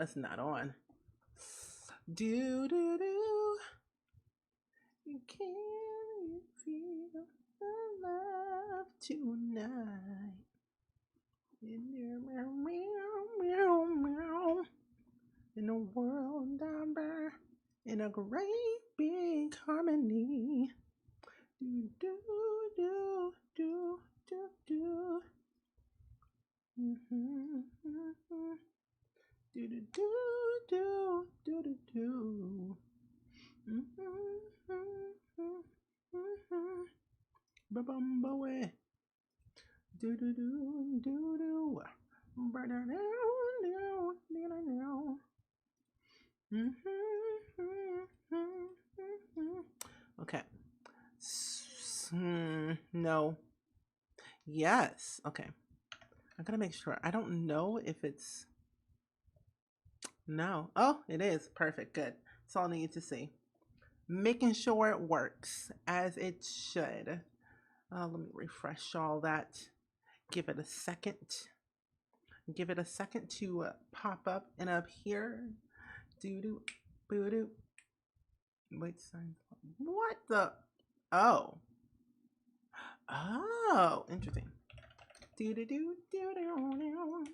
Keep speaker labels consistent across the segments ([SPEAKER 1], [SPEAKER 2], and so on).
[SPEAKER 1] That's not on. Do do do. Can you feel the love tonight? Meow, meow, meow, meow. In a world down there, in a great big harmony. Do do do do do do. Mm-hmm, mm-hmm. Do do do do do do do. Mm-hmm, mm-hmm, mm-hmm. Ba bum ba way. Do do do do do. Ba da da do do do do. Okay. No. Yes. Okay. I gotta make sure. I don't know if it's no. Oh, it is. Perfect. Good. That's all I need to see. Making sure it works as it should. Let me refresh all that. Give it a second. Give it a second to pop up and up here. Doo doo. Boo doo. Wait, sign. What the? Oh. Oh, interesting. Do do do do do.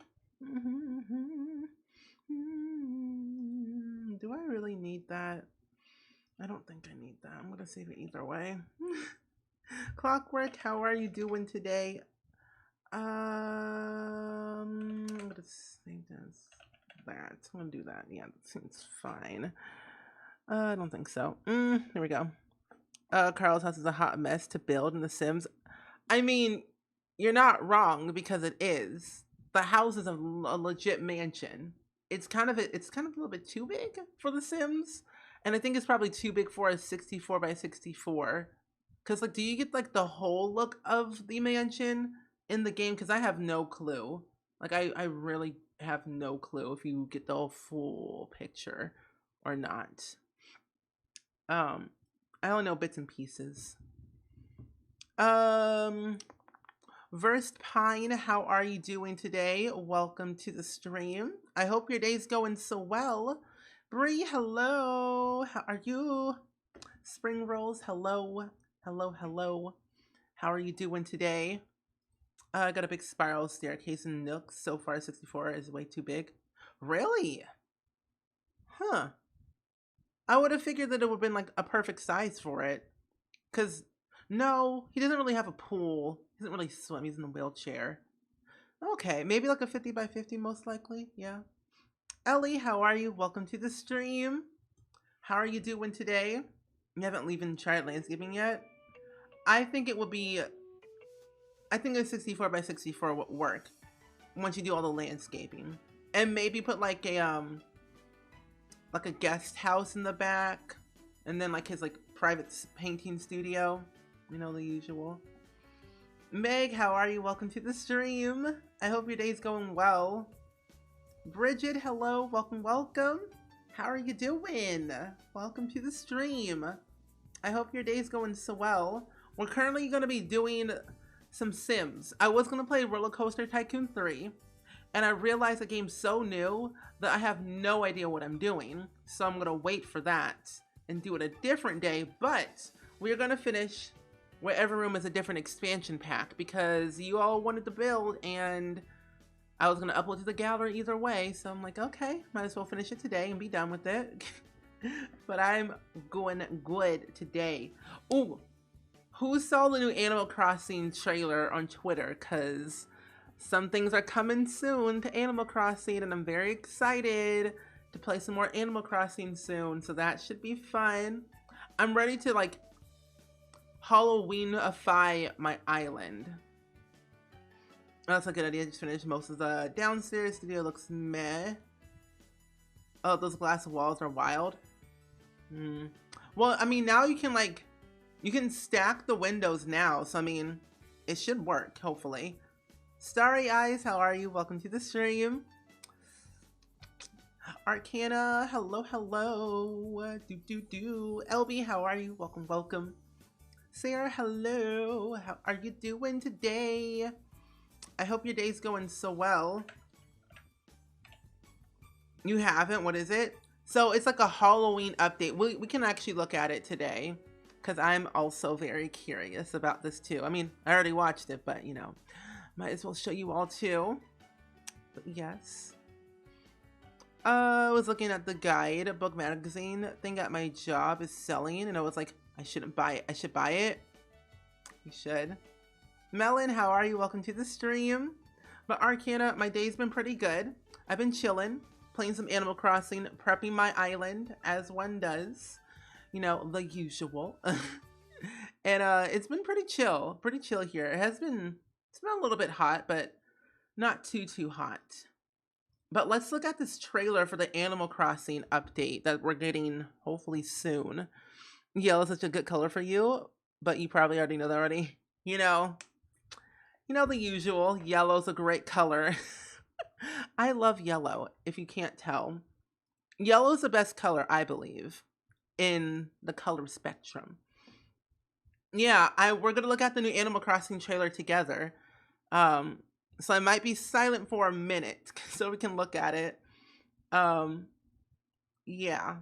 [SPEAKER 1] Do I really need that? I don't think I need that. I'm gonna save it either way. Clockwork, how are you doing today? I'm gonna save this. That. I'm gonna do that. Yeah, that seems fine. I don't think so. Here we go. Carl's house is a hot mess to build in The Sims. I mean, you're not wrong because it is. The house is a legit mansion. It's kind of a little bit too big for The Sims, and I think it's probably too big for a 64 by 64. Cause like, do you get like the whole look of the mansion in the game? Cause I have no clue. Like, I really have no clue if you get the full picture or not. I only know bits and pieces. Versed Pine, how are you doing today? Welcome to the stream. I hope your day's going so well. Bree, hello. How are you? Spring Rolls, hello. Hello, hello. How are you doing today? I got a big spiral staircase in Nook. So far, 64 is way too big. Really? Huh. I would have figured that it would have been like a perfect size for it. Because, no, he doesn't really have a pool. He doesn't really swim. He's in a wheelchair. Okay, maybe like a 50 by 50 most likely. Yeah. Ellie, how are you? Welcome to the stream. How are you doing today? You haven't even tried landscaping yet? I think it would be... I think a 64 by 64 would work once you do all the landscaping. And maybe put like a guest house in the back. And then like his like private painting studio. You know, the usual. Meg, how are you? Welcome to the stream. I hope your day's going well. Bridget, hello. Welcome, welcome. How are you doing? Welcome to the stream. I hope your day's going so well. We're currently going to be doing some Sims. I was going to play Roller Coaster Tycoon 3, and I realized the game's so new that I have no idea what I'm doing. So I'm going to wait for that and do it a different day, but we're going to finish where every room is a different expansion pack because you all wanted to build and I was going to upload to the gallery either way. So I'm like, okay, might as well finish it today and be done with it. But I'm going good today. Ooh, who saw the new Animal Crossing trailer on Twitter? Because some things are coming soon to Animal Crossing and I'm very excited to play some more Animal Crossing soon. So that should be fun. I'm ready to like Halloweenify my island. That's a good idea. Just finished most of the downstairs studio. Looks meh. Oh, those glass walls are wild. Well, I mean, now you can like, you can stack the windows now. So, I mean, it should work, hopefully. Starry Eyes, how are you? Welcome to the stream. Arcana, hello, hello. LB, how are you? Welcome, welcome. Sarah, hello. How are you doing today? I hope your day's going so well. You haven't? What is it? So it's like a Halloween update. We can actually look at it today because I'm also very curious about this too. I mean, I already watched it, but you know, might as well show you all too. But yes. I was looking at the guide, a book magazine thing at my job is selling, and I was like, I shouldn't buy it. I should buy it. You should. Melon, how are you? Welcome to the stream. But Arcana, my day's been pretty good. I've been chilling, playing some Animal Crossing, prepping my island, as one does. You know, the usual. And it's been pretty chill here. It's been a little bit hot, but not too hot. But let's look at this trailer for the Animal Crossing update that we're getting hopefully soon. Yellow's such a good color for you, but you probably already know that already. You know the usual. Yellow's a great color. I love yellow, if you can't tell. Yellow's the best color, I believe, in the color spectrum. Yeah, we're gonna look at the new Animal Crossing trailer together. So I might be silent for a minute so we can look at it. Yeah.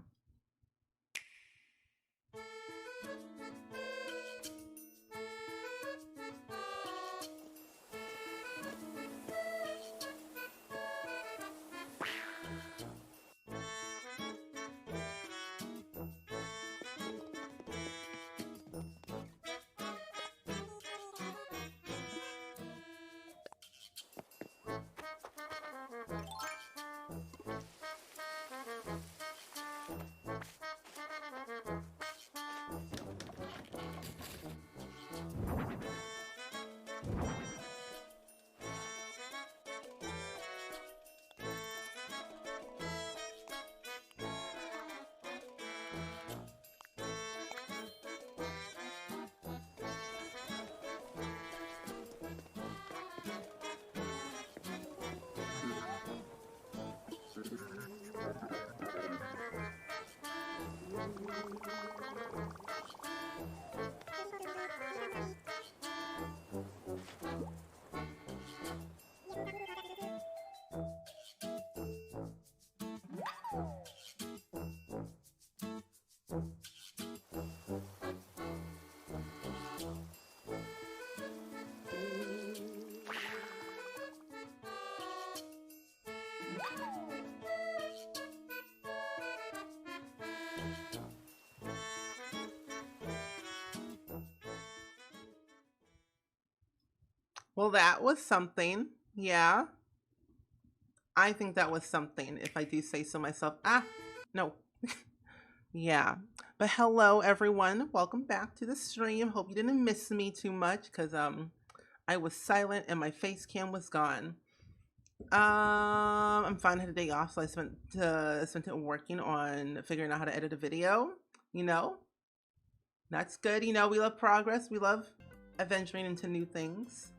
[SPEAKER 1] Well, that was something. Yeah. I think that was something, if I do say so myself. No. Yeah. But hello, everyone. Welcome back to the stream. Hope you didn't miss me too much because I was silent and my face cam was gone. I'm fine. I had a day off, so I spent it working on figuring out how to edit a video. You know, that's good. You know, we love progress. We love adventuring into new things.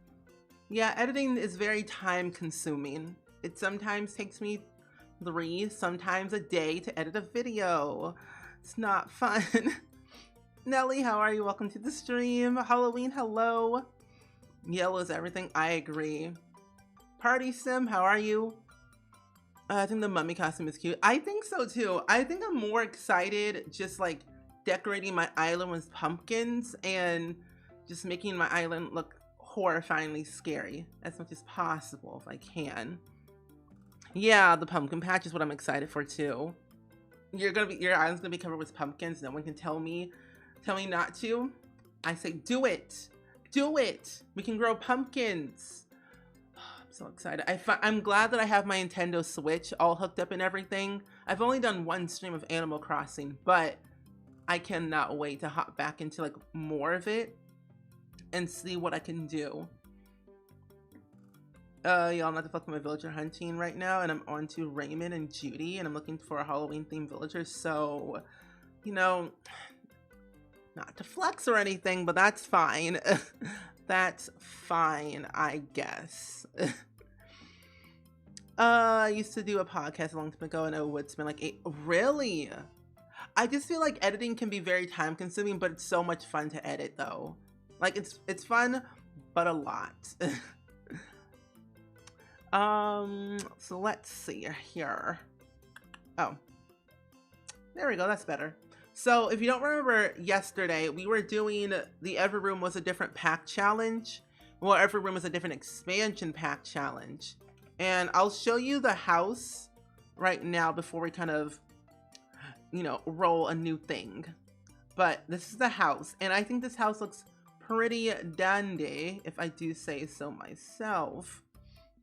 [SPEAKER 1] Yeah, editing is very time consuming. It sometimes takes me 3, sometimes a day to edit a video. It's not fun. Nelly, how are you? Welcome to the stream. Halloween, hello. Yellow is everything. I agree. Party Sim, how are you? I think the mummy costume is cute. I think so too. I think I'm more excited just like decorating my island with pumpkins and just making my island look horrifyingly scary as much as possible if I can. Yeah, the pumpkin patch is what I'm excited for too. Your island's gonna be covered with pumpkins. No one can tell me not to. I say do it. Do it. We can grow pumpkins. I'm so excited. I'm glad that I have my Nintendo Switch all hooked up and everything. I've only done one stream of Animal Crossing, but I cannot wait to hop back into like more of it and see what I can do. Y'all, not to fuck with my villager hunting right now, and I'm on to Raymond and Judy, and I'm looking for a Halloween themed villager, so, you know, not to flex or anything, but that's fine. That's fine, I guess. I used to do a podcast a long time ago, and it's been like 8, really? I just feel like editing can be very time consuming, but it's so much fun to edit though. Like it's fun, but a lot. So let's see here. Oh, there we go. That's better. So if you don't remember yesterday, we were doing the Every Room was a Different Pack challenge. Well, Every Room was a Different Expansion Pack challenge. And I'll show you the house right now before we kind of, you know, roll a new thing. But this is the house, and I think this house looks pretty dandy, if I do say so myself.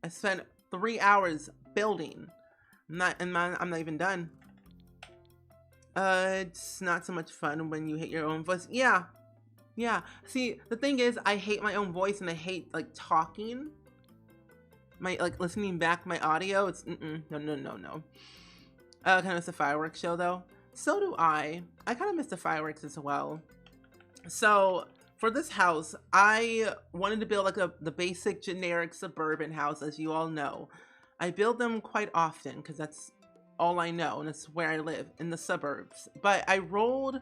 [SPEAKER 1] I spent 3 hours building. I'm not even done. It's not so much fun when you hate your own voice. Yeah. See, the thing is, I hate my own voice and I hate like talking. Like listening back my audio. It's no. Kind of miss the fireworks show though. So do I. I kind of miss the fireworks as well. So for this house, I wanted to build like the basic generic suburban house, as you all know. I build them quite often because that's all I know, and it's where I live, in the suburbs. But I rolled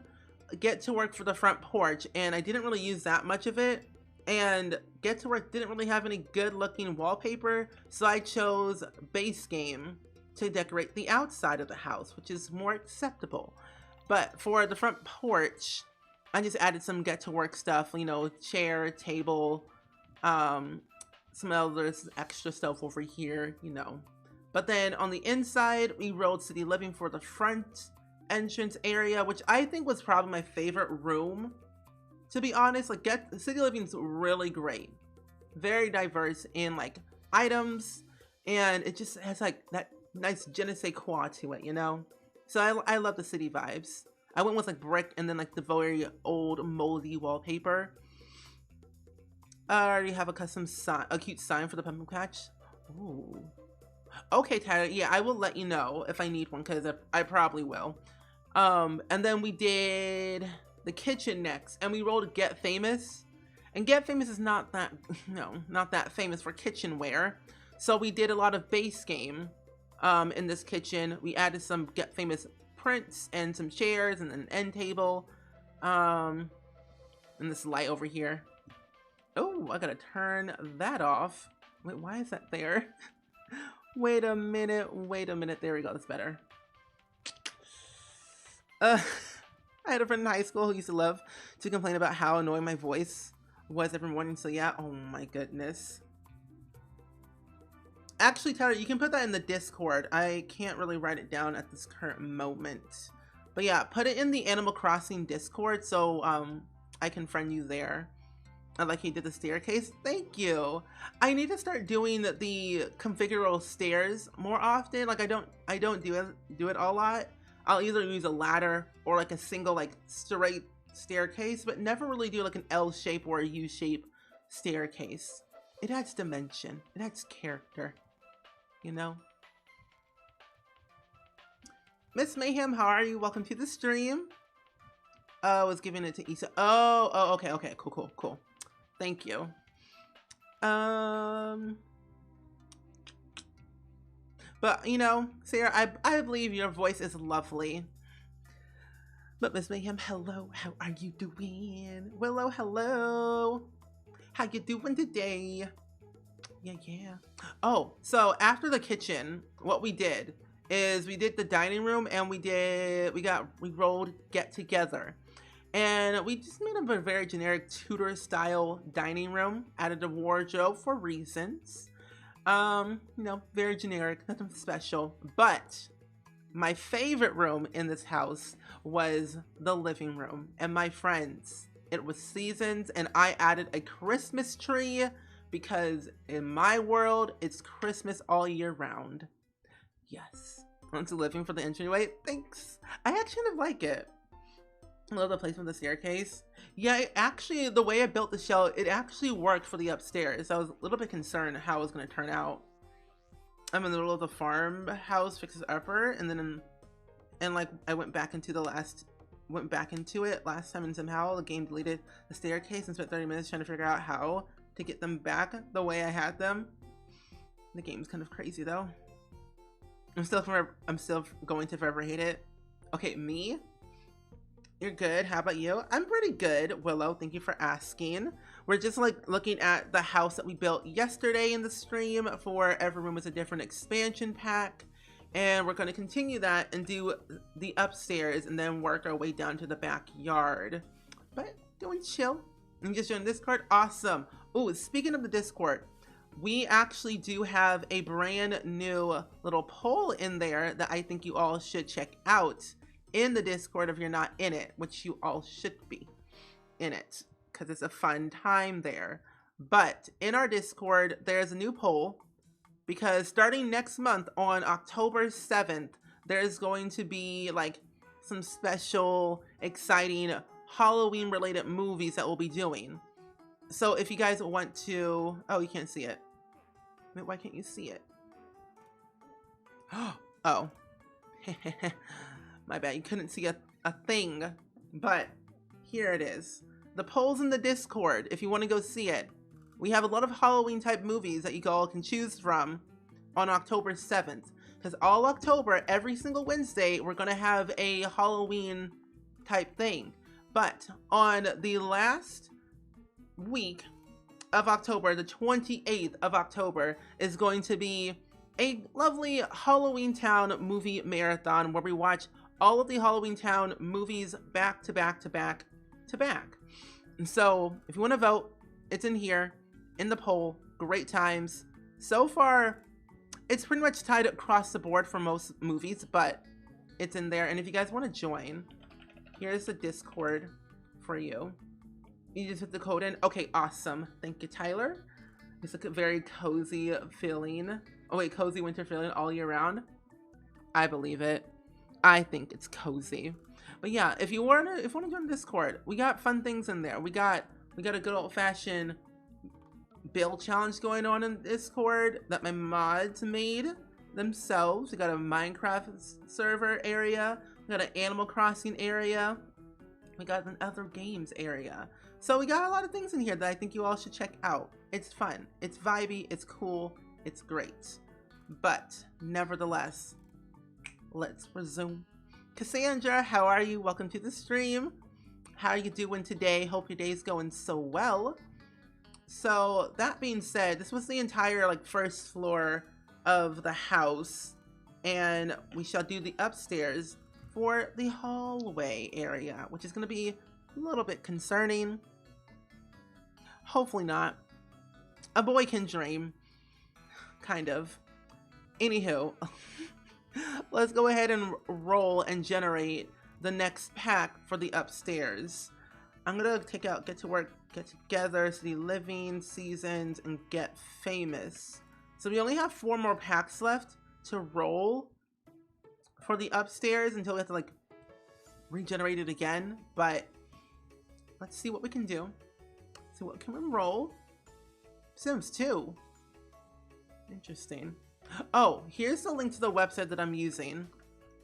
[SPEAKER 1] Get to Work for the front porch, and I didn't really use that much of it. And Get to Work didn't really have any good looking wallpaper, so I chose Base Game to decorate the outside of the house, which is more acceptable. But for the front porch, I just added some Get to Work stuff, you know, chair, table, some other extra stuff over here, you know. But then on the inside, we rolled City Living for the front entrance area, which I think was probably my favorite room. To be honest, like City Living's really great. Very diverse in like items, and it just has like that nice je ne sais quoi to it, you know? So I love the city vibes. I went with like brick and then like the very old moldy wallpaper. I already have a custom sign, a cute sign for the pumpkin patch. Ooh. Okay, Tyler, yeah, I will let you know if I need one, because I probably will. And then we did the kitchen next, and we rolled Get Famous. And Get Famous is not that, not that famous for kitchenware. So we did a lot of base game in this kitchen. We added some Get Famous prints and some chairs and an end table. And this light over here. Oh, I gotta turn that off. Wait, why is that there? Wait a minute. There we go. That's better. I had a friend in high school who used to love to complain about how annoying my voice was every morning. So yeah, oh my goodness. Actually, Tyler, you can put that in the Discord. I can't really write it down at this current moment. But yeah, put it in the Animal Crossing Discord so I can friend you there. I like he did the staircase. Thank you. I need to start doing the configurable stairs more often. Like I don't do it a lot. I'll either use a ladder or like a single like straight staircase, but never really do like an L shape or a U shape staircase. It adds dimension. It adds character. You know? Miss Mayhem, how are you? Welcome to the stream. I was giving it to Issa. Oh, okay. Cool. Thank you. But, you know, Sarah, I believe your voice is lovely. But Miss Mayhem, hello. How are you doing? Willow, hello. How you doing today? Yeah. Oh, so after the kitchen, what we did is we did the dining room and we rolled Get Together. And we just made up a very generic Tudor style dining room, added a wardrobe for reasons. You know, very generic, nothing special. But my favorite room in this house was the living room. And my friends, it was seasons, and I added a Christmas tree because in my world, it's Christmas all year round. Yes. Onto living for the entryway. Thanks. I actually kind of like it. I love the placement of the staircase. Yeah, actually, the way I built the shell, it actually worked for the upstairs. I was a little bit concerned how it was going to turn out. I'm in the middle of the farmhouse fixes upper, and then, like, I went back into it last time, and somehow the game deleted the staircase and spent 30 minutes trying to figure out how to get them back the way I had them. The game's kind of crazy, though. I'm still going to forever hate it. Okay, me? You're good. How about you? I'm pretty good, Willow. Thank you for asking. We're just like looking at the house that we built yesterday in the stream for Every Room is a Different expansion pack. And we're going to continue that and do the upstairs and then work our way down to the backyard. But doing chill. And just join Discord. Awesome. Oh, speaking of the Discord, we actually do have a brand new little poll in there that I think you all should check out in the Discord if you're not in it, which you all should be in it because it's a fun time there. But in our Discord, there's a new poll because starting next month on October 7th, there's going to be like some special, exciting Halloween related movies that we'll be doing. So if you guys want to, oh, you can't see it. Wait, why can't you see it? Oh, my bad. You couldn't see a thing, but here it is. The poll's in the Discord if you want to go see it. We have a lot of Halloween type movies that you all can choose from on October 7th. Because all October, every single Wednesday, we're going to have a Halloween type thing. But on the last week of October, the 28th of October, is going to be a lovely Halloween Town movie marathon where we watch all of the Halloween Town movies back to back to back to back. And so if you want to vote, it's in here in the poll. Great times. So far, it's pretty much tied across the board for most movies, but it's in there. And if you guys want to join, here's the Discord for you. You just put the code in. Okay, awesome. Thank you, Tyler. It's like a very cozy feeling. Oh wait, cozy winter feeling all year round. I believe it. I think it's cozy. But yeah, if you want to join Discord, we got fun things in there. We got a good old fashioned build challenge going on in Discord that my mods made themselves. We got a Minecraft server area. We got an Animal Crossing area. We got an other games area. So we got a lot of things in here that I think you all should check out. It's fun, it's vibey, it's cool, it's great. But nevertheless, let's resume. Cassandra, how are you? Welcome to the stream. How are you doing today? Hope your day's going so well. So that being said, this was the entire like first floor of the house, and we shall do the upstairs for the hallway area, which is going to be a little bit concerning. Hopefully not. A boy can dream. Kind of. Anywho, let's go ahead and roll and generate the next pack for the upstairs. I'm gonna take out Get to Work, Get Together, City Living, Seasons, and Get Famous. So we only have 4 more packs left to roll for the upstairs until we have to like regenerate it again. But let's see what we can do. See what can we roll. Sims 2. Interesting. Oh, here's the link to the website that I'm using.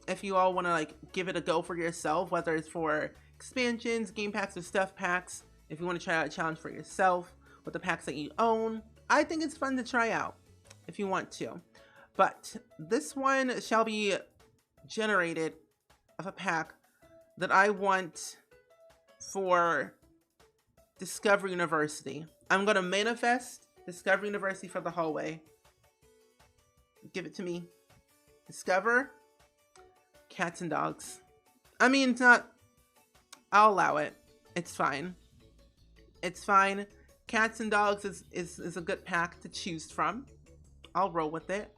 [SPEAKER 1] If you all want to like give it a go for yourself, whether it's for expansions, game packs, or stuff packs. If you want to try out a challenge for yourself with the packs that you own, I think it's fun to try out if you want to. But this one shall be generated of a pack that I want for Discovery University. I'm going to manifest Discovery University for the hallway. Give it to me. Discover cats and dogs. I mean, it's not... I'll allow it. It's fine. It's fine. Cats and dogs is a good pack to choose from. I'll roll with it.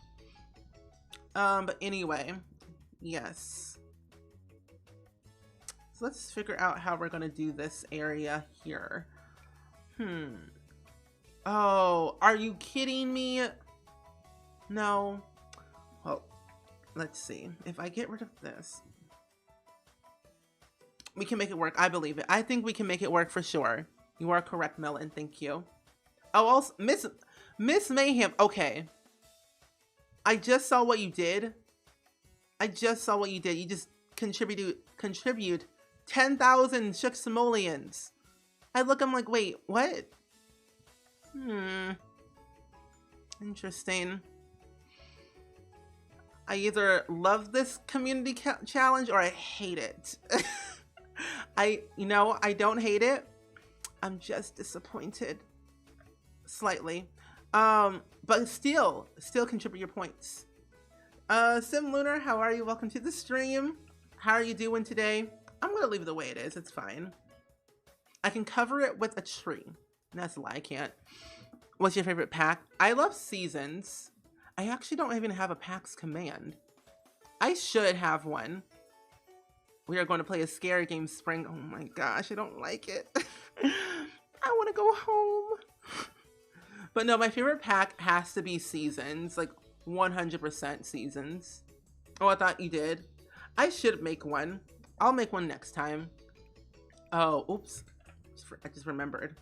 [SPEAKER 1] But anyway, yes. So let's figure out how we're gonna do this area here. Oh, are you kidding me? No. Well, let's see. If I get rid of this, we can make it work. I believe it. I think we can make it work for sure. You are correct, Melon. Thank you. Oh, also, Miss Mayhem. Okay. I just saw what you did. I just saw what you did. You just contribute 10,000 shook simoleons. I look, I'm like, wait, what? Interesting. I either love this community challenge or I hate it. I don't hate it. I'm just disappointed. Slightly. But still contribute your points. Sim Lunar, how are you? Welcome to the stream. How are you doing today? I'm gonna leave it the way it is. It's fine. I can cover it with a tree. That's a lie, I can't. What's your favorite pack? I love seasons. I actually don't even have a PAX command. I should have one. We are going to play a scary game, Spring. Oh my gosh, I don't like it. I want to go home. But no, my favorite pack has to be seasons, like 100% seasons. Oh, I thought you did. I should make one. I'll make one next time. Oh, oops. I just remembered.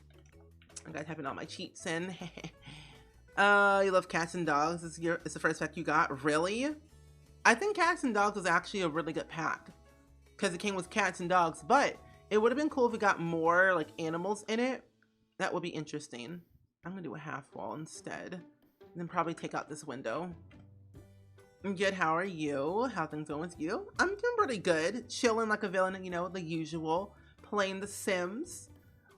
[SPEAKER 1] I gotta type in all my cheats in. You love cats and dogs. It's the first pack you got. Really? I think cats and dogs was actually a really good pack because it came with cats and dogs, but it would have been cool if we got more like animals in it. That would be interesting. I'm gonna do a half wall instead and then probably take out this window. I'm good. How are you? How things going with you? I'm doing pretty good. Chilling like a villain, you know, the usual. Playing The Sims.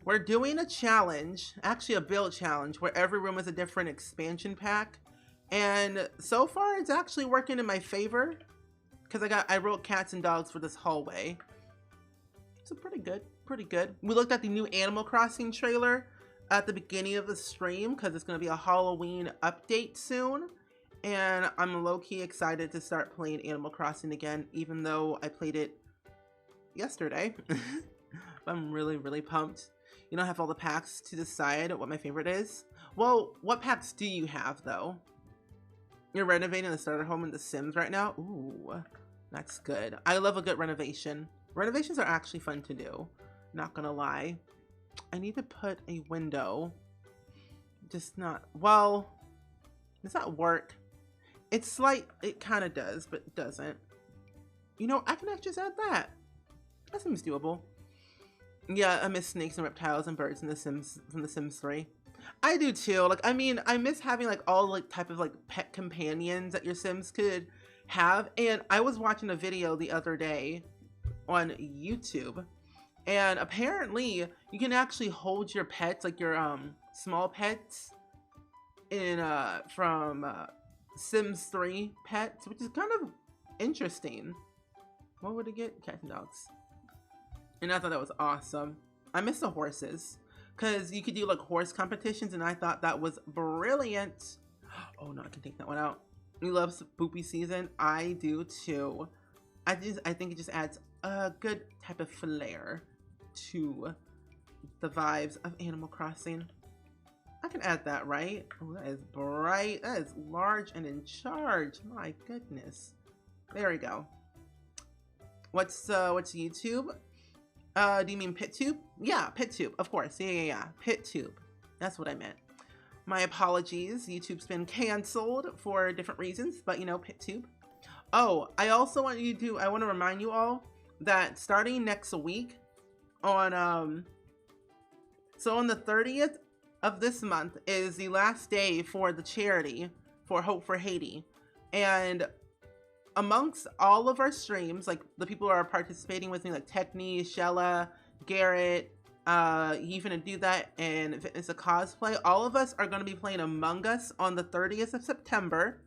[SPEAKER 1] We're doing a challenge, actually a build challenge, where every room is a different expansion pack. And so far it's actually working in my favor because I wrote cats and dogs for this hallway. So pretty good, pretty good. We looked at the new Animal Crossing trailer at the beginning of the stream because it's going to be a Halloween update soon. And I'm low-key excited to start playing Animal Crossing again, even though I played it yesterday. I'm really, really pumped. You don't have all the packs to decide what my favorite is. Well, what packs do you have though? You're renovating the starter home in The Sims right now? Ooh, that's good. I love a good renovation. Renovations are actually fun to do. Not gonna lie. I need to put a window. Just not, well, does that work? It's like, it kind of does, but it doesn't. You know, I can actually just add that. That seems doable. Yeah, I miss snakes and reptiles and birds in The Sims, from The Sims 3. I do too. Like, I mean, I miss having like all like type of like pet companions that your Sims could have. And I was watching a video the other day on YouTube, and apparently you can actually hold your pets, like your small pets, in from Sims 3 pets, which is kind of interesting. What would it get? Cats and dogs. And I thought that was awesome. I miss the horses because you could do like horse competitions, and I thought that was brilliant. Oh no, I can take that one out. We love spoopy season. I do too. I think it just adds a good type of flair to the vibes of Animal Crossing. I can add that, right? Oh, that is bright. That is large and in charge. My goodness. There we go. What's YouTube? Do you mean PitTube? Yeah, PitTube, of course. Yeah. PitTube. That's what I meant. My apologies. YouTube's been canceled for different reasons, but you know, PitTube. Oh, I also want to remind you all that starting next week on so on the 30th of this month is the last day for the charity for Hope for Haiti. And amongst all of our streams, like the people who are participating with me, like Techni, Shella, Garrett, even do that, and it's a cosplay, all of us are going to be playing Among Us on the 30th of September.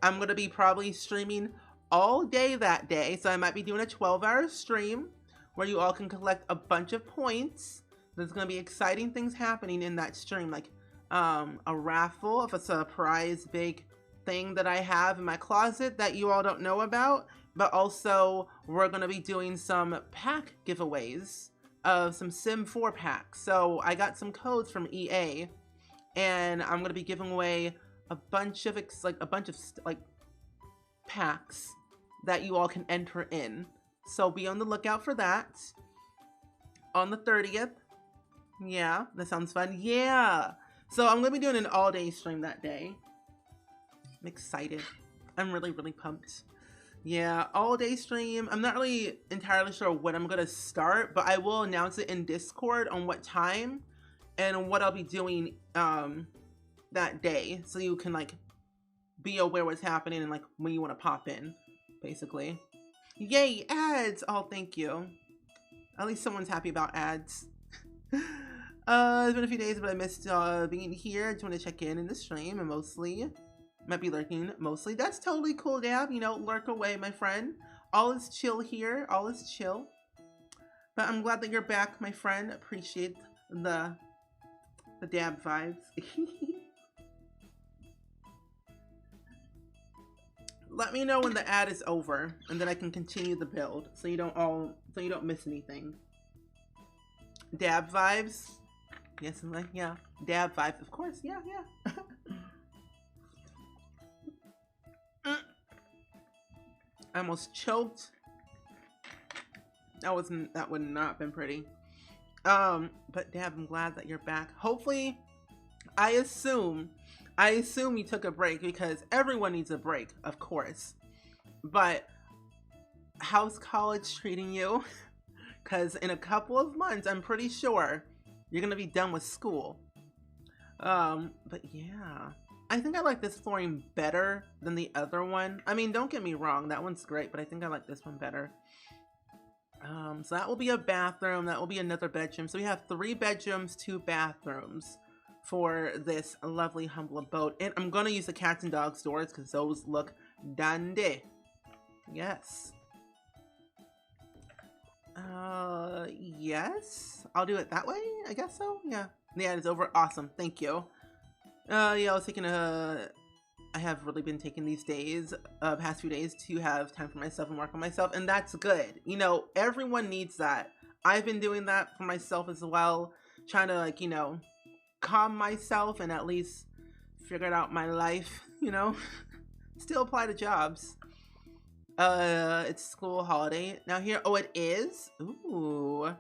[SPEAKER 1] I'm going to be probably streaming all day that day, so I might be doing a 12-hour stream where you all can collect a bunch of points. There's going to be exciting things happening in that stream, like a raffle of a surprise big thing that I have in my closet that you all don't know about, but also we're going to be doing some pack giveaways of some Sim 4 packs. So I got some codes from EA, and I'm going to be giving away a bunch of packs that you all can enter in. So be on the lookout for that on the 30th. Yeah, that sounds fun. Yeah. So I'm going to be doing an all-day stream that day. I'm excited. I'm really, really pumped. Yeah, all-day stream. I'm not really entirely sure when I'm going to start, but I will announce it in Discord on what time and what I'll be doing that day, so you can like be aware what's happening and like when you want to pop in, basically. Yay, ads! Oh, thank you. At least someone's happy about ads. It's been a few days, but I missed being here. I just want to check in the stream, and mostly Might be lurking mostly. That's totally cool, Dab. You know, lurk away, my friend. All is chill here. All is chill. But I'm glad that you're back, my friend. Appreciate the Dab vibes. Let me know when the ad is over, and then I can continue the build, so you don't miss anything. Dab vibes. Yes, yeah. Dab vibes, of course. Yeah. I almost choked. That would not have been pretty. But Dab, I'm glad that you're back. Hopefully, I assume you took a break because everyone needs a break, of course. But how's college treating you? Because in a couple of months, I'm pretty sure you're gonna be done with school. But yeah. I think I like this flooring better than the other one. I mean, don't get me wrong, that one's great, but I think I like this one better. So that will be a bathroom, that will be another bedroom. So we have 3 bedrooms, 2 bathrooms for this lovely, humble abode. And I'm gonna use the cats and dogs doors because those look dandy. Yes. Yes. I'll do it that way, I guess so. Yeah. The ad is over. Awesome. Thank you. Yeah, I was taking I have really been taking these days, past few days, to have time for myself and work on myself, and that's good. You know, everyone needs that. I've been doing that for myself as well, trying to, like, you know, calm myself and at least figure out my life, you know. Still apply to jobs. It's school holiday. Now here, oh, it is? Ooh.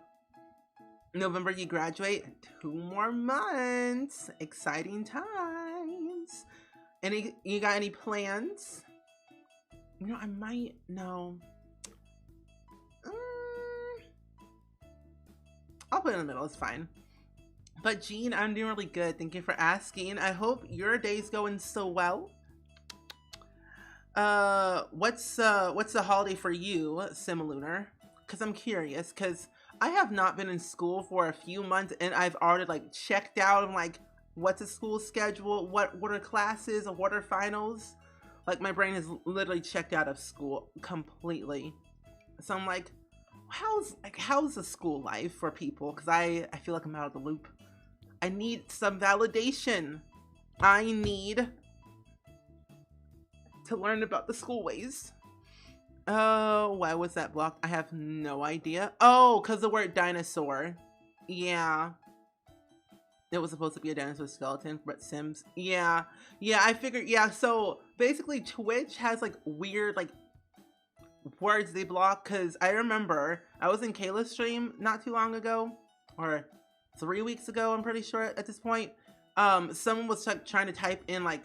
[SPEAKER 1] November you graduate. 2 more months. Exciting times. You got any plans? You know, I might, no. I'll put it in the middle, it's fine. But Jean, I'm doing really good. Thank you for asking. I hope your day's going so well. What's the holiday for you, Simalunar? Because I'm curious, because I have not been in school for a few months and I've already like checked out. I'm like, what's a school schedule? What are classes? What are finals? Like my brain is literally checked out of school completely. So I'm like, how's the school life for people? Because I feel like I'm out of the loop. I need some validation. I need to learn about the school ways. Oh, why was that blocked? I have no idea. Oh, because the word dinosaur. Yeah. It was supposed to be a dinosaur skeleton, but Sims. Yeah. Yeah, I figured, yeah, so basically Twitch has like weird like words they block, because I remember I was in Kayla's stream not too long ago, or 3 weeks ago, I'm pretty sure at this point. Someone was trying to type in like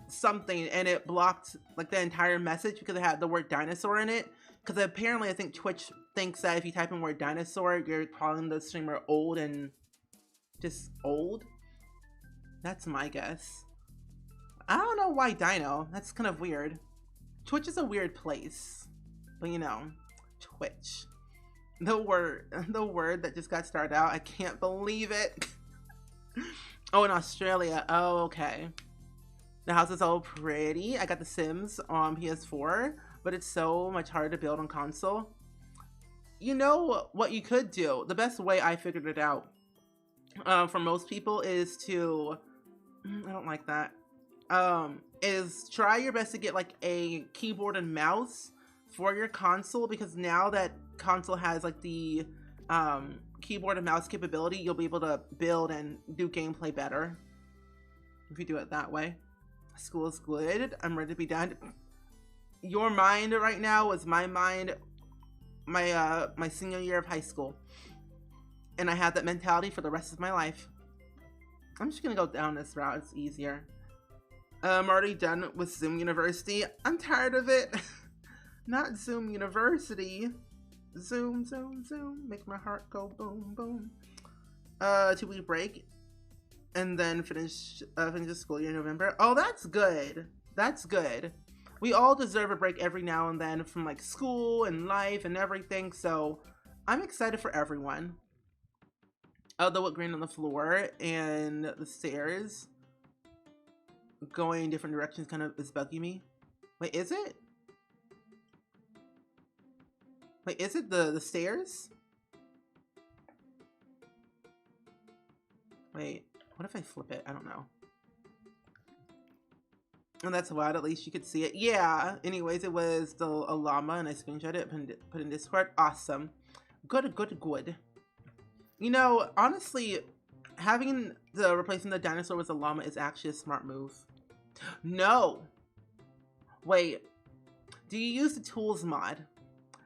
[SPEAKER 1] something and it blocked like the entire message because it had the word dinosaur in it, because apparently I think Twitch thinks that if you type in word dinosaur, you're calling the streamer old and just old. That's my guess. I don't know why dino. That's kind of weird. Twitch is a weird place, but you know, Twitch. The word that just got started out. I can't believe it. Oh, in Australia. Oh, okay. The house is all pretty. I got The Sims on PS4, but it's so much harder to build on console. You know what you could do? The best way I figured it out for most people is to, I don't like that, is try your best to get like a keyboard and mouse for your console, because now that console has like the keyboard and mouse capability, you'll be able to build and do gameplay better if you do it that way. School is good. I'm ready to be done. Your mind right now was my mind, my senior year of high school, and I had that mentality for the rest of my life. I'm just gonna go down this route. It's easier. I'm already done with Zoom University. I'm tired of it. Not Zoom University. Zoom, zoom, zoom. Make my heart go boom, boom. 2-week break. And then finish the school year in November. Oh, that's good. That's good. We all deserve a break every now and then from like school and life and everything. So I'm excited for everyone. Oh, the wood grain on the floor and the stairs. going in different directions kind of is bugging me. Wait, is it? Wait, is it the stairs? Wait, what if I flip it? I don't know. And that's wild, at least you could see it. Yeah, anyways, it was a llama and I screenshot it, put in Discord. Awesome. Good, good, good. You know, honestly, replacing the dinosaur with a llama is actually a smart move. No. Wait, do you use the tools mod?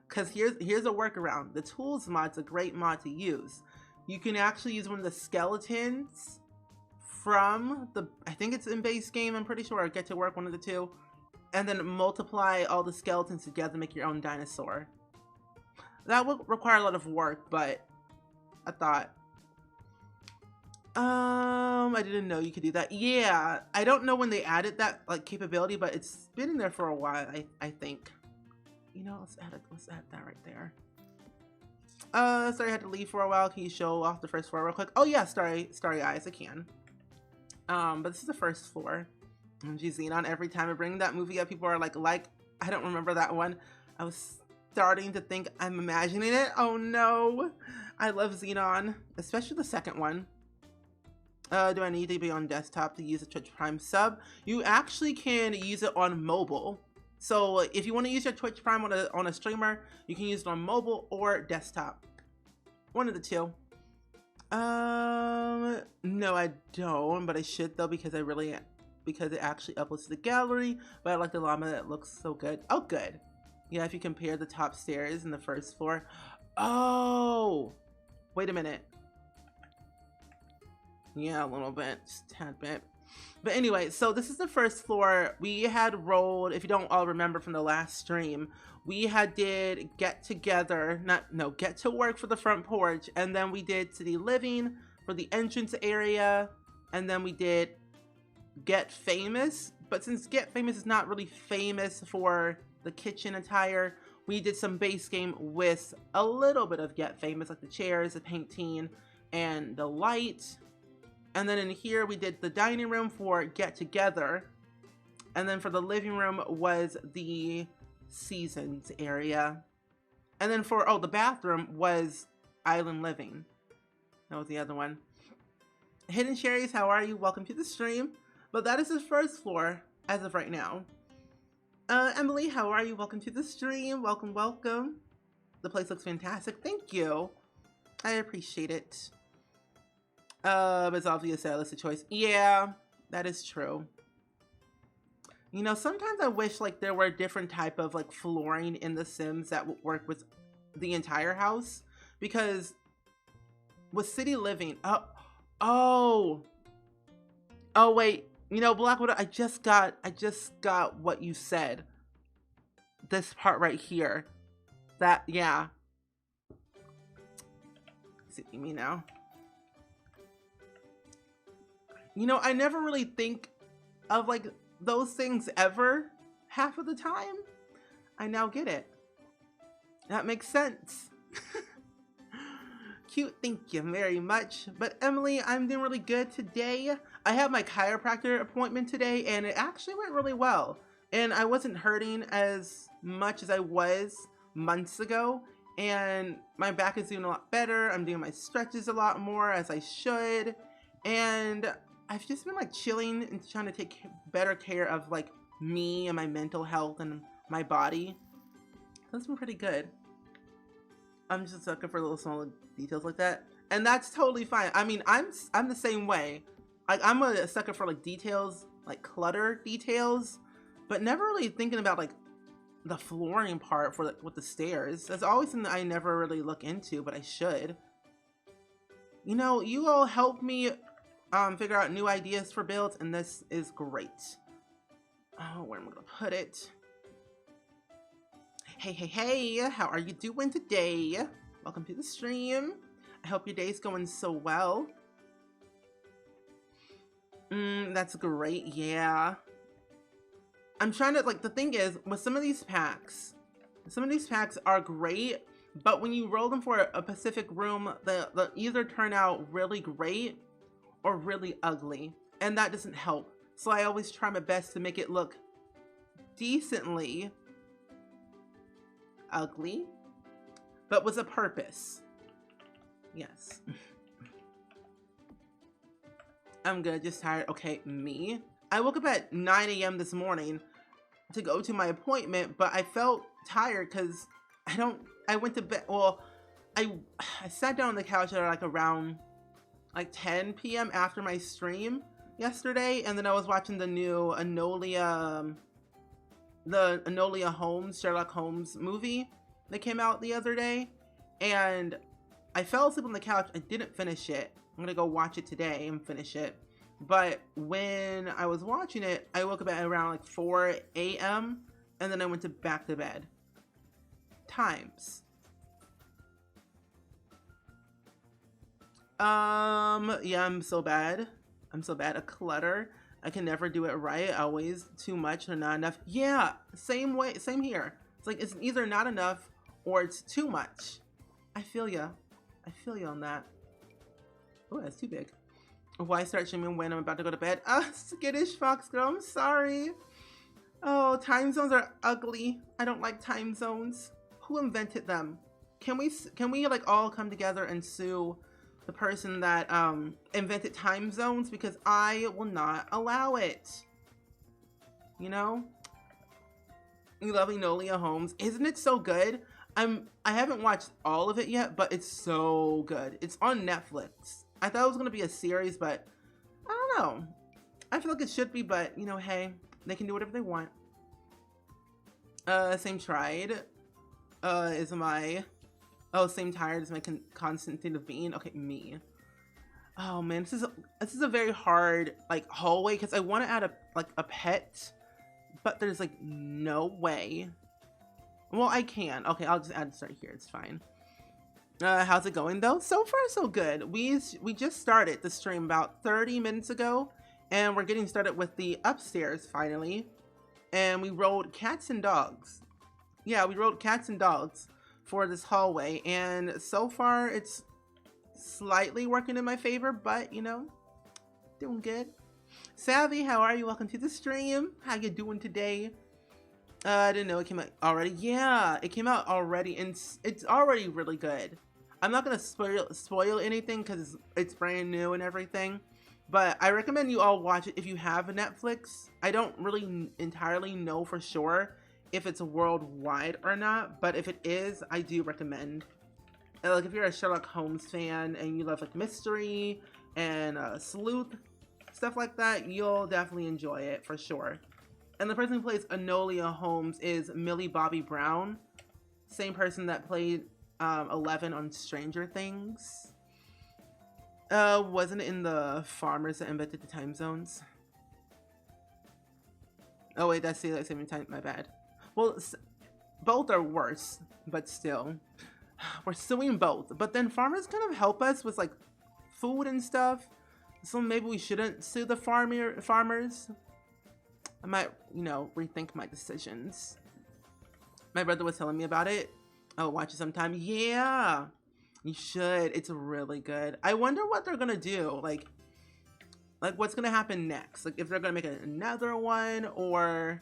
[SPEAKER 1] Because here's a workaround. The tools mod's a great mod to use. You can actually use one of the skeletons from I think it's in base game, I'm pretty sure, or Get to Work, one of the two, and then multiply all the skeletons together to make your own dinosaur. That would require a lot of work, but I thought, I didn't know you could do that. Yeah, I don't know when they added that like capability, but it's been in there for a while, I think. You know, let's add that right there. Sorry I had to leave for a while. Can you show off the first floor real quick? Oh yeah, Starry Eyes, I can. But this is the first floor. Geez, Xenon, every time I bring that movie up, people are like, I don't remember that one. I was starting to think I'm imagining it. Oh no. I love Xenon, especially the second one. Do I need to be on desktop to use a Twitch Prime sub? You actually can use it on mobile. So if you want to use your Twitch Prime on a streamer, you can use it on mobile or desktop. One of the two. No, I don't, but I should though, because it actually uploads to the gallery. But I like the llama, that looks so good. Oh, good. Yeah, if you compare the top stairs and the first floor. Oh, wait a minute. Yeah, a little bit, just a tad bit. But anyway, so this is the first floor. We had rolled, if you don't all remember from the last stream, we did Get to Work for the front porch, and then we did City Living for the entrance area, and then we did Get Famous. But since Get Famous is not really famous for the kitchen attire, we did some base game with a little bit of Get Famous, like the chairs, the painting, and the light. And then in here, we did the dining room for Get Together. And then for the living room was the Seasons area. And then for, the bathroom was Island Living. That was the other one. Hidden Cherries, how are you? Welcome to the stream. But that is the first floor as of right now. Emily, how are you? Welcome to the stream. Welcome, welcome. The place looks fantastic. Thank you. I appreciate it. It's obviously a stylistic choice. Yeah, that is true. You know, sometimes I wish like there were different type of like flooring in The Sims that would work with the entire house, because with City Living, oh wait, you know, Black Widow, I just got what you said. This part right here. That, yeah. See what you mean now. You know, I never really think of like those things ever half of the time. I now get it. That makes sense. Cute, thank you very much. But Emily, I'm doing really good today. I have my chiropractor appointment today and it actually went really well. And I wasn't hurting as much as I was months ago. And my back is doing a lot better. I'm doing my stretches a lot more as I should. And I've just been like chilling and trying to take better care of like me and my mental health and my body. That's been pretty good. I'm just looking for little small details like that, and that's totally fine. I mean, I'm the same way. Like I'm a sucker for like details, like clutter details, but never really thinking about like the flooring part for like with the stairs. That's always something I never really look into, but I should. You know, you all help me figure out new ideas for builds, and this is great. Oh, where am I gonna put it? Hey, how are you doing today? Welcome to the stream. I hope your day's going so well. That's great, yeah. I'm trying to, like, the thing is, with some of these packs are great, but when you roll them for a specific room, they'll either turn out really great or really ugly, and that doesn't help So I always try my best to make it look decently ugly, but with a purpose. Yes. I'm good, just tired. Okay, me. I woke up at 9 a.m. this morning to go to my appointment, but I felt tired because I went to bed. Well, I sat down on the couch at like around like 10 p.m. after my stream yesterday, and then I was watching the new Enola Holmes, Sherlock Holmes movie that came out the other day, and I fell asleep on the couch. I didn't finish it. I'm gonna go watch it today and finish it. But when I was watching it, I woke up at around like 4 a.m. and then I went back to bed. Times. Yeah, I'm so bad. I'm so bad at clutter. I can never do it right. Always too much or not enough. Yeah, same way, same here. It's like it's either not enough or it's too much. I feel ya. I feel you on that. Oh, that's too big. Why start streaming when I'm about to go to bed? Skittish Fox Girl, I'm sorry. Oh, time zones are ugly. I don't like time zones. Who invented them? Can we like all come together and sue the person that invented time zones, because I will not allow it. You know? You love Enola Holmes. Isn't it so good? I haven't watched all of it yet, but it's so good. It's on Netflix. I thought it was gonna be a series, but I don't know. I feel like it should be, but you know, hey, they can do whatever they want. Same tried. Is my same tired is my constant state of being. Okay, me. Oh man, this is a very hard like hallway because I want to add a pet, but there's like no way. Well, I can. Okay, I'll just add start here. It's fine. How's it going though? So far, so good. We just started the stream about 30 minutes ago, and we're getting started with the upstairs finally. And we rode cats and dogs. Yeah, we rode cats and dogs for this hallway, and so far it's slightly working in my favor, but you know, doing good. Savvy, how are you? Welcome to the stream. How you doing today? I didn't know it came out already. Yeah, it came out already, and it's already really good. I'm not gonna spoil anything because it's brand new and everything, but I recommend you all watch it if you have a Netflix. I don't really entirely know for sure if it's worldwide or not, but if it is, I do recommend. Like if you're a Sherlock Holmes fan and you love like mystery and sleuth stuff like that, you'll definitely enjoy it for sure. And the person who plays Enola Holmes is Millie Bobby Brown, same person that played 11 on Stranger Things. Wasn't it in the farmers that invented the time zones? Oh wait, that's the same time. My bad. Well, both are worse, but still, we're suing both. But then farmers kind of help us with like food and stuff, so maybe we shouldn't sue the farmers. I might, you know, rethink my decisions. My brother was telling me about it. Oh, watch it sometime. Yeah, you should. It's really good. I wonder what they're gonna do. Like what's gonna happen next? Like if they're gonna make another one, or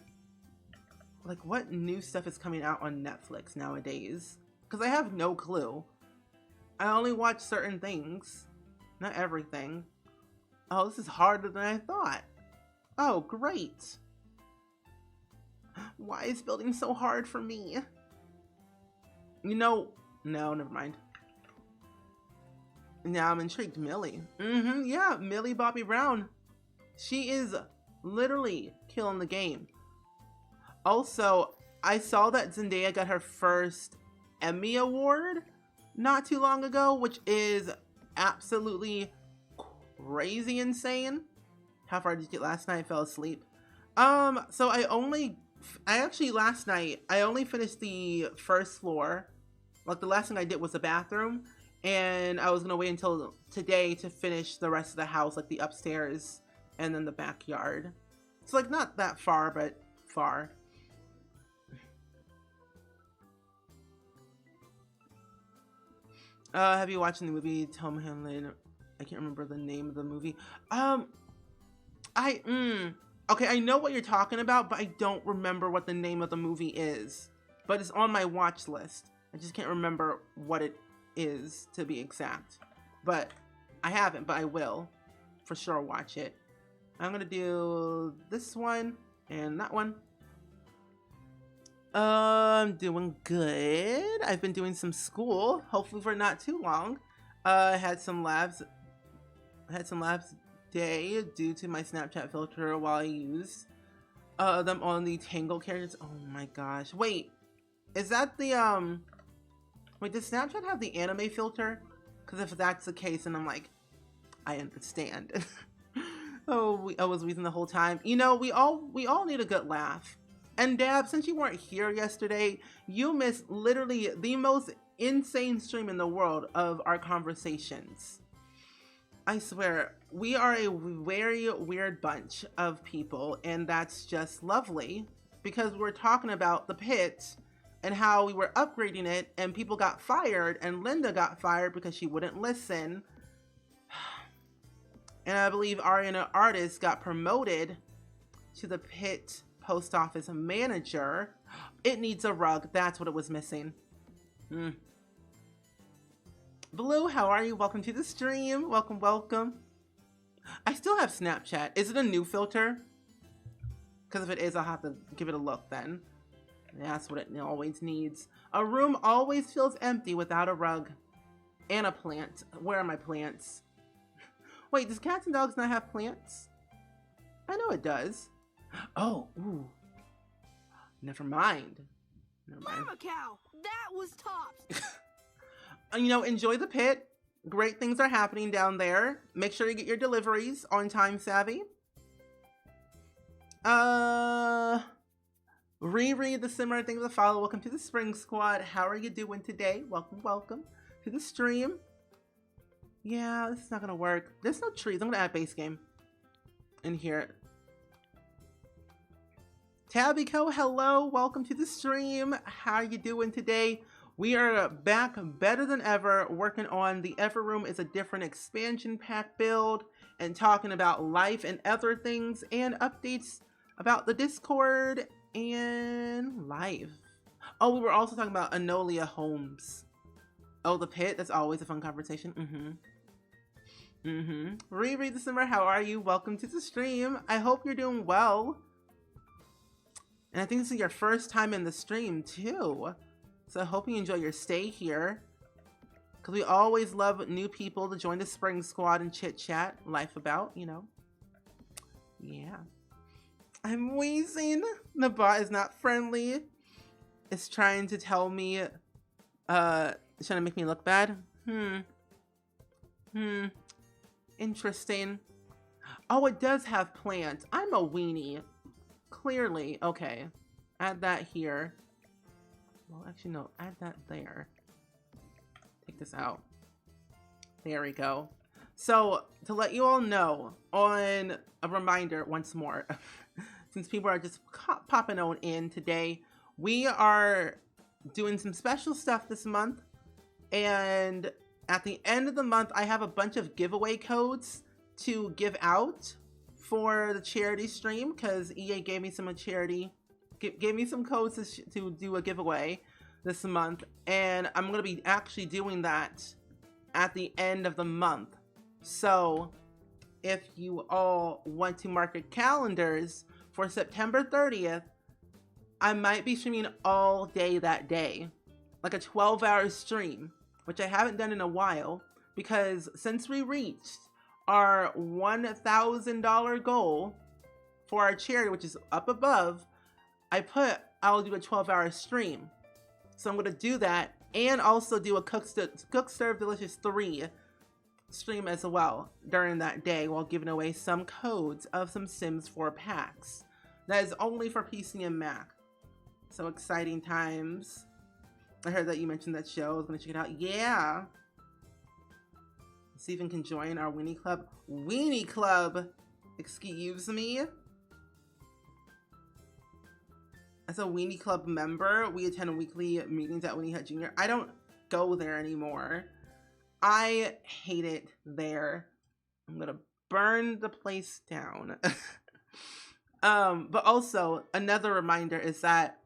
[SPEAKER 1] like what new stuff is coming out on Netflix nowadays? Because I have no clue. I only watch certain things, not everything. Oh, this is harder than I thought. Oh, great. Why is building so hard for me? You know, no, never mind. Now I'm intrigued. Millie. Yeah, Millie Bobby Brown. She is literally killing the game. Also, I saw that Zendaya got her first Emmy Award not too long ago, which is absolutely crazy insane. How far did you get last night? I fell asleep. So last night, I only finished the first floor. Like the last thing I did was the bathroom, and I was gonna wait until today to finish the rest of the house, like the upstairs and then the backyard. It's like not that far, but far. Have you watched the movie Tom Hanlon? I can't remember the name of the movie. Okay, I know what you're talking about, but I don't remember what the name of the movie is. But it's on my watch list. I just can't remember what it is, to be exact. But I haven't, but I will for sure watch it. I'm gonna do this one and that one. I'm doing good. I've been doing some school, hopefully for not too long. I had some labs day due to my Snapchat filter while I used them on the Tangle characters. Oh my gosh. Wait, is that the wait, does Snapchat have the anime filter? Because if that's the case, then I'm like, I understand. Oh, I was reading the whole time. You know, we all need a good laugh. And Dab, since you weren't here yesterday, you missed literally the most insane stream in the world of our conversations. I swear, we are a very weird bunch of people, and that's just lovely because we're talking about the pit and how we were upgrading it and people got fired and Linda got fired because she wouldn't listen. And I believe Ariana Artist got promoted to the pit post office manager. It needs a rug. That's what it was missing. Blue, how are you? Welcome to the stream. Welcome, welcome. I still have Snapchat. Is it a new filter? Because if it is, I'll have to give it a look then. That's what it always needs. A room always feels empty without a rug. And a plant. Where are my plants? Wait, does cats and dogs not have plants? I know it does. Oh, ooh. Never mind.
[SPEAKER 2] Mama cow, that was tops.
[SPEAKER 1] You know, enjoy the pit. Great things are happening down there. Make sure you get your deliveries on time, Savvy. Reread the similar things to follow. Welcome to the Spring Squad. How are you doing today? Welcome, welcome to the stream. Yeah, this is not gonna work. There's no trees. I'm gonna add base game in here. Tabbyco, hello. Welcome to the stream. How are you doing today? We are back better than ever, working on the Everroom is a different expansion pack build and talking about life and other things and updates about the Discord and life. Oh, we were also talking about Enola Holmes. Oh, the pit. That's always a fun conversation. Reread the summer. How are you? Welcome to the stream. I hope you're doing well. And I think this is your first time in the stream too. So I hope you enjoy your stay here. Because we always love new people to join the Spring Squad and chit chat. Life about, you know. Yeah. I'm wheezing. The bot is not friendly. It's trying to tell me, it's trying to make me look bad. Interesting. Oh, it does have plants. I'm a weenie. Clearly. Okay. Add that here. Well, actually, no. Add that there. Take this out. There we go. So, to let you all know, on a reminder once more, since people are just popping on in today, we are doing some special stuff this month. And at the end of the month, I have a bunch of giveaway codes to give out for the charity stream because EA gave me some charity. Gave me some codes to do a giveaway this month, and I'm going to be actually doing that at the end of the month. So if you all want to mark your calendars for September 30th, I might be streaming all day that day, like a 12-hour stream, which I haven't done in a while because since we reached our $1,000 goal for our charity, which is up above, I'll do a 12-hour stream. So I'm going to do that and also do a Cook Serve Delicious 3 stream as well during that day while giving away some codes of some Sims 4 packs. That is only for PC and Mac. So exciting times. I heard that you mentioned that show. I was going to check it out. Yeah. Steven can join our Weenie Club. Weenie Club! Excuse me? As a Weenie Club member, we attend weekly meetings at Weenie Hut Jr. I don't go there anymore. I hate it there. I'm gonna burn the place down. But also another reminder is that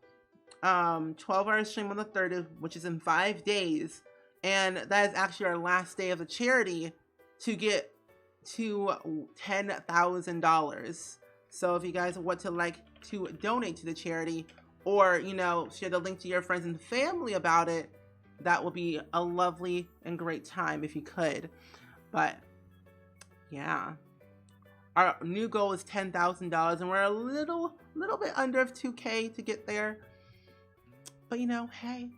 [SPEAKER 1] 12-hour stream on the 30th, which is in 5 days, and that is actually our last day of the charity to get to $10,000. So if you guys want to like to donate to the charity, or you know, share the link to your friends and family about it, that will be a lovely and great time if you could. But yeah, our new goal is $10,000, and we're a little bit under 2K to get there. But you know, hey,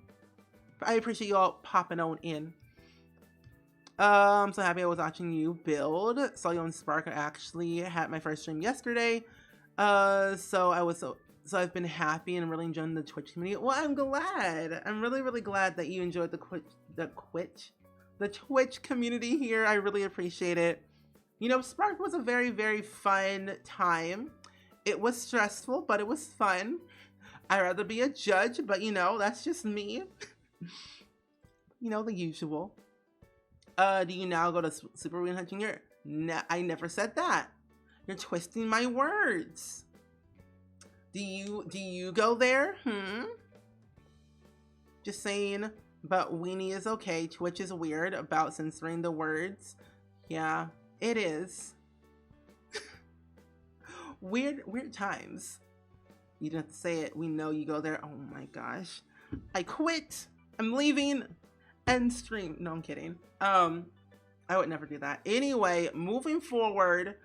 [SPEAKER 1] I appreciate you all popping on in. I'm so happy I was watching you build. Saw you on Spark. I actually had my first stream yesterday. So I've been happy and really enjoying the Twitch community. Well, I'm glad. I'm really glad that you enjoyed the Twitch community here. I really appreciate it. You know, Spark was a very fun time. It was stressful, but it was fun. I'd rather be a judge, but you know, that's just me. You know, the usual. Do you now go to Super Ween Hunt Jr.? I never said that. You're twisting my words. Do you go there? Just saying, but Weenie is okay. Twitch is weird about censoring the words. Yeah, it is. Weird times. You didn't have to say it. We know you go there. Oh my gosh. I quit. I'm leaving. End stream. No, I'm kidding. I would never do that. Anyway, moving forward,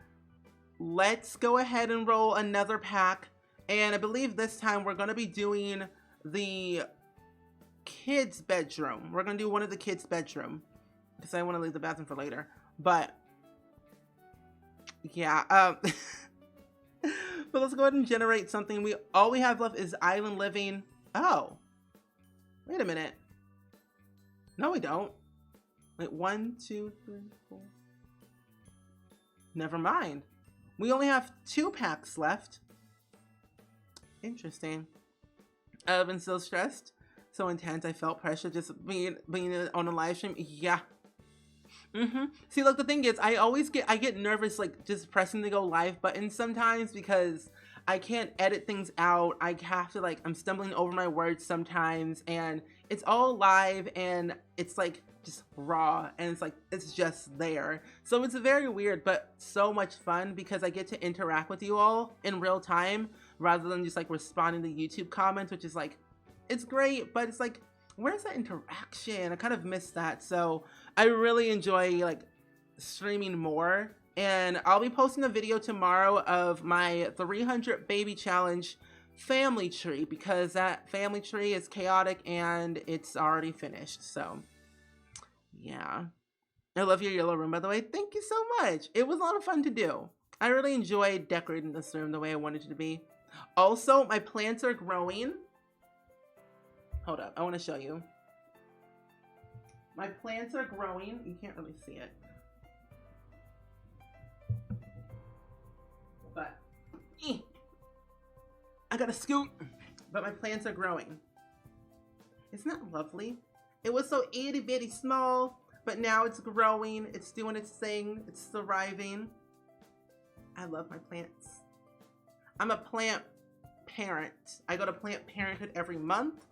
[SPEAKER 1] let's go ahead and roll another pack. And I believe this time we're going to be doing the kids' bedroom. We're going to do one of the kids' bedroom because I want to leave the bathroom for later. But yeah, but let's go ahead and generate something. All we have left is island living. Oh, wait a minute. No, we don't. Wait, 1, 2, 3, 4. Never mind. We only have 2 packs left. Interesting. I've been so stressed, so intense. I felt pressure just being on a live stream. Yeah. See, look, the thing is, I get nervous like just pressing the go live button sometimes because I can't edit things out. I have to I'm stumbling over my words sometimes, and it's all live and it's like just raw and it's just there. So it's very weird, but so much fun because I get to interact with you all in real time rather than just responding to YouTube comments, which is it's great, but it's where's that interaction? I kind of miss that. So I really enjoy streaming more, and I'll be posting a video tomorrow of my 300 baby challenge family tree because that family tree is chaotic and it's already finished. So yeah, I love your yellow room, by the way. Thank you so much. It was a lot of fun to do. I really enjoyed decorating this room the way I wanted it to be. Also, my plants are growing. Hold up, I want to show you. My plants are growing. You can't really see it, but I gotta scoot. But my plants are growing. Isn't that lovely? It was so itty bitty small, but now it's growing. It's doing its thing. It's thriving. I love my plants. I'm a plant parent. I go to Plant Parenthood every month.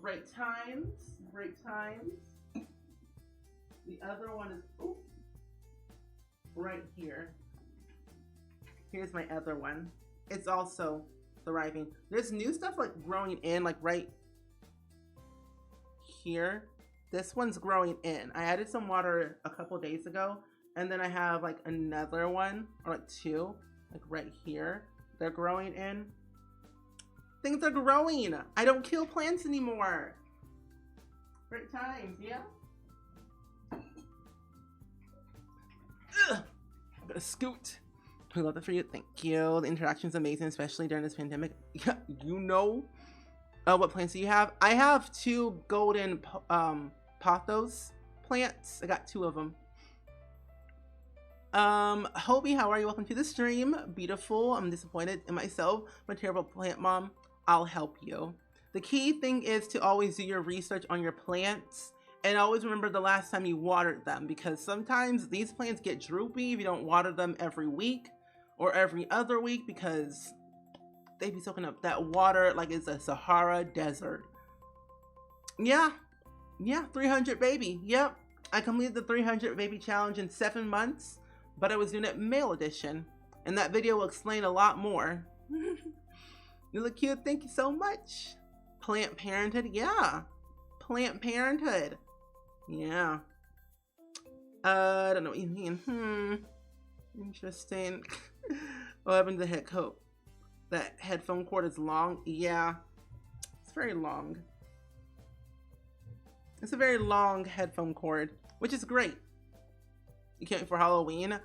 [SPEAKER 1] Great times. Great times. The other one is right here. Here's my other one. It's also thriving. There's new stuff growing in right here. This one's growing in. I added some water a couple days ago, and then I have another one or 2 right here. They're growing in. Things are growing. I don't kill plants anymore. Great times, yeah. I'm gonna scoot. We love that for you. Thank you. The interaction's amazing, especially during this pandemic. Yeah, you know. What plants do you have? I have 2 golden pothos plants. I got 2 of them. Hobie, how are you? Welcome to the stream. Beautiful. I'm disappointed in myself. I'm a terrible plant mom. I'll help you. The key thing is to always do your research on your plants and always remember the last time you watered them, because sometimes these plants get droopy if you don't water them every week or every other week, because they be soaking up that water like it's a Sahara desert. Yeah, 300 baby. Yep, I completed the 300 baby challenge in 7 months, but I was doing it male edition, and that video will explain a lot more. You look cute. Thank you so much. Plant Parenthood. Yeah, Plant Parenthood. Yeah. I don't know what you mean. Interesting. What happened to the head coat? That headphone cord is long. Yeah, it's very long. It's a very long headphone cord, which is great. You can't wait for Halloween.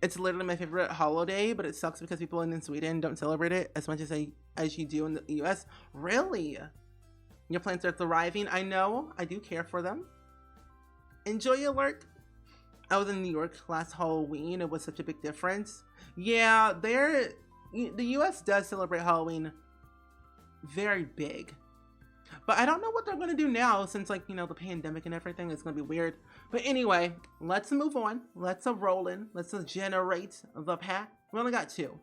[SPEAKER 1] It's literally my favorite holiday, but it sucks because people in Sweden don't celebrate it as much as you do in the US. Really? Your plants are thriving. I know. I do care for them. Enjoy your work. I was in New York last Halloween. It was such a big difference. Yeah, the US does celebrate Halloween very big. But I don't know what they're going to do now since, like, you know, the pandemic and everything. It's going to be weird. But anyway, let's move on. Let's roll in. Let's generate the pack. We only got 2.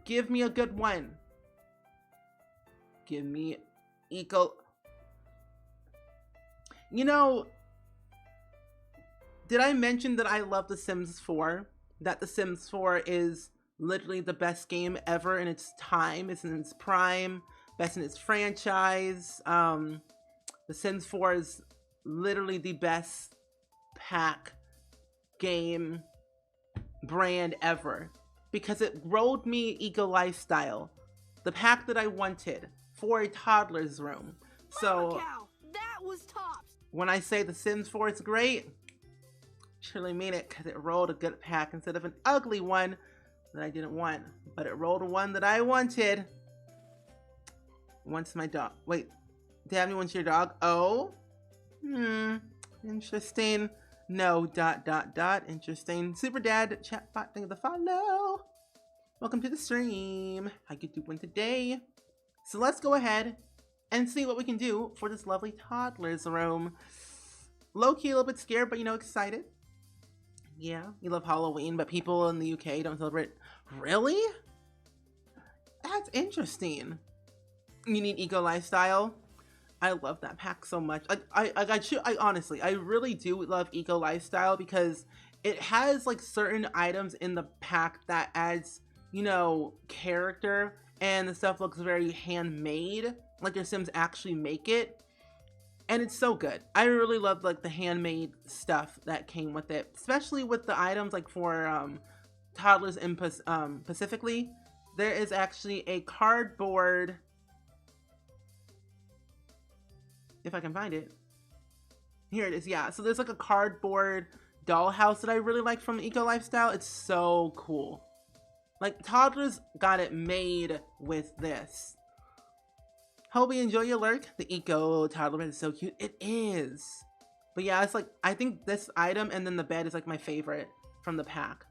[SPEAKER 1] Give me a good one. Give me eco. You know, did I mention that I love The Sims 4? That The Sims 4 is literally the best game ever in its time. It's in its prime. Best in its franchise. The Sims 4 is literally the best pack game brand ever because it rolled me eco lifestyle, the pack that I wanted for a toddler's room. So
[SPEAKER 2] Cow, that was tops.
[SPEAKER 1] When I say The Sims 4 is great, I truly mean it because it rolled a good pack instead of an ugly one that I didn't want, but it rolled one that I wanted. Once my dog. Wait, Dabney wants your dog? Oh? Interesting. No, ... Interesting. Super Dad, chatbot, thank you for the follow. Welcome to the stream. How you doing today? So let's go ahead and see what we can do for this lovely toddler's room. Low-key, a little bit scared, but, you know, excited. Yeah, you love Halloween, but people in the UK don't celebrate. Really? That's interesting. You need eco lifestyle. I love that pack so much. I honestly, I really do love eco lifestyle because it has like certain items in the pack that adds, you know, character, and the stuff looks very handmade, like your Sims actually make it, and it's so good. I really love like the handmade stuff that came with it, especially with the items like for toddlers in specifically. There is actually a cardboard. If I can find it. Here it is, yeah. So there's like a cardboard dollhouse that I really like from Eco Lifestyle. It's so cool. Like, toddlers got it made with this. Hope you enjoy your lurk. The Eco toddler bed is so cute. It is. But yeah, it's like, I think this item and then the bed is like my favorite from the pack.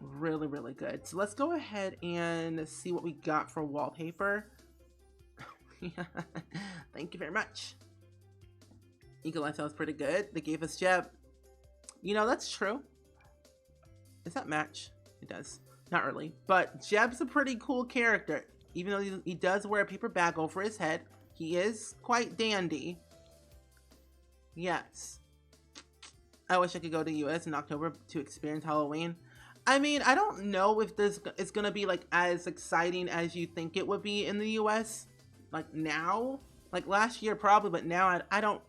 [SPEAKER 1] Really, really good. So let's go ahead and see what we got for wallpaper. Thank you very much. Eco Lifestyle is pretty good. They gave us Jeb. You know, that's true. Does that match? It does. Not really. But Jeb's a pretty cool character. Even though he does wear a paper bag over his head, he is quite dandy. Yes. I wish I could go to the US in October to experience Halloween. I mean, I don't know if this is going to be like as exciting as you think it would be in the US. Like now, like last year probably, but now I don't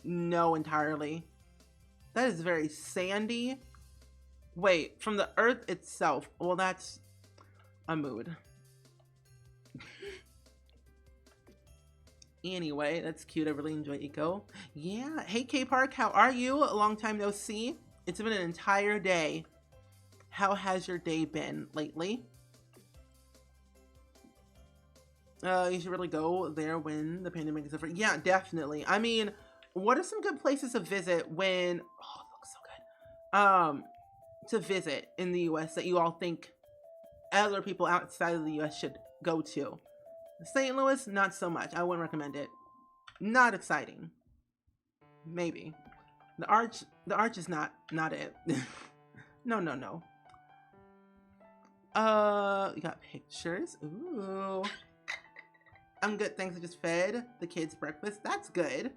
[SPEAKER 1] know entirely. That is very sandy. Wait, from the earth itself. Well, that's a mood. Anyway, that's cute. I really enjoy Eco. Yeah. Hey, K-Park, how are you? A long time no see. It's been an entire day. How has your day been lately? You should really go there when the pandemic is over. Yeah, definitely. I mean, what are some good places to visit when... Oh, it looks so good. To visit in the US that you all think other people outside of the US should go to? St. Louis, not so much. I wouldn't recommend it. Not exciting. Maybe. The arch is not it. No. You got pictures. Ooh. I'm good, thanks. I just fed the kids breakfast. That's good.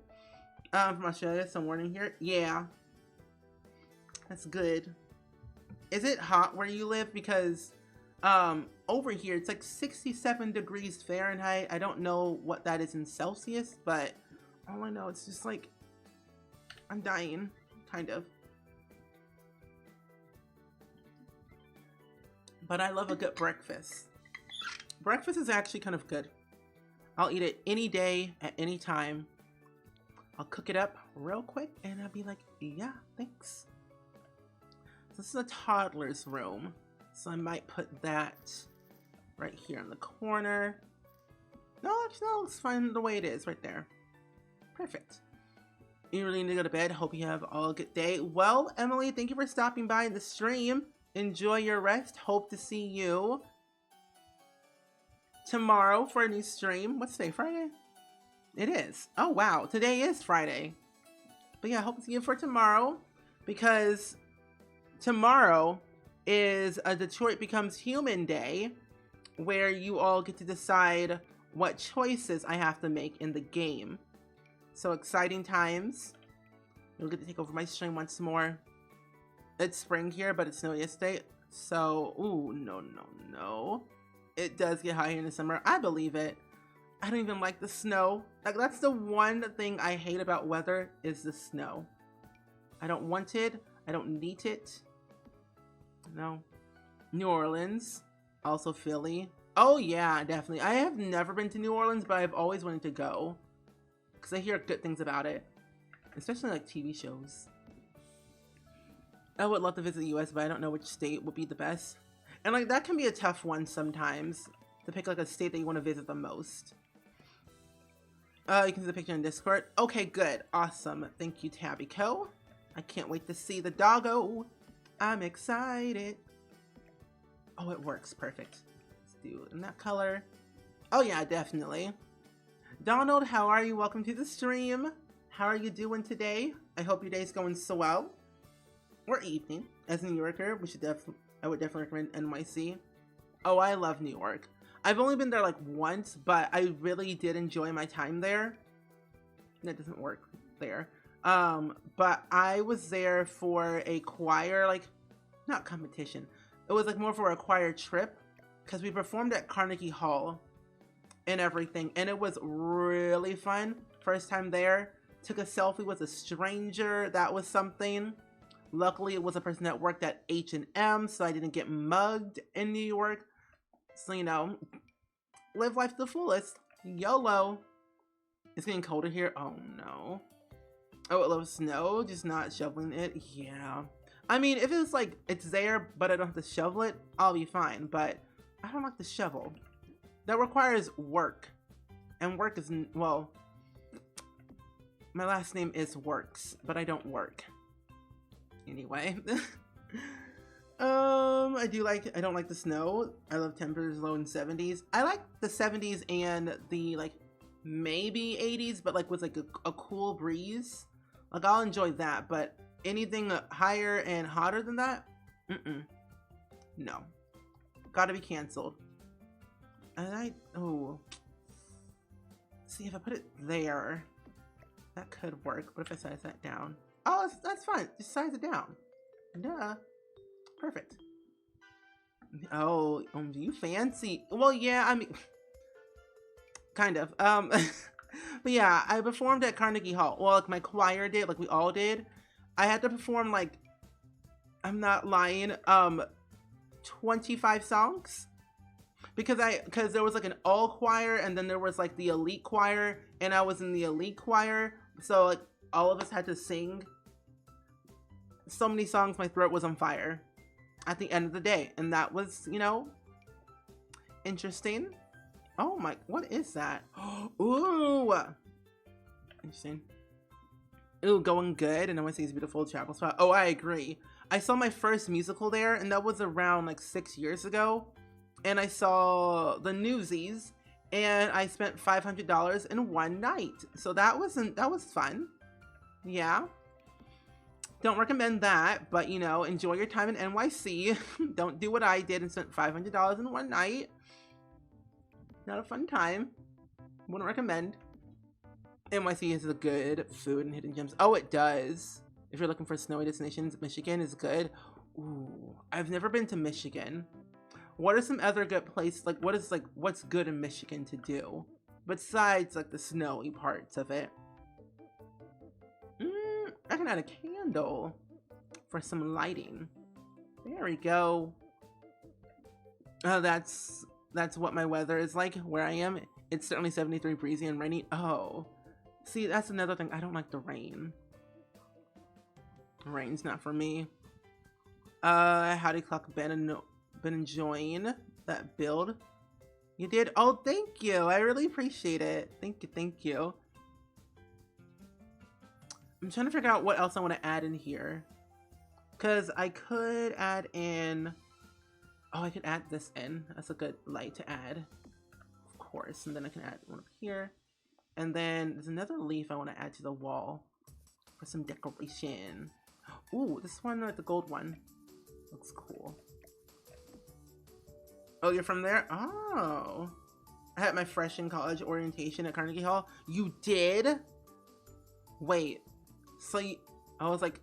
[SPEAKER 1] From Australia, some warning here. Yeah. That's good. Is it hot where you live? Because over here it's like 67 degrees Fahrenheit. I don't know what that is in Celsius, but all I know it's just like I'm dying, kind of. But I love a good breakfast. Breakfast is actually kind of good. I'll eat it any day, at any time. I'll cook it up real quick and I'll be like, yeah, thanks. This is a toddler's room, so I might put that right here in the corner. No, it's fine the way it is right there. Perfect. You really need to go to bed. Hope you have all a good day. Well, Emily, thank you for stopping by the stream. Enjoy your rest. Hope to see you tomorrow for a new stream. What's today? Friday? It is. Oh, wow. Today is Friday. But yeah, hope to see you for tomorrow, because tomorrow is a Detroit Becomes Human Day, where you all get to decide what choices I have to make in the game. So exciting times. You'll get to take over my stream once more. It's spring here, but it snowed yesterday. So, ooh, no. It does get hot here in the summer. I believe it. I don't even like the snow. Like, that's the one thing I hate about weather, is the snow. I don't want it. I don't need it. No. New Orleans. Also Philly. Oh yeah, definitely. I have never been to New Orleans, but I've always wanted to go, because I hear good things about it. Especially like TV shows. I would love to visit the US, but I don't know which state would be the best. And like, that can be a tough one sometimes, to pick like a state that you want to visit the most. You can see the picture in Discord. Okay, good. Awesome. Thank you, Tabby Co. I can't wait to see the doggo. I'm excited. Oh, it works. Perfect. Let's do it in that color. Oh yeah, definitely. Donald, how are you? Welcome to the stream. How are you doing today? I hope your day's going so well. Or evening. As a New Yorker, I would definitely recommend NYC. Oh, I love New York. I've only been there like once, but I really did enjoy my time there. That doesn't work there. But I was there for a choir, like, not competition. It was like more for a choir trip, because we performed at Carnegie Hall and everything, and it was really fun. First time there. Took a selfie with a stranger. That was something. Luckily, it was a person that worked at H&M, so I didn't get mugged in New York. So, you know, live life to the fullest. YOLO. It's getting colder here. Oh, no. Oh, I love snow, just not shoveling it. Yeah. I mean, if it's like, it's there, but I don't have to shovel it, I'll be fine. But I don't like to shovel. That requires work. And work is, well, my last name is Works, but I don't work. Anyway. I don't like the snow. I love temperatures low in 70s. I like the 70s and the like maybe 80s, but like with like a cool breeze. Like, I'll enjoy that, but anything higher and hotter than that, no. Gotta be canceled. And see, if I put it there, that could work. What if I size that down? Oh, that's fine. Just size it down. Duh. Perfect. Oh, do you fancy? Well, yeah, I mean, kind of. But yeah, I performed at Carnegie Hall. Well, like my choir did, like we all did. I had to perform, like, I'm not lying, 25 songs. Because there was like an all choir, and then there was like the elite choir, and I was in the elite choir. So like all of us had to sing so many songs, my throat was on fire at the end of the day. And that was, you know, interesting. Oh my, what is that? Ooh, interesting. Ooh, going good. And NYC is a beautiful travel spot. Oh, I agree. I saw my first musical there, and that was around like 6 years ago. And I saw the Newsies, and I spent $500 in one night. So that was fun. Yeah. Don't recommend that, but you know, enjoy your time in NYC. Don't do what I did and spent $500 in one night. Not a fun time. Wouldn't recommend. NYC has a good food and hidden gems. Oh, it does. If you're looking for snowy destinations, Michigan is good. Ooh, I've never been to Michigan. What are some other good places? Like, what's good in Michigan to do besides like the snowy parts of it? I can add a candle for some lighting. There we go. Oh, that's what my weather is like where I am. It's certainly 73 breezy and rainy. Oh, see, that's another thing. I don't like the rain. Rain's not for me. Howdy clock, been enjoying that build. You did? Oh, thank you. I really appreciate it. Thank you. I'm trying to figure out what else I want to add in here. Because I could add in... Oh, I could add this in. That's a good light to add. Of course. And then I can add one up here. And then there's another leaf I want to add to the wall for some decoration. Ooh, this one, like the gold one. Looks cool. Oh, you're from there? Oh. I had my freshman college orientation at Carnegie Hall. You did? Wait. So I was like,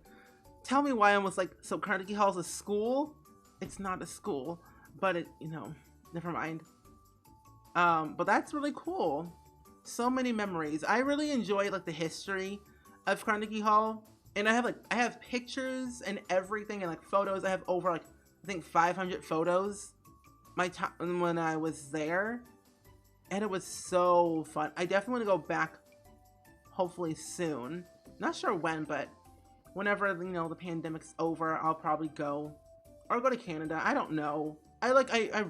[SPEAKER 1] tell me why I was like, so Carnegie Hall's a school? It's not a school, but it, you know, never mind. But that's really cool. So many memories. I really enjoy like the history of Carnegie Hall. And I have pictures and everything and like photos. I have over like, I think 500 photos my time when I was there. And it was so fun. I definitely want to go back hopefully soon. Not sure when, but whenever, you know, the pandemic's over, I'll probably go. Or go to Canada. I don't know. I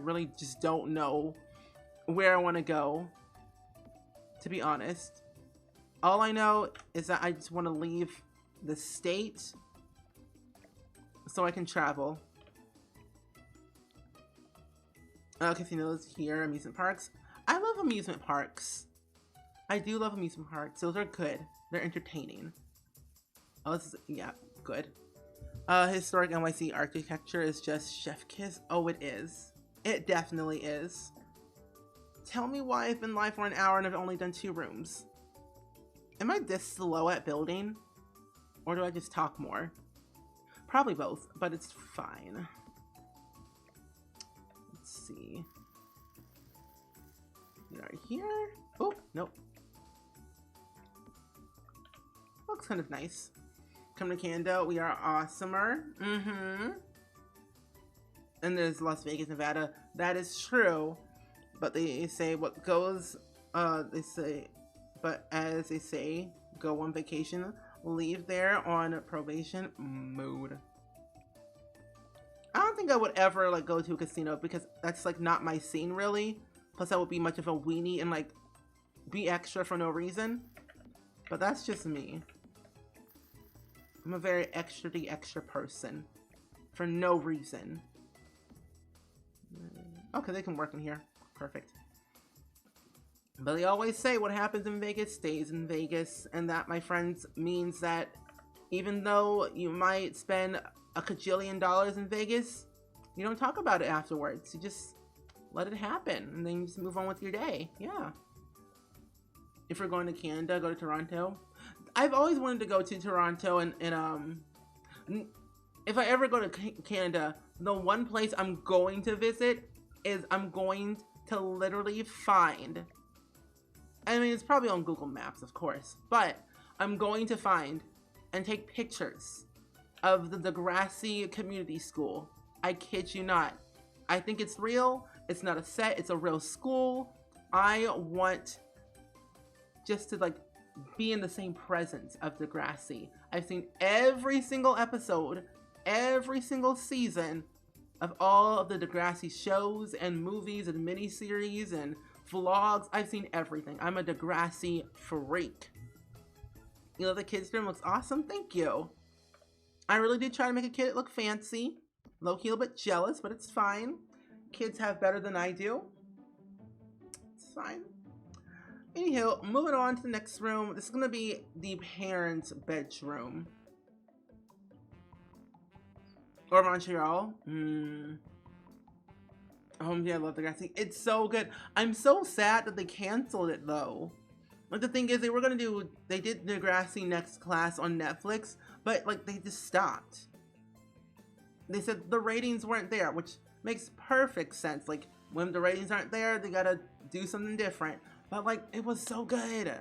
[SPEAKER 1] really just don't know where I want to go, to be honest. All I know is that I just want to leave the state so I can travel. Casinos here, amusement parks. I love amusement parks. I do love amusement parks. Those are good. They're entertaining. Oh, this is, yeah, good. Historic NYC architecture is just chef kiss. Oh, it is. It definitely is. Tell me why I've been live for an hour and I've only done 2 rooms. Am I this slow at building? Or do I just talk more? Probably both, but it's fine. Let's see. Right here. Oh, nope. Looks kind of nice. Come to Canada, we are awesomer. And there's Las Vegas, Nevada. That is true. But they say what goes, they say, but as they say, go on vacation, leave there on probation mode. I don't think I would ever like go to a casino because that's like not my scene really. Plus I would be much of a weenie and like be extra for no reason. But that's just me. I'm a very extra person for no reason. Okay, they can work in here. Perfect. But they always say what happens in Vegas stays in Vegas. And that, my friends, means that even though you might spend a cajillion dollars in Vegas, you don't talk about it afterwards. You just let it happen. And then you just move on with your day. Yeah. If you're going to Canada, go to Toronto. I've always wanted to go to Toronto and if I ever go to Canada, the one place I'm going to visit is I'm going to literally find, I mean, it's probably on Google Maps, of course, but I'm going to find and take pictures of the Degrassi Community School. I kid you not. I think it's real. It's not a set. It's a real school. I want just to like be in the same presence of Degrassi. I've seen every single episode, every single season of all of the Degrassi shows and movies and miniseries and vlogs. I've seen everything. I'm a Degrassi freak. You know, the kids' room looks awesome. Thank you. I really did try to make a kid look fancy. Low-key a little bit jealous, but it's fine. Kids have better than I do. It's fine. Anywho, moving on to the next room. This is going to be the parents' bedroom. Or Montreal. Oh yeah, I love Degrassi. It's so good. I'm so sad that they canceled it though. Like the thing is, they did Degrassi Next Class on Netflix, but like they just stopped. They said the ratings weren't there, which makes perfect sense. Like when the ratings aren't there, they gotta do something different. But like it was so good.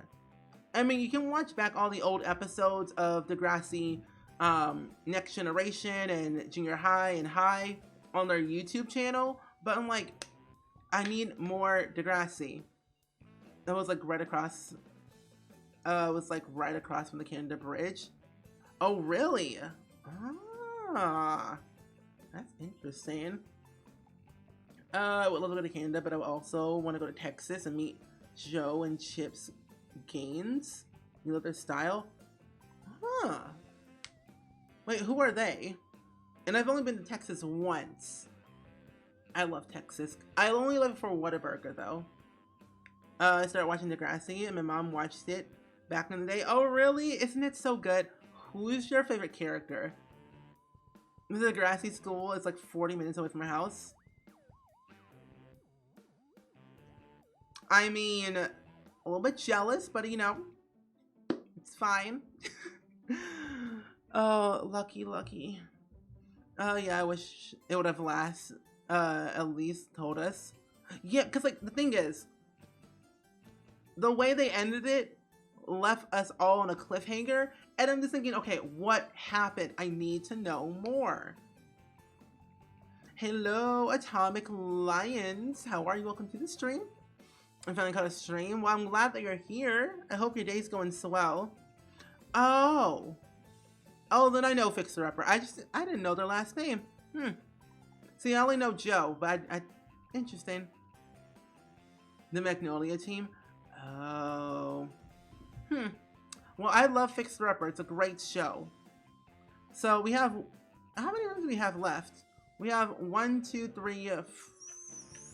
[SPEAKER 1] I mean, you can watch back all the old episodes of Degrassi Next Generation and Junior High and High on their YouTube channel, but I'm like, I need more Degrassi. That was like right across, right across from the Canada Bridge. Oh, really? Ah, that's interesting. I would love to go to Canada, but I would also want to go to Texas and meet Joe and Chip's Gaines. You love their style? Huh. Wait, who are they? And I've only been to Texas once. I love Texas. I only live for Whataburger though. I started watching Degrassi and my mom watched it back in the day. Oh really? Isn't it so good? Who's your favorite character? The Degrassi school is like 40 minutes away from my house. I mean, a little bit jealous, but you know, it's fine. Oh, lucky. Oh yeah, I wish it would have at least told us. Yeah, because like the thing is, the way they ended it left us all on a cliffhanger, and I'm just thinking, okay, what happened? I need to know more. Hello, Atomic Lions. How are you? Welcome to the stream. I'm finally caught a stream. Well, I'm glad that you're here. I hope your day's going so well. Oh, then I know Fixer Upper. I didn't know their last name. See, I only know Joe, but interesting. The Magnolia team. Oh. Well, I love Fixer Upper. It's a great show. So we have, how many rooms do we have left? We have 1, 2, 3,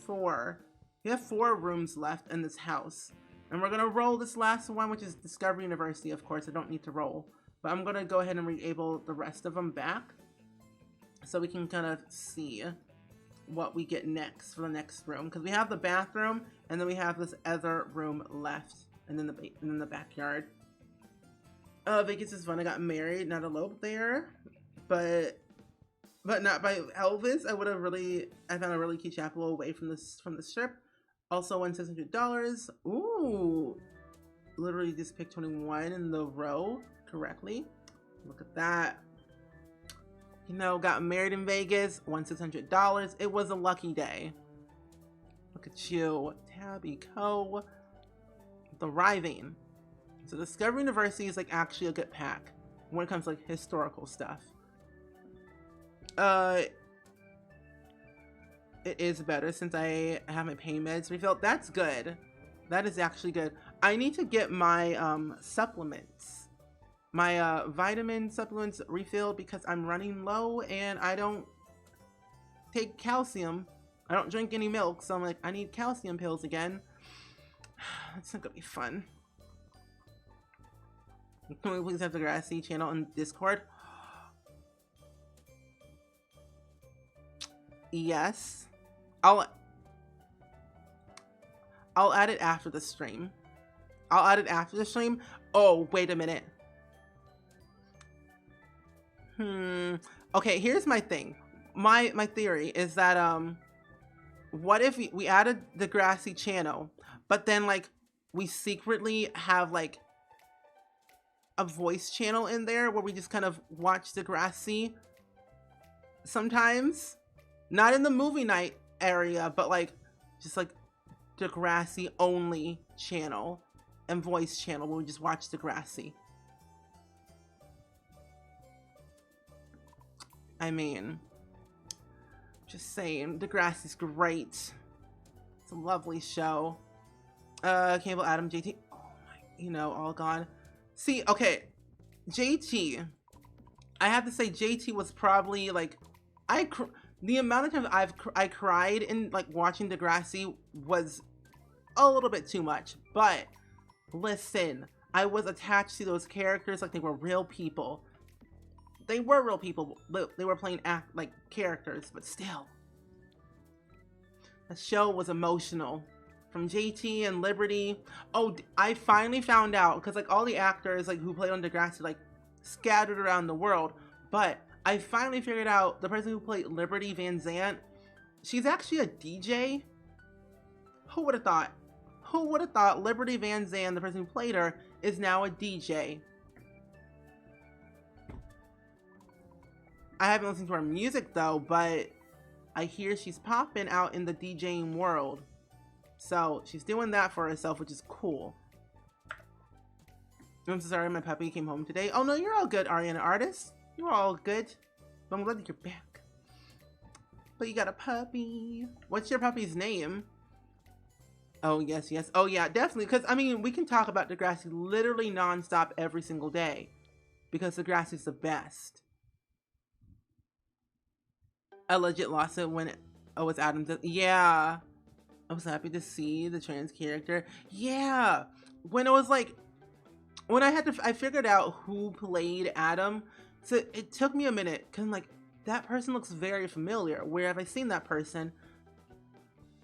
[SPEAKER 1] 4. We have 4 rooms left in this house. And we're gonna roll this last one, which is Discovery University, of course. I don't need to roll. But I'm gonna go ahead and re-able the rest of them back, so we can kind of see what we get next for the next room. Because we have the bathroom, and then we have this other room left, and then the backyard. Vegas is fun. I got married, not eloped there, but not by Elvis. I found a really cute chapel away from the strip. Also won $600. Ooh, literally just picked 21 in the row correctly. Look at that. You know, got married in Vegas, won $600. It was a lucky day. Look at you, Tabby Co. Thriving. So Discovery University is like actually a good pack when it comes to like historical stuff. It is better since I have my pain meds refilled. That's good. That is actually good. I need to get my supplements. My vitamin supplements refilled because I'm running low and I don't take calcium. I don't drink any milk, so I'm like, I need calcium pills again. That's not gonna be fun. Can we please have the Degrassi channel on Discord? Yes. I'll add it after the stream. I'll add it after the stream. Oh, wait a minute. Okay, here's my thing. My theory is that what if we added the Degrassi channel, but then like we secretly have like a voice channel in there where we just kind of watch Degrassi sometimes, not in the movie night area, but like just like Degrassi only channel and voice channel where we just watch Degrassi. I mean, just saying, Degrassi's great. It's a lovely show. Cable, Adam, JT. Oh my, you know, all gone. See, okay, JT. I have to say, JT was probably like, the amount of times I cried in like watching Degrassi was a little bit too much. But listen, I was attached to those characters like they were real people. They were real people. They were playing like characters, but still. The show was emotional. From JT and Liberty. Oh, I finally found out, because like all the actors like who played on Degrassi like scattered around the world, but I finally figured out the person who played Liberty Van Zant, she's actually a DJ. Who would have thought? Who would have thought Liberty Van Zant, the person who played her, is now a DJ? I haven't listened to her music though, but I hear she's popping out in the DJing world. So she's doing that for herself, which is cool. I'm so sorry, my puppy came home today. Oh no, you're all good, Ariana Artist. You're all good. But I'm glad that you're back. But you got a puppy. What's your puppy's name? Oh yes, yes. Oh yeah, definitely. Because I mean, we can talk about Degrassi literally nonstop every single day. Because Degrassi's the best. I legit lost it when it was Adam. Yeah. I was happy to see the trans character. Yeah. When it was like, when I figured out who played Adam. So it took me a minute. Cause I'm like, that person looks very familiar. Where have I seen that person?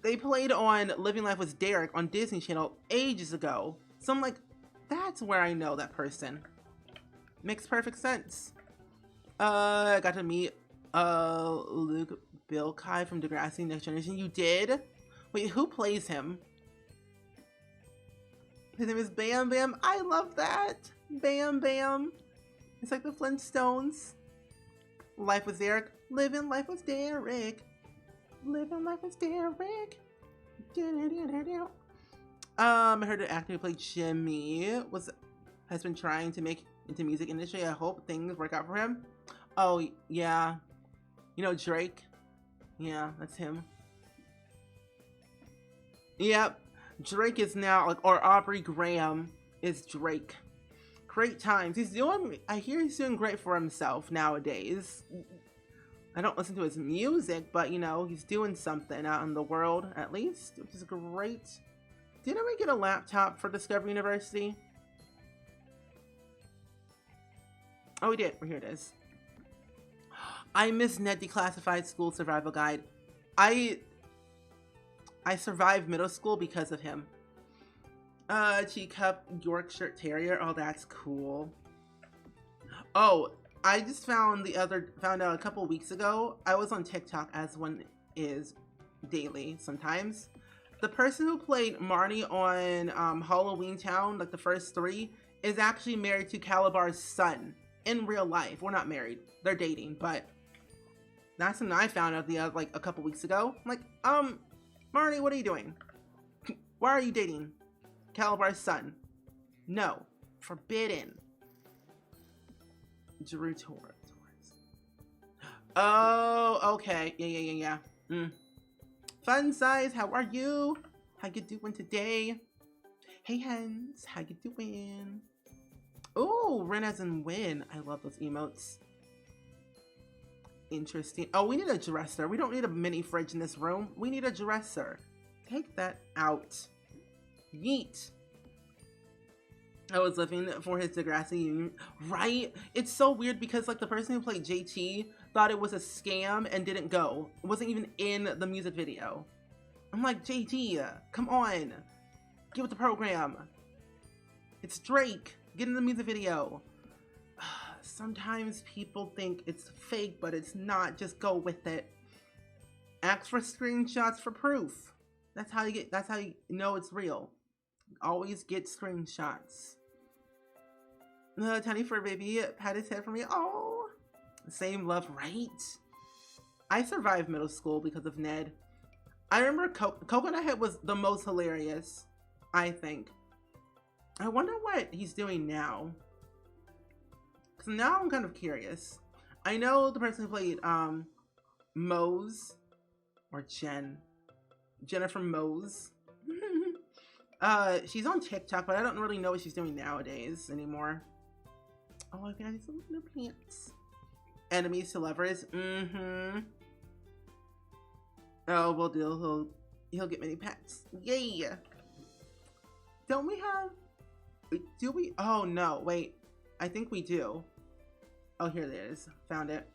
[SPEAKER 1] They played on Living Life with Derek on Disney Channel ages ago. So I'm like, that's where I know that person. Makes perfect sense. I got to meet Luke Bilkai from Degrassi Next Generation. You did? Wait, who plays him? His name is Bam Bam. I love that. Bam Bam. It's like the Flintstones. Life with Derek. Living life with Derek. Living life with Derek. I heard the actor who played Jimmy has been trying to make into music industry. I hope things work out for him. Oh yeah. You know Drake? Yeah, that's him. Yep, Drake is now like, or Aubrey Graham is Drake. Great times. I hear he's doing great for himself nowadays. I don't listen to his music, but you know, he's doing something out in the world at least, which is great. Didn't we get a laptop for Discovery University? Oh, we did. Well, here it is. I miss Ned Declassified School Survival Guide. I survived middle school because of him. Teacup Yorkshire Terrier. Oh, that's cool. Oh, I just found out a couple weeks ago. I was on TikTok, as one is daily sometimes. The person who played Marnie on Halloween Town, like the first 3, is actually married to Calabar's son in real life. We're not married. They're dating, but that's something I found out like a couple weeks ago. I'm like, Marnie, what are you doing? Why are you dating Calabar's son? No. Forbidden. Drew Torres. Oh, okay. Yeah. Fun size, how are you? How you doing today? Hey hens, how you doing? Oh, Ren as in win. I love those emotes. Interesting. Oh, we need a dresser. We don't need a mini fridge in this room. We need a dresser. Take that out. Yeet. I was looking for his Degrassi union. Right? It's so weird because like the person who played JT thought it was a scam and didn't go. It wasn't even in the music video. I'm like, JT, come on. Get with the program. It's Drake. Get in the music video. Sometimes people think it's fake, but it's not. Just go with it. Ask for screenshots for proof. That's how you know it's real. Always get screenshots. Tiny fur baby pat his head for me. Oh, same love, right? I survived middle school because of Ned. I remember Coconut Head was the most hilarious, I think. I wonder what he's doing now. Cause now I'm kind of curious. I know the person who played Mose or Jennifer Mose. She's on TikTok, but I don't really know what she's doing nowadays anymore. Oh, I got these little pants. Enemies to lovers. Oh, we'll do. He'll get many pets. Yay! Don't we have? Do we? Oh no! Wait. I think we do. Oh, here it is. Found it.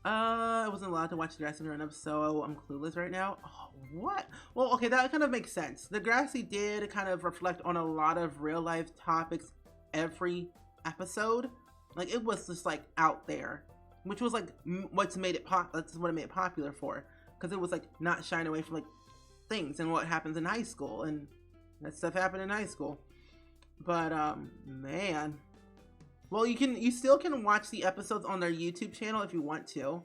[SPEAKER 1] I wasn't allowed to watch Degrassi growing up, so I'm clueless right now. Oh, what? Well, okay, that kind of makes sense. Degrassi did kind of reflect on a lot of real life topics every episode. Like, it was just like out there, which was like what's made it that's what it made it popular for, because it was like not shying away from like things and what happens in high school, and that stuff happened in high school. But man. Well, you still can watch the episodes on their YouTube channel if you want to.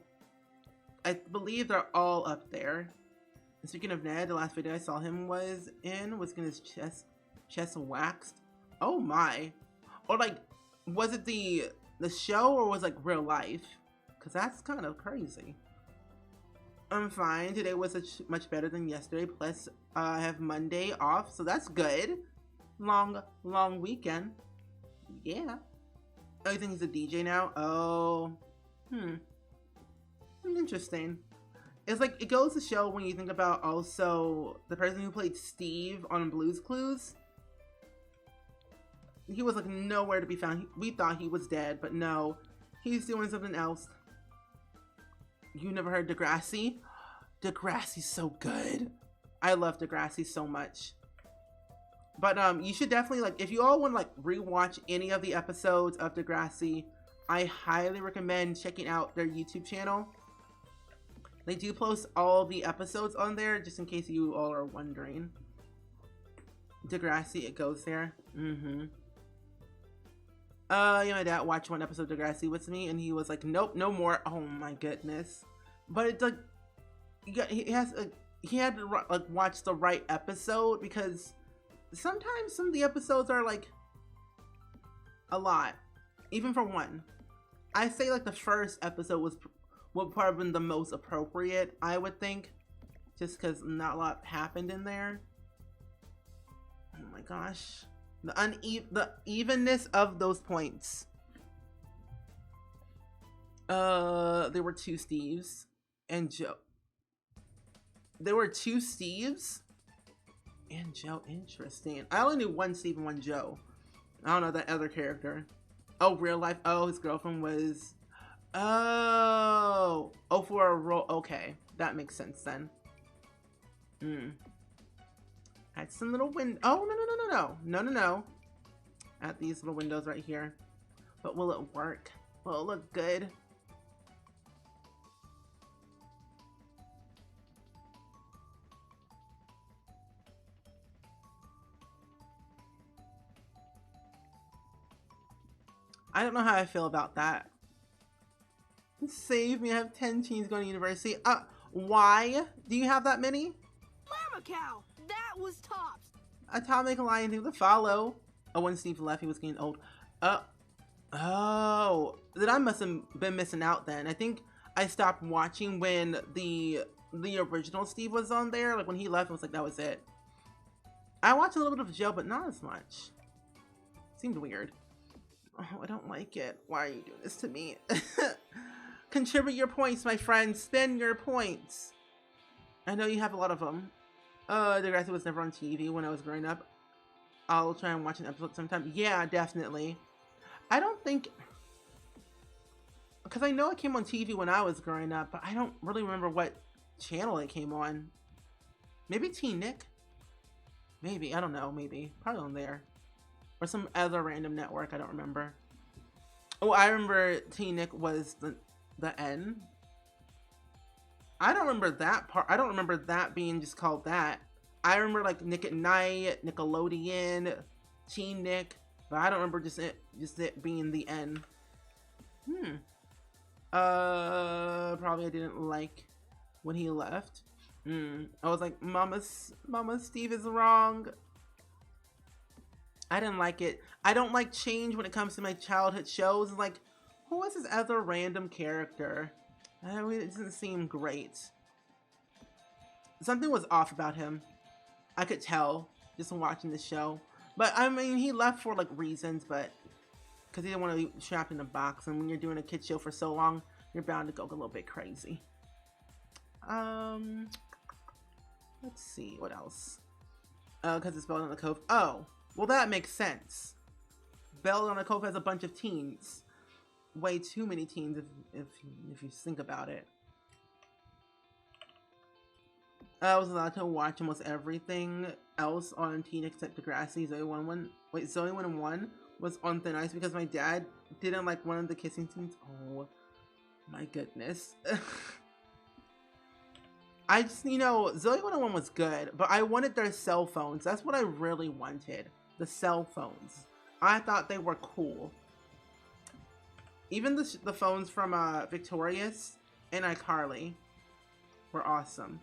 [SPEAKER 1] I believe they're all up there. And speaking of Ned, the last video I saw him was getting his chest waxed. Oh my. Or like, was it the show or was it like real life? Because that's kind of crazy. I'm fine. Today was much better than yesterday. Plus, I have Monday off, so that's good. Long weekend. Yeah. Oh, you think he's a DJ now? Oh, interesting. It's like, it goes to show when you think about also the person who played Steve on Blue's Clues. He was like nowhere to be found. We thought he was dead, but no, he's doing something else. You never heard Degrassi? Degrassi's so good. I love Degrassi so much. But you should definitely, like, if you all want to like rewatch any of the episodes of Degrassi, I highly recommend checking out their YouTube channel. They do post all the episodes on there, just in case you all are wondering. Degrassi, it goes there. Yeah, my dad watched one episode of Degrassi with me, and he was like, "Nope, no more." Oh my goodness! But it's like, he had to like watch the right episode, because sometimes some of the episodes are like a lot, even for one. I say like the first episode would probably been the most appropriate, I would think, just because not a lot happened in there. Oh my gosh, the evenness of those points. There were two Steves and Joe. There were two Steves and Joe. Interesting. I only knew one Steve and one Joe. I don't know that other character. Oh, real life. Oh, his girlfriend was. Oh, for a role. Okay, that makes sense then. Had some little window. Oh, no. At these little windows right here. But will it work? Will it look good? I don't know how I feel about that. Save me, I have 10 teens going to university. Why do you have that many?
[SPEAKER 2] Mama cow, that was tops.
[SPEAKER 1] Atomic Lion thing to follow. Oh, when Steve left, he was getting old. Oh, then I must have been missing out then. I think I stopped watching when the original Steve was on there. Like when he left, it was like, that was it. I watched a little bit of Joe, but not as much. Seemed weird. Oh, I don't like it. Why are you doing this to me? Contribute your points, my friend. Spend your points. I know you have a lot of them. Degrassi was never on TV when I was growing up. I'll try and watch an episode sometime. Yeah, definitely. I don't think... Because I know it came on TV when I was growing up, but I don't really remember what channel it came on. Maybe Teen Nick? Maybe. I don't know. Maybe. Probably on there. Or some other random network. I don't remember. Oh, I remember Teen Nick was the N. I don't remember that part. I don't remember that being just called that. I remember like Nick at Night, Nickelodeon, Teen Nick, but I don't remember just it being the N. Probably I didn't like when he left. I was like, Mama Steve is wrong. I didn't like it. I don't like change when it comes to my childhood shows. It's like, who was this other random character? It doesn't seem great. Something was off about him. I could tell just watching the show. But I mean, he left for like reasons, but because he didn't want to be trapped in a box. And when you're doing a kid show for so long, you're bound to go a little bit crazy. Let's see what else. Because it's spelled on the cove. Oh, well that makes sense. Belle on a Cove has a bunch of teens. Way too many teens if you think about it. I was allowed to watch almost everything else on Teen except Degrassi. Zoe 101 was on thin ice because my dad didn't like one of the kissing scenes. Oh my goodness. I just, you know, Zoe 101 was good, but I wanted their cell phones. That's what I really wanted. The cell phones. I thought they were cool. Even the phones from Victorious and iCarly were awesome.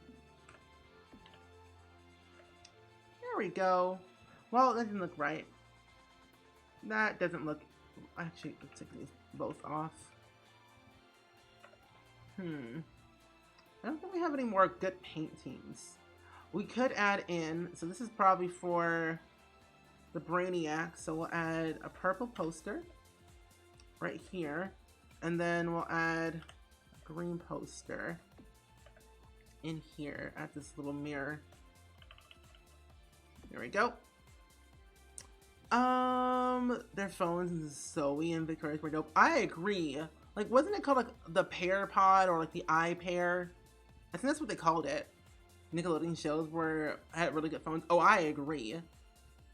[SPEAKER 1] There we go. Well, that didn't look right. That doesn't look... Actually, let's take these both off. I don't think we have any more good paintings. We could add in... So this is probably for the Brainiac. So we'll add a purple poster right here. And then we'll add a green poster in here at this little mirror. There we go. Their phones and Zoe and Victoria's were dope. I agree. Like, wasn't it called like the Pear Pod or like the iPair? I think that's what they called it. Nickelodeon shows had really good phones. Oh, I agree.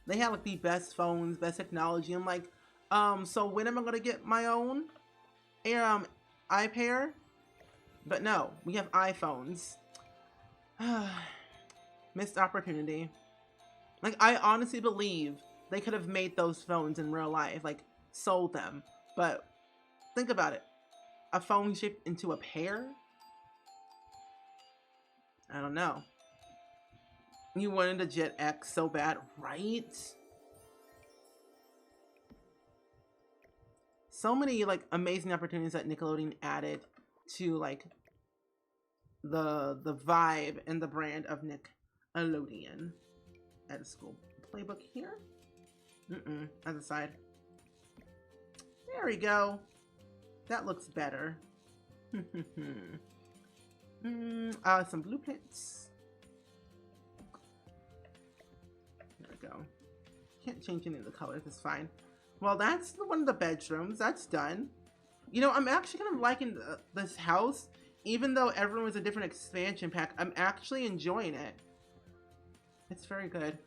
[SPEAKER 1] They had like the best phones, best technology. I'm like, so when am I gonna get my own iPair? But no, we have iPhones. Missed opportunity. Like, I honestly believe they could have made those phones in real life, like, sold them. But think about it. A phone shaped into a pear? I don't know. You wanted a Jet X so bad, right? So many, like, amazing opportunities that Nickelodeon added to, like, the vibe and the brand of Nickelodeon. At a school playbook here. Other side. There we go. That looks better. Some blueprints. There we go. Can't change any of the colors. It's fine. Well, that's one of the bedrooms. That's done. You know, I'm actually kind of liking this house, even though everyone was a different expansion pack. I'm actually enjoying it. It's very good.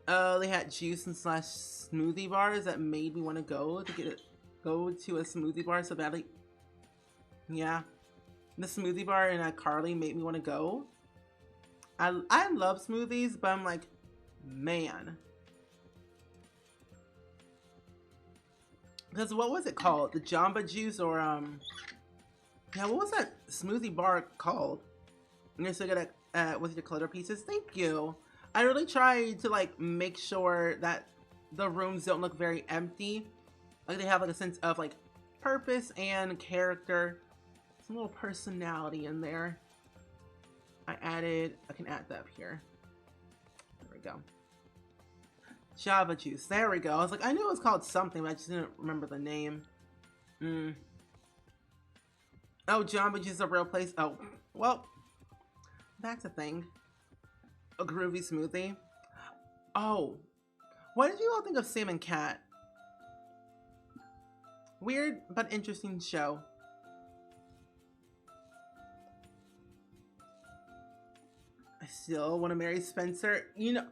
[SPEAKER 1] They had juice and slash smoothie bars that made me want to go to a smoothie bar so badly. Yeah. The smoothie bar in iCarly made me want to go. I love smoothies, but I'm like, man. Because what was it called? The Jamba Juice or, yeah, what was that smoothie bar called? And you're so good at with your clutter pieces. Thank you. I really try to like make sure that the rooms don't look very empty. Like they have like a sense of like purpose and character. Some little personality in there. I can add that up here. There we go. Java Juice. There we go. I was like, I knew it was called something, but I just didn't remember the name. Oh, Jamba Juice is a real place. Oh, well. That's a thing. A groovy smoothie. Oh. What did you all think of Sam and Cat? Weird but interesting show. I still want to marry Spencer. You know,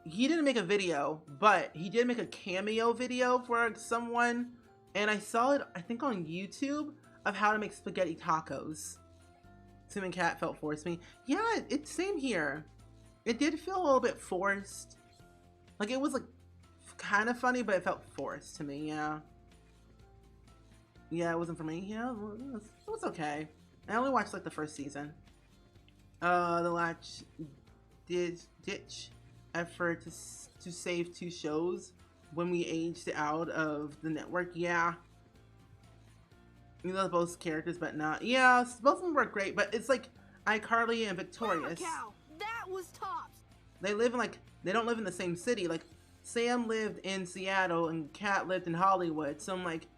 [SPEAKER 1] he didn't make a video, but he did make a cameo video for someone. And I saw it, I think on YouTube, of how to make spaghetti tacos. Sam and Cat felt forced me. Yeah, it's same here. It did feel a little bit forced. Like it was like kind of funny, but it felt forced to me. Yeah. Yeah, it wasn't for me. Yeah, it was okay. I only watched like the first season. The last ditch effort to save 2 shows when we aged out of the network. Yeah. You know both characters, but not. Yeah, both of them were great, but it's like iCarly and Victorious.
[SPEAKER 2] Cow, that was tops.
[SPEAKER 1] They live in like they don't live in the same city. Like Sam lived in Seattle and Kat lived in Hollywood. So I'm like,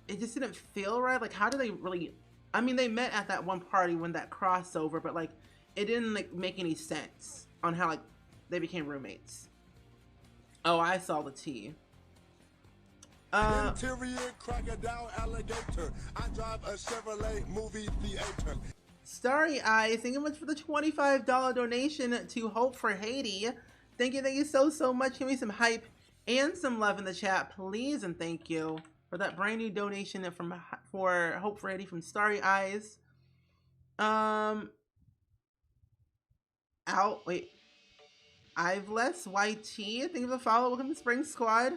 [SPEAKER 1] it just didn't feel right. Like, how do they really? I mean, they met at that one party when that crossover, but like, it didn't like make any sense on how like they became roommates. Oh, I saw the tea.
[SPEAKER 3] Interior crocodile alligator. I drive a Chevrolet movie theater.
[SPEAKER 1] Starry Eyes, thank you much for the $25 donation to Hope for Haiti. Thank you so much. Give me some hype and some love in the chat, please, and thank you for that brand new donation for Hope for Haiti from Starry Eyes. Iveless YT, thank you for the follow. Welcome to Spring Squad.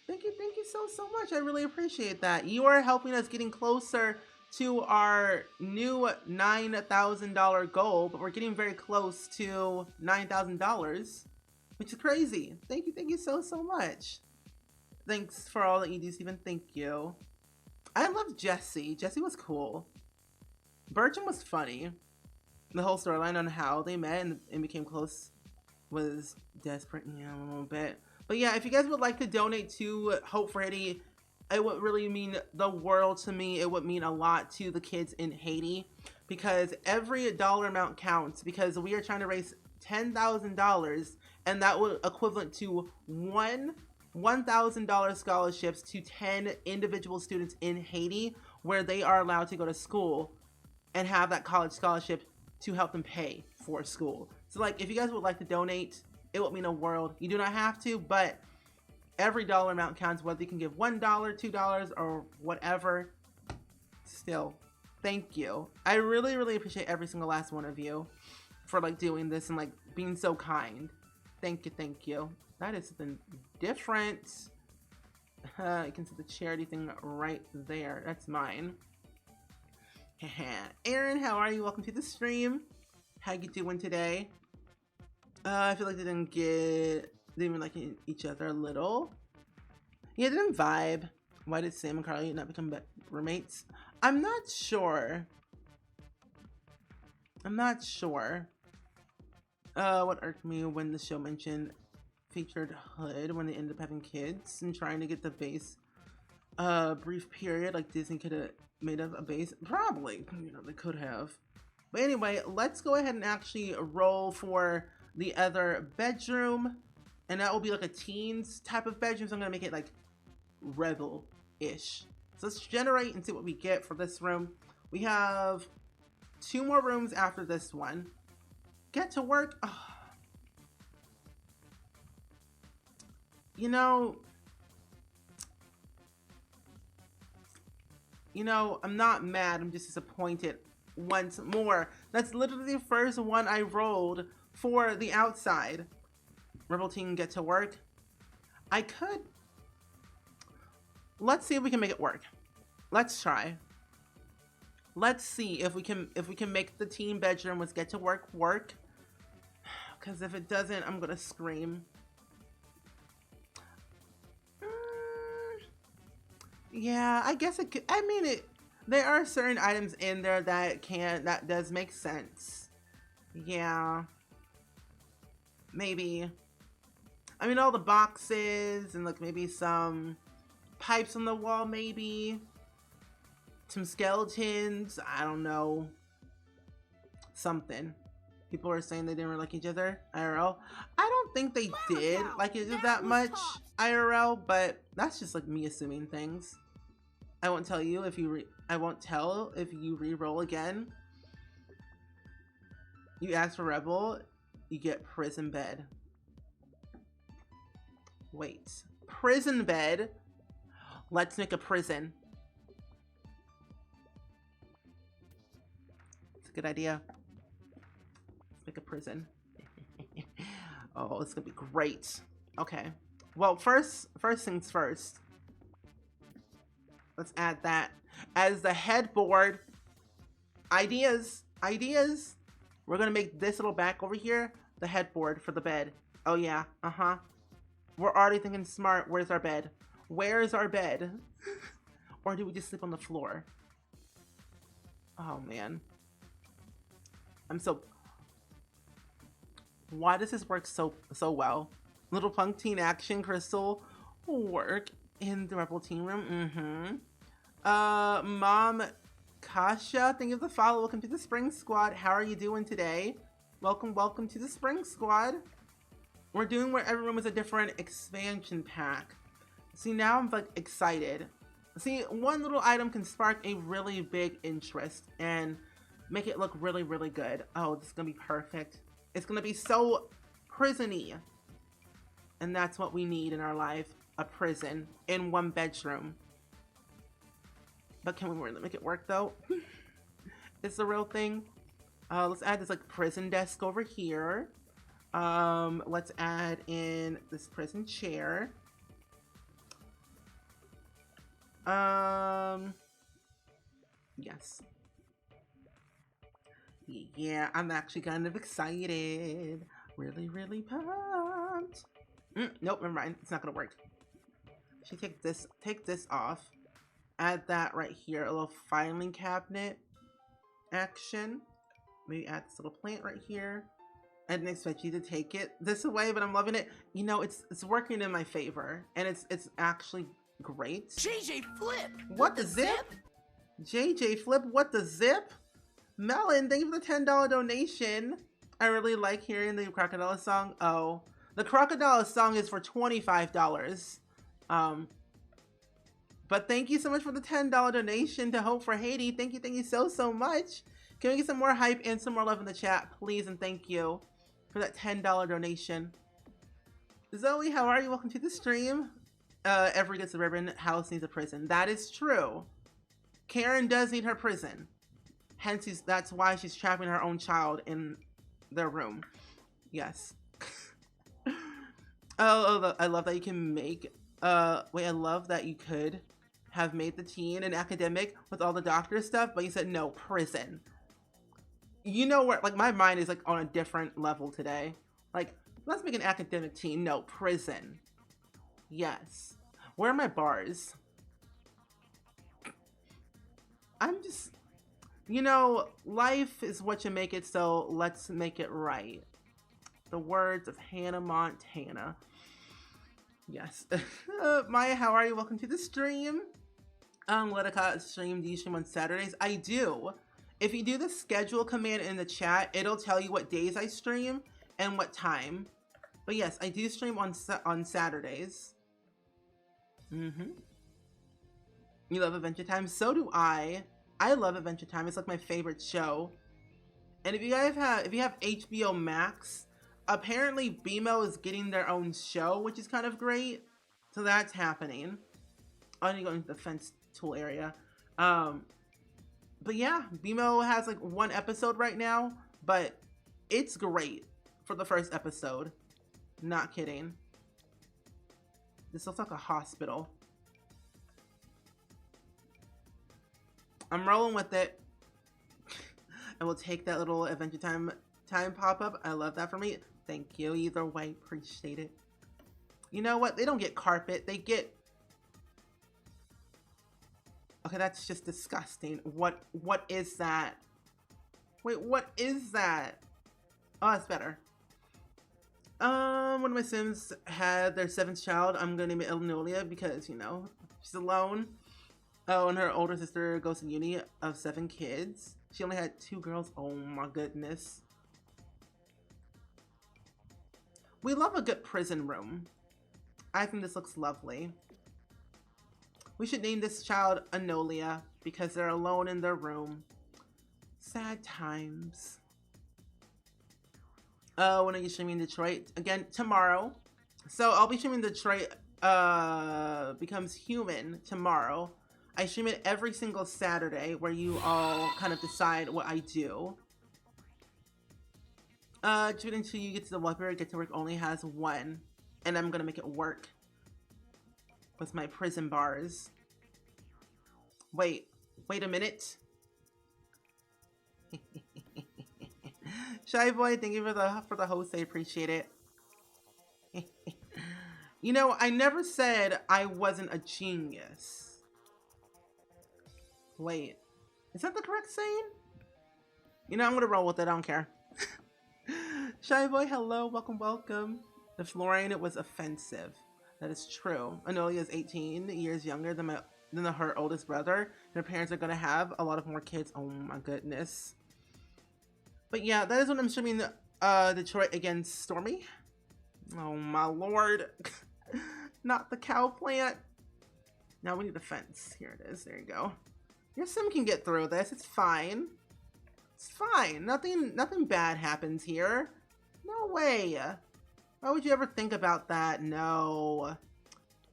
[SPEAKER 1] Thank you so much. I really appreciate that. You are helping us getting closer to our new $9,000 goal, but we're getting very close to $9,000, which is crazy. Thank you so much. Thanks for all that you do, Stephen. Thank you. I love Jesse. Jesse was cool. Bertram was funny. The whole storyline on how they met and became close was desperate, yeah, a little bit. But yeah, if you guys would like to donate to Hope for Haiti, it would really mean the world to me. It would mean a lot to the kids in Haiti, because every dollar amount counts, because we are trying to raise $10,000, and that would equivalent to $1,000 scholarships to 10 individual students in Haiti, where they are allowed to go to school and have that college scholarship to help them pay for school. So like, if you guys would like to donate, it would mean a world. You do not have to, but every dollar amount counts, whether you can give $1, $2, or whatever. Still, thank you. I really appreciate every single last one of you for like doing this and like being so kind. Thank you. That is something different. You can see the charity thing right there. That's mine. Aaron, how are you? Welcome to the stream. How you doing today? I feel like they didn't even like each other a little. Yeah, they didn't vibe. Why did Sam and Carly not become roommates? I'm not sure. What irked me when the show mentioned featured Hood when they ended up having kids and trying to get the base brief period, like Disney could have made up a base. Probably, they could have. But anyway, let's go ahead and actually roll for the other bedroom, and that will be like a teens type of bedroom, so I'm gonna make it like Rebel-ish. So let's generate and see what we get for this room. We have 2 more rooms after this one. Get to work. Oh. I'm not mad, I'm just disappointed once more. That's literally the first one I rolled for the outside. Rebel team, get to work. Let's see if we can make it work. Let's try. Let's see if we can make the team bedroom with get to work. Because if it doesn't, I'm gonna scream. Yeah, I guess it could. I mean, there are certain items in there that does make sense. Yeah. Maybe. I mean, all the boxes and like maybe some pipes on the wall, maybe. Some skeletons. I don't know. Something. People are saying they didn't really like each other IRL. I don't think they did like each other that much IRL, but that's just like me assuming things. I won't tell you if you re-roll again. You ask for Rebel, you get prison bed. Wait, prison bed? Let's make a prison. It's a good idea. Let's make a prison. Oh, it's gonna be great. Okay. Well, first things first. Let's add that as the headboard. Ideas. We're gonna make this little back over here the headboard for the bed. Oh yeah, We're already thinking smart. Where's our bed? Or do we just sleep on the floor? Oh man. Why does this work so well? Little punk teen action crystal work in the Rebel team room. Mom Kasha, thank you for the follow. Welcome to the Spring Squad. How are you doing today? Welcome to the Spring Squad. We're doing where every room is a different expansion pack. See, now I'm like excited. See, one little item can spark a really big interest and make it look really, really good. Oh, this is gonna be perfect. It's gonna be so prison-y. And that's what we need in our life. A prison in one bedroom. But can we really make it work though? It's the real thing. Let's add this like prison desk over here. Let's add in this prison chair. Yes. Yeah, I'm actually kind of excited. Really, really pumped. Nope, never mind. It's not gonna work. Should take this off. Add that right here. A little filing cabinet action. Maybe add this little plant right here. I didn't expect you to take it this away, but I'm loving it. You know, it's working in my favor, and it's actually great.
[SPEAKER 2] JJ Flip!
[SPEAKER 1] What the zip? JJ Flip, what the zip? Melon, thank you for the $10 donation. I really like hearing the Crocodile song. Oh, the Crocodile song is for $25. But thank you so much for the $10 donation to Hope for Haiti. Thank you so much. Can we get some more hype and some more love in the chat, please? And thank you for that $10 donation. Zoe, how are you? Welcome to the stream. Every good suburban house needs a prison. That is true. Karen does need her prison. Hence, that's why she's trapping her own child in their room. Yes. Oh, I love that you can make... wait, I love that you could have made the teen an academic with all the doctor stuff, but you said no, prison. You know where, like, my mind is, like, on a different level today. Like, let's make an academic teen. No, prison. Yes. Where are my bars? I'm just... You know, life is what you make it, so let's make it right. The words of Hannah Montana. Yes. Maya, how are you? Welcome to the stream. Letica stream, do you stream on Saturdays? I do. If you do the schedule command in the chat, it'll tell you what days I stream and what time. But yes, I do stream on Saturdays. You love Adventure Time? So do I. I love Adventure Time. It's like my favorite show. And if you have HBO Max, apparently BMO is getting their own show, which is kind of great. So that's happening. I need to go into the fence tool area. But yeah, BMO has like one episode right now, but it's great for the first episode. Not kidding. This looks like a hospital. I'm rolling with it. I will take that little Adventure Time pop-up. I love that for me. Thank you. Either way, appreciate it. You know what? They don't get carpet. They get... Okay, that's just disgusting. What is that? Wait, what is that? Oh, that's better. One of my Sims had their 7th child. I'm gonna name it Elnolia because, you know, she's alone. Oh, and her older sister goes to uni of 7 kids. She only had 2 girls. Oh my goodness. We love a good prison room. I think this looks lovely. We should name this child Enolia because they're alone in their room. Sad times. When are you streaming Detroit? Again, tomorrow. So I'll be streaming Detroit Becomes Human tomorrow. I stream it every single Saturday where you all kind of decide what I do. Tune until you get to the library, Get to Work only has 1. And I'm gonna make it work with my prison bars. Wait a minute. Shy Boy, thank you for the host. I appreciate it. You know, I never said I wasn't a genius. Wait, is that the correct saying? You know, I'm gonna roll with it. I don't care. Shy Boy, hello, welcome. The Florian, it was offensive. That is true. Enolia is 18 years younger than her oldest brother. Their parents are gonna have a lot of more kids. Oh my goodness. But yeah, that is when I'm streaming Detroit against Stormy. Oh my lord. Not the cow plant. Now we need a fence. Here it is. There you go. Your sim can get through this. It's fine. It's fine. Nothing bad happens here. No way. Why would you ever think about that? No.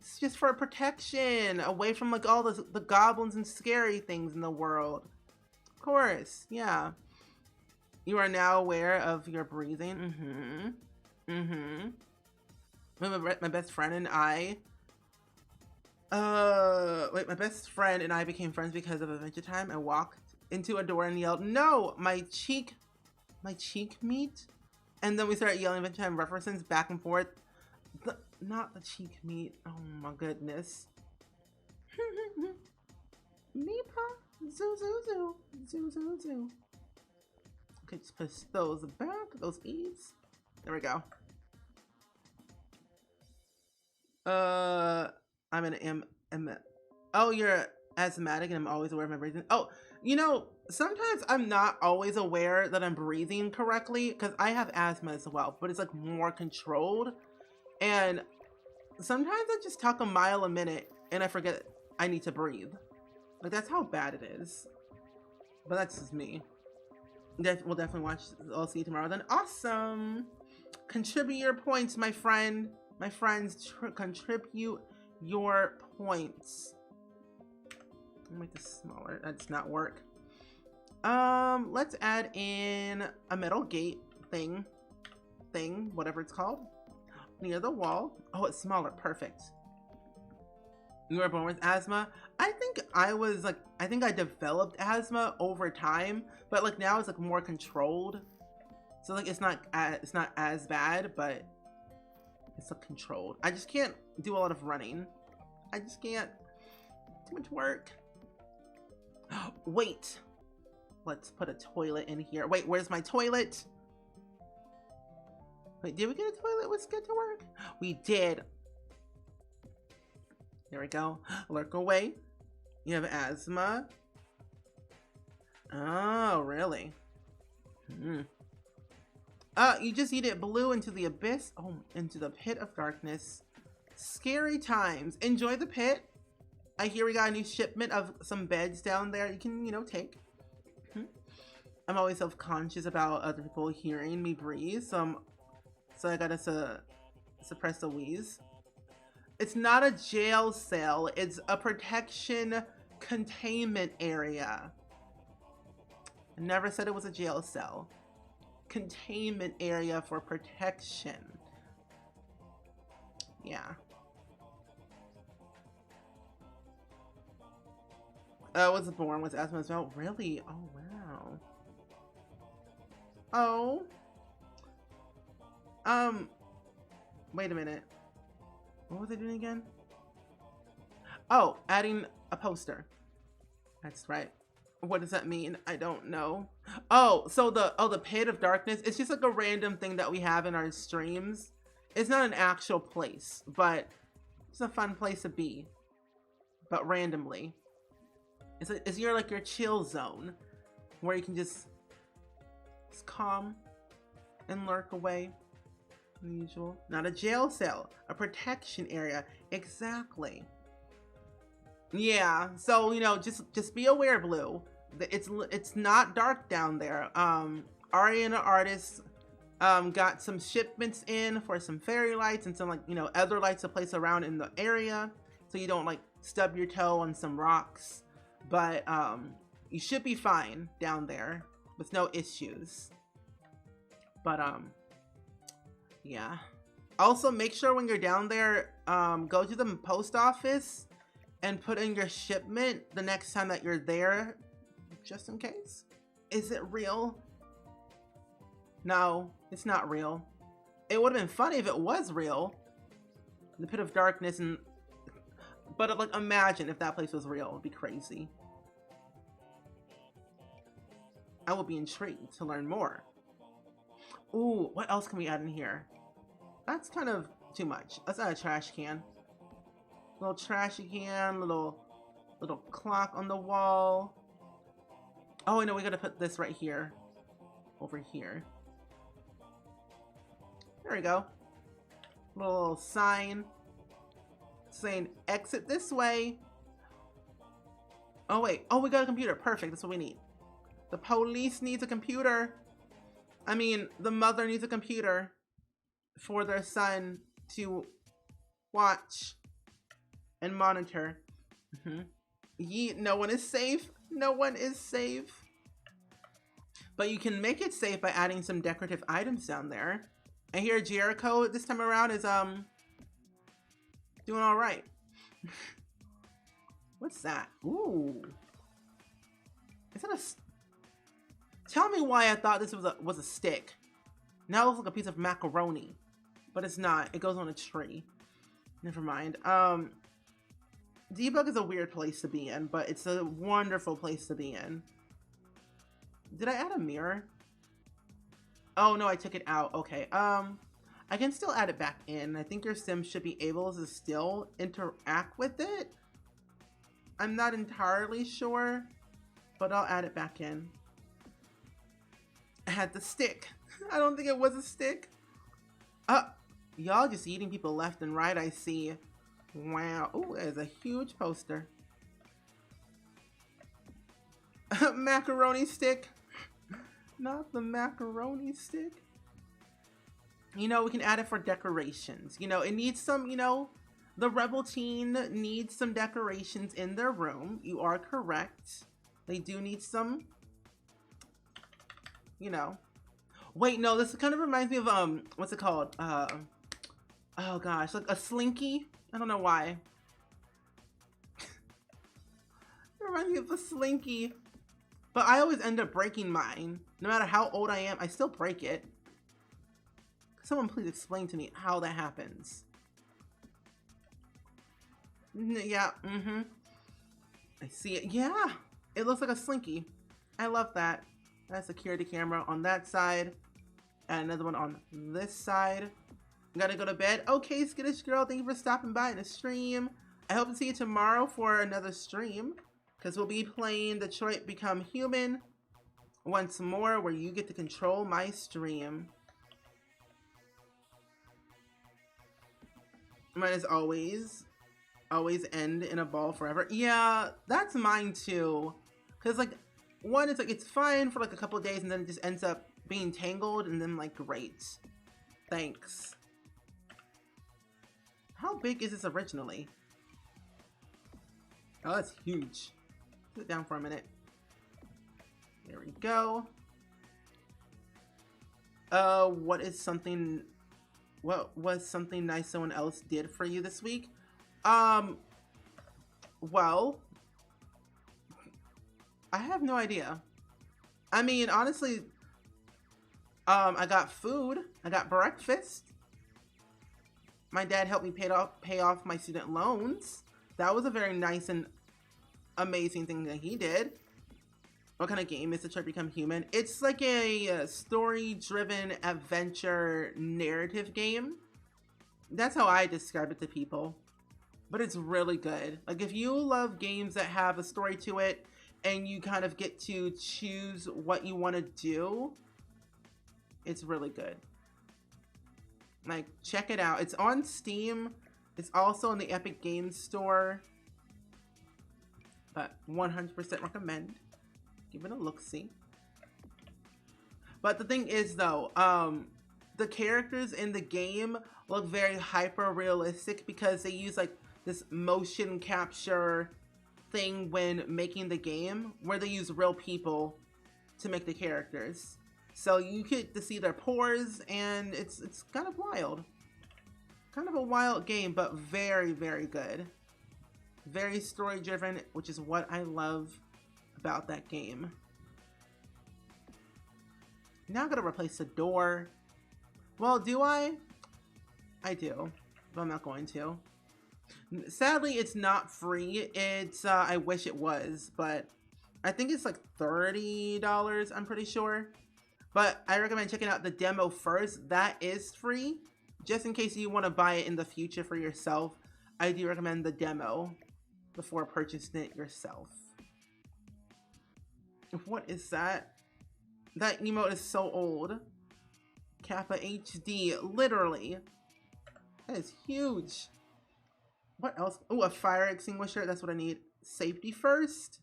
[SPEAKER 1] It's just for protection. Away from like all the goblins and scary things in the world. Of course. Yeah. You are now aware of your breathing. My best friend and I my best friend and I became friends because of Adventure Time. I walked into a door and yelled, "No, my cheek meat," and then we started yelling Adventure Time references back and forth. Not the cheek meat. Oh my goodness. Meepa, zoo zoo zoo, zoo zoo zoo. Okay, just push those back, those E's. There we go. I'm an oh, you're asthmatic and I'm always aware of my breathing. Oh, you know, sometimes I'm not always aware that I'm breathing correctly because I have asthma as well, but it's like more controlled. And sometimes I just talk a mile a minute and I forget I need to breathe. Like, that's how bad it is. But that's just me. We'll definitely watch. I'll see you tomorrow then. Awesome. Contribute your points, my friend. My friends, contribute your points. I'll make this smaller. That does not work. Let's add in a metal gate thing, whatever it's called, near the wall. Oh, it's smaller. Perfect. You were born with asthma. I think I developed asthma over time, but like now it's like more controlled. So like it's not as bad, but it's like controlled. I just can't do a lot of running. I just can't. Too much work. Wait. Let's put a toilet in here. Wait, where's my toilet? Wait, did we get a toilet? Let's get to work. We did. There we go. Lurk away. You have asthma. Oh, really? You just eat it blue into the abyss. Oh, into the pit of darkness. Scary times. Enjoy the pit. I hear we got a new shipment of some beds down there you can, take. I'm always self-conscious about other people hearing me breathe, so I gotta suppress the wheeze. It's not a jail cell. It's a protection containment area. I never said it was a jail cell. Containment area for protection. Yeah. I was born with asthma as well. Really? Oh, wow. Oh. Wait a minute. What was I doing again? Oh, adding a poster. That's right. What does that mean? I don't know. Oh, so the pit of darkness, it's just like a random thing that we have in our streams. It's not an actual place, but it's a fun place to be. But randomly. It's your like your chill zone where you can just calm and lurk away. Unusual. Not a jail cell, a protection area. Exactly. Yeah, so just be aware, Blue. It's not dark down there. Ariana Artists got some shipments in for some fairy lights and some other lights to place around in the area, so you don't like stub your toe on some rocks. But you should be fine down there with no issues. But yeah. Also, make sure when you're down there, go to the post office and put in your shipment the next time that you're there, just in case. Is it real? No, it's not real. It would have been funny if it was real. The pit of darkness but like imagine if that place was real. It would be crazy. I will be intrigued to learn more. Ooh, what else can we add in here? That's kind of too much. Let's add a trash can. Little trashy can, little clock on the wall. Oh, I know, we gotta put this right here. Over here. There we go. Little sign. saying exit this way. Oh wait, oh, we got a computer. Perfect, that's what we need. The police needs a computer. I mean, the mother needs a computer for their son to watch and monitor. No one is safe. No one is safe. But you can make it safe by adding some decorative items down there. I hear Jericho this time around is doing all right. What's that? Ooh. Is that a... Tell me why I thought this was a stick. Now it looks like a piece of macaroni. But it's not. It goes on a tree. Never mind. Debug is a weird place to be in, but it's a wonderful place to be in. Did I add a mirror? Oh no, I took it out. Okay. I can still add it back in. I think your sim should be able to still interact with it. I'm not entirely sure, but I'll add it back in. I had the stick. I don't think it was a stick. Y'all just eating people left and right, I see. Wow. Oh, there's a huge poster. Macaroni stick. Not the macaroni stick. You know, we can add it for decorations. You know, it needs some, you know, the rebel teen needs some decorations in their room. You are correct. They do need some, you know. Wait, no, this kind of reminds me of, what's it called? Oh gosh, like a slinky. I don't know why. It reminds me of a slinky. But I always end up breaking mine. No matter how old I am, I still break it. Someone please explain to me how that happens. Yeah, I see it. Yeah, it looks like a slinky. I love that. That security camera on that side. And another one on this side. Gotta go to bed. Okay, skittish girl, thank you for stopping by in the stream. I hope to see you tomorrow for another stream. Because we'll be playing Detroit Become Human once more, where you get to control my stream. Mine is always end in a ball forever. Yeah, that's mine too. Because like, one is like, it's fine for like a couple of days and then it just ends up being tangled and then like, great. Thanks. How big is this originally? Oh, that's huge. Sit down for a minute. There we go. What was something nice someone else did for you this week? Well, I have no idea. I mean, honestly, I got food. I got breakfast. My dad helped me pay off my student loans. That was a very nice and amazing thing that he did. What kind of game is Detroit Become Human? It's like a story-driven adventure narrative game. That's how I describe it to people. But it's really good. Like, if you love games that have a story to it and you kind of get to choose what you want to do, it's really good. Like, check it out. It's on Steam. It's also in the Epic Games Store. But 100% recommend. Give it a look-see. But the thing is, though, the characters in the game look very hyper-realistic because they use, like, this motion capture thing when making the game, where they use real people to make the characters. So you get to see their pores, and it's kind of wild. Kind of a wild game, but very, very good. Very story-driven, which is what I love about that game. Now I'm gonna replace the door. Well, do I? I do, but I'm not going to. Sadly, it's not free. It's, I wish it was, but I think it's like $30, I'm pretty sure. But I recommend checking out the demo first. That is free. Just in case you want to buy it in the future for yourself, I do recommend the demo before purchasing it yourself. What is that? That emote is so old. Kappa HD, literally. That is huge. What else? Oh, a fire extinguisher. That's what I need. Safety first.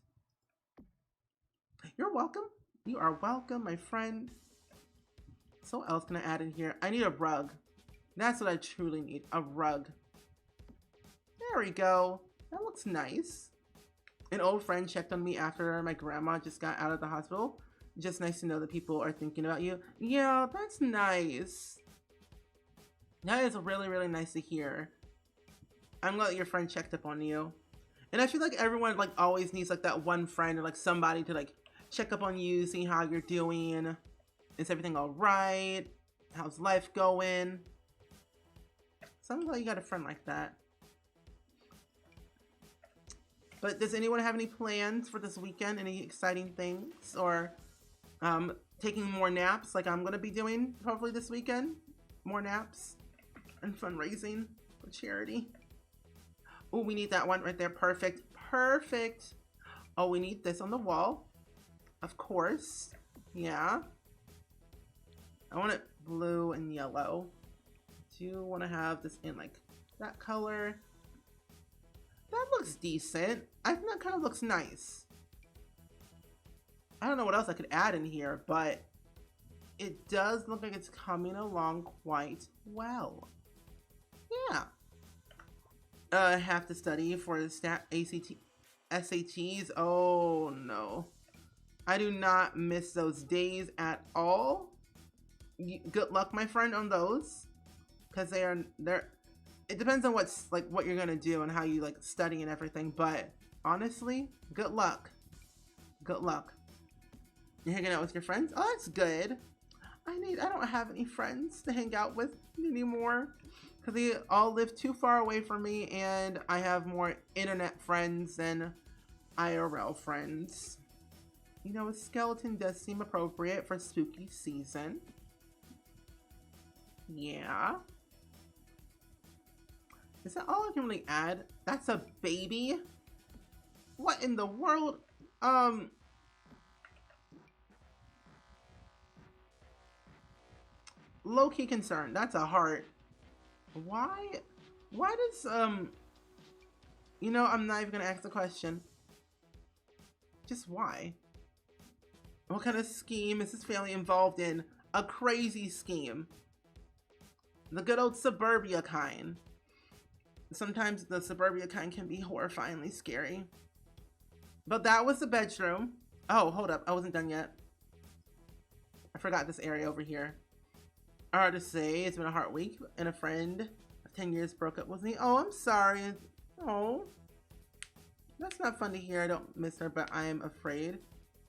[SPEAKER 1] You're welcome. You are welcome, my friend. So what else can I add in here? I need a rug. That's what I truly need. A rug. There we go. That looks nice. An old friend checked on me after my grandma just got out of the hospital. Just nice to know that people are thinking about you. Yeah, that's nice. That is really, really nice to hear. I'm glad that your friend checked up on you. And I feel like everyone like always needs like that one friend or like somebody to like check up on you, see how you're doing. Is everything all right? How's life going? So I'm glad you got a friend like that. But does anyone have any plans for this weekend? Any exciting things? Or taking more naps like I'm going to be doing hopefully this weekend? More naps and fundraising for charity. Oh, we need that one right there. Perfect. Perfect. Oh, we need this on the wall. Of course. Yeah. I want it blue and yellow. Do you want to have this in like that color? That looks decent. I think that kind of looks nice. I don't know what else I could add in here, but it does look like it's coming along quite well. Yeah. I have to study for the SATs. Oh no. I do not miss those days at all. Good luck, my friend, on those. Because they're it depends on what you're gonna do and how you like study and everything, but honestly, good luck. Good luck. You're hanging out with your friends? Oh, that's good. I don't have any friends to hang out with anymore because they all live too far away from me, and I have more internet friends than IRL friends. You know, a skeleton does seem appropriate for spooky season. Yeah. Is that all I can really add? That's a baby? What in the world? Low-key concerned. That's a heart. Why does, you know, I'm not even gonna ask the question. Just why? What kind of scheme is this family involved in? A crazy scheme. The good old suburbia kind. Sometimes the suburbia kind can be horrifyingly scary. But that was the bedroom. Oh, hold up. I wasn't done yet. I forgot this area over here. Hard to say. It's been a hard week. And a friend of 10 years broke up with me. Oh, I'm sorry. Oh. That's not fun to hear. I don't miss her, but I am afraid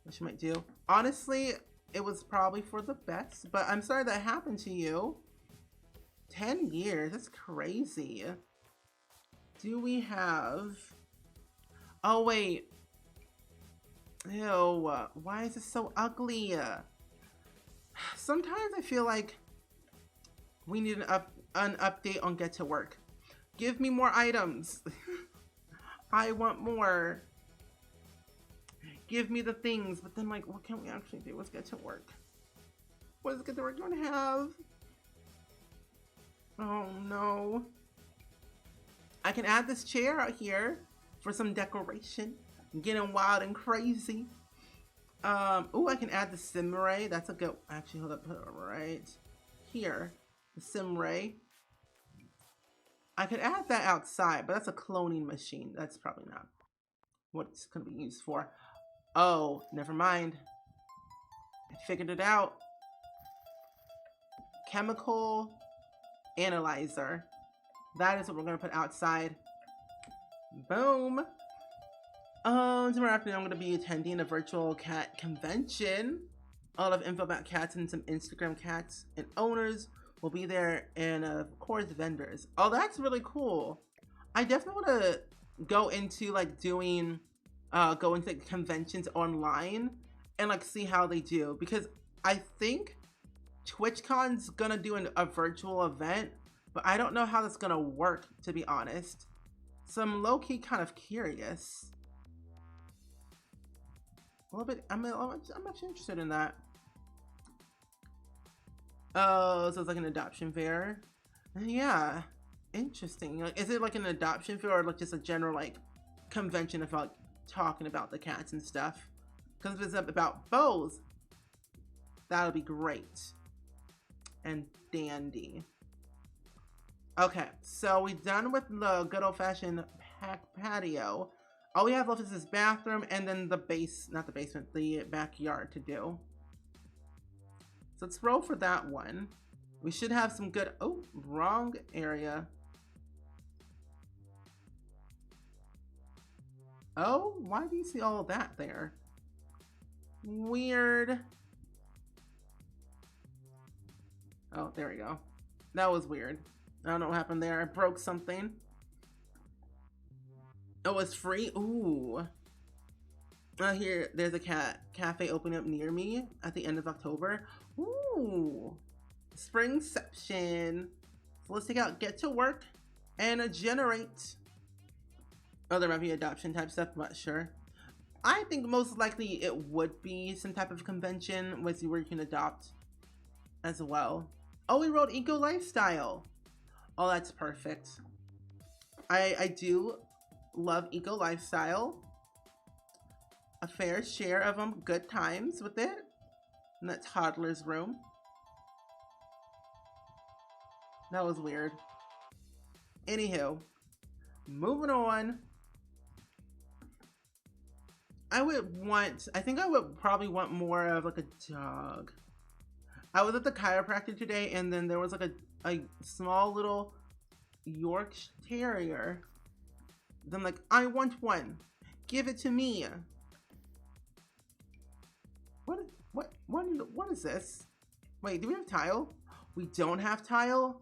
[SPEAKER 1] what she might do. Honestly, it was probably for the best. But I'm sorry that happened to you. 10 years. That's crazy. Do we have... Oh, wait. Ew. Why is this so ugly? Sometimes I feel like we need an update on Get to Work. Give me more items. I want more. Give me the things. But then, like, what can we actually do with Get to Work? What is Get to Work going to have? Oh, no. I can add this chair out here for some decoration. Getting wild and crazy. Oh, I can add the sim ray. That's a good... Actually, hold up. Put it right here. The sim ray. I could add that outside, but that's a cloning machine. That's probably not what it's going to be used for. Oh, never mind. I figured it out. Chemical analyzer. That is what we're going to put outside. Boom. Tomorrow afternoon I'm going to be attending a virtual cat convention. A lot of info about cats and some Instagram cats and owners will be there, and of course vendors. Oh, that's really cool. I definitely want to go into like doing go into like, conventions online and like see how they do, because I think TwitchCon's gonna do a virtual event, but I don't know how that's gonna work, to be honest. So I'm low-key kind of curious. A little bit. I'm actually interested in that. Oh, so it's like an adoption fair. Yeah. Interesting. Like, is it like an adoption fair or like just a general like convention of like talking about the cats and stuff? Because if it's about both, that'll be great and dandy. Okay, so we're done with the good old-fashioned patio. All we have left is this bathroom and then the not the basement, the backyard to do. So let's roll for that one. We should have some good, oh, wrong area. Oh, why do you see all of that there? Weird. Oh, there we go. That was weird. I don't know what happened there. I broke something. Oh, it's free? Ooh. Here, there's a cafe opening up near me at the end of October. Ooh. SpringSims. So let's take out Get to Work and generate. Oh, there might be adoption type stuff, I'm not sure. I think most likely it would be some type of convention where you can adopt as well. Oh, we wrote Eco Lifestyle. Oh, that's perfect. I do love Eco Lifestyle. A fair share of them, good times with it. In that toddler's room. That was weird. Anywho, moving on. I think I would probably want more of like a dog. I was at the chiropractor today and then there was like a small little Yorkshire Terrier. Then I'm like, I want one. Give it to me. What is this? Wait, do we have tile? We don't have tile?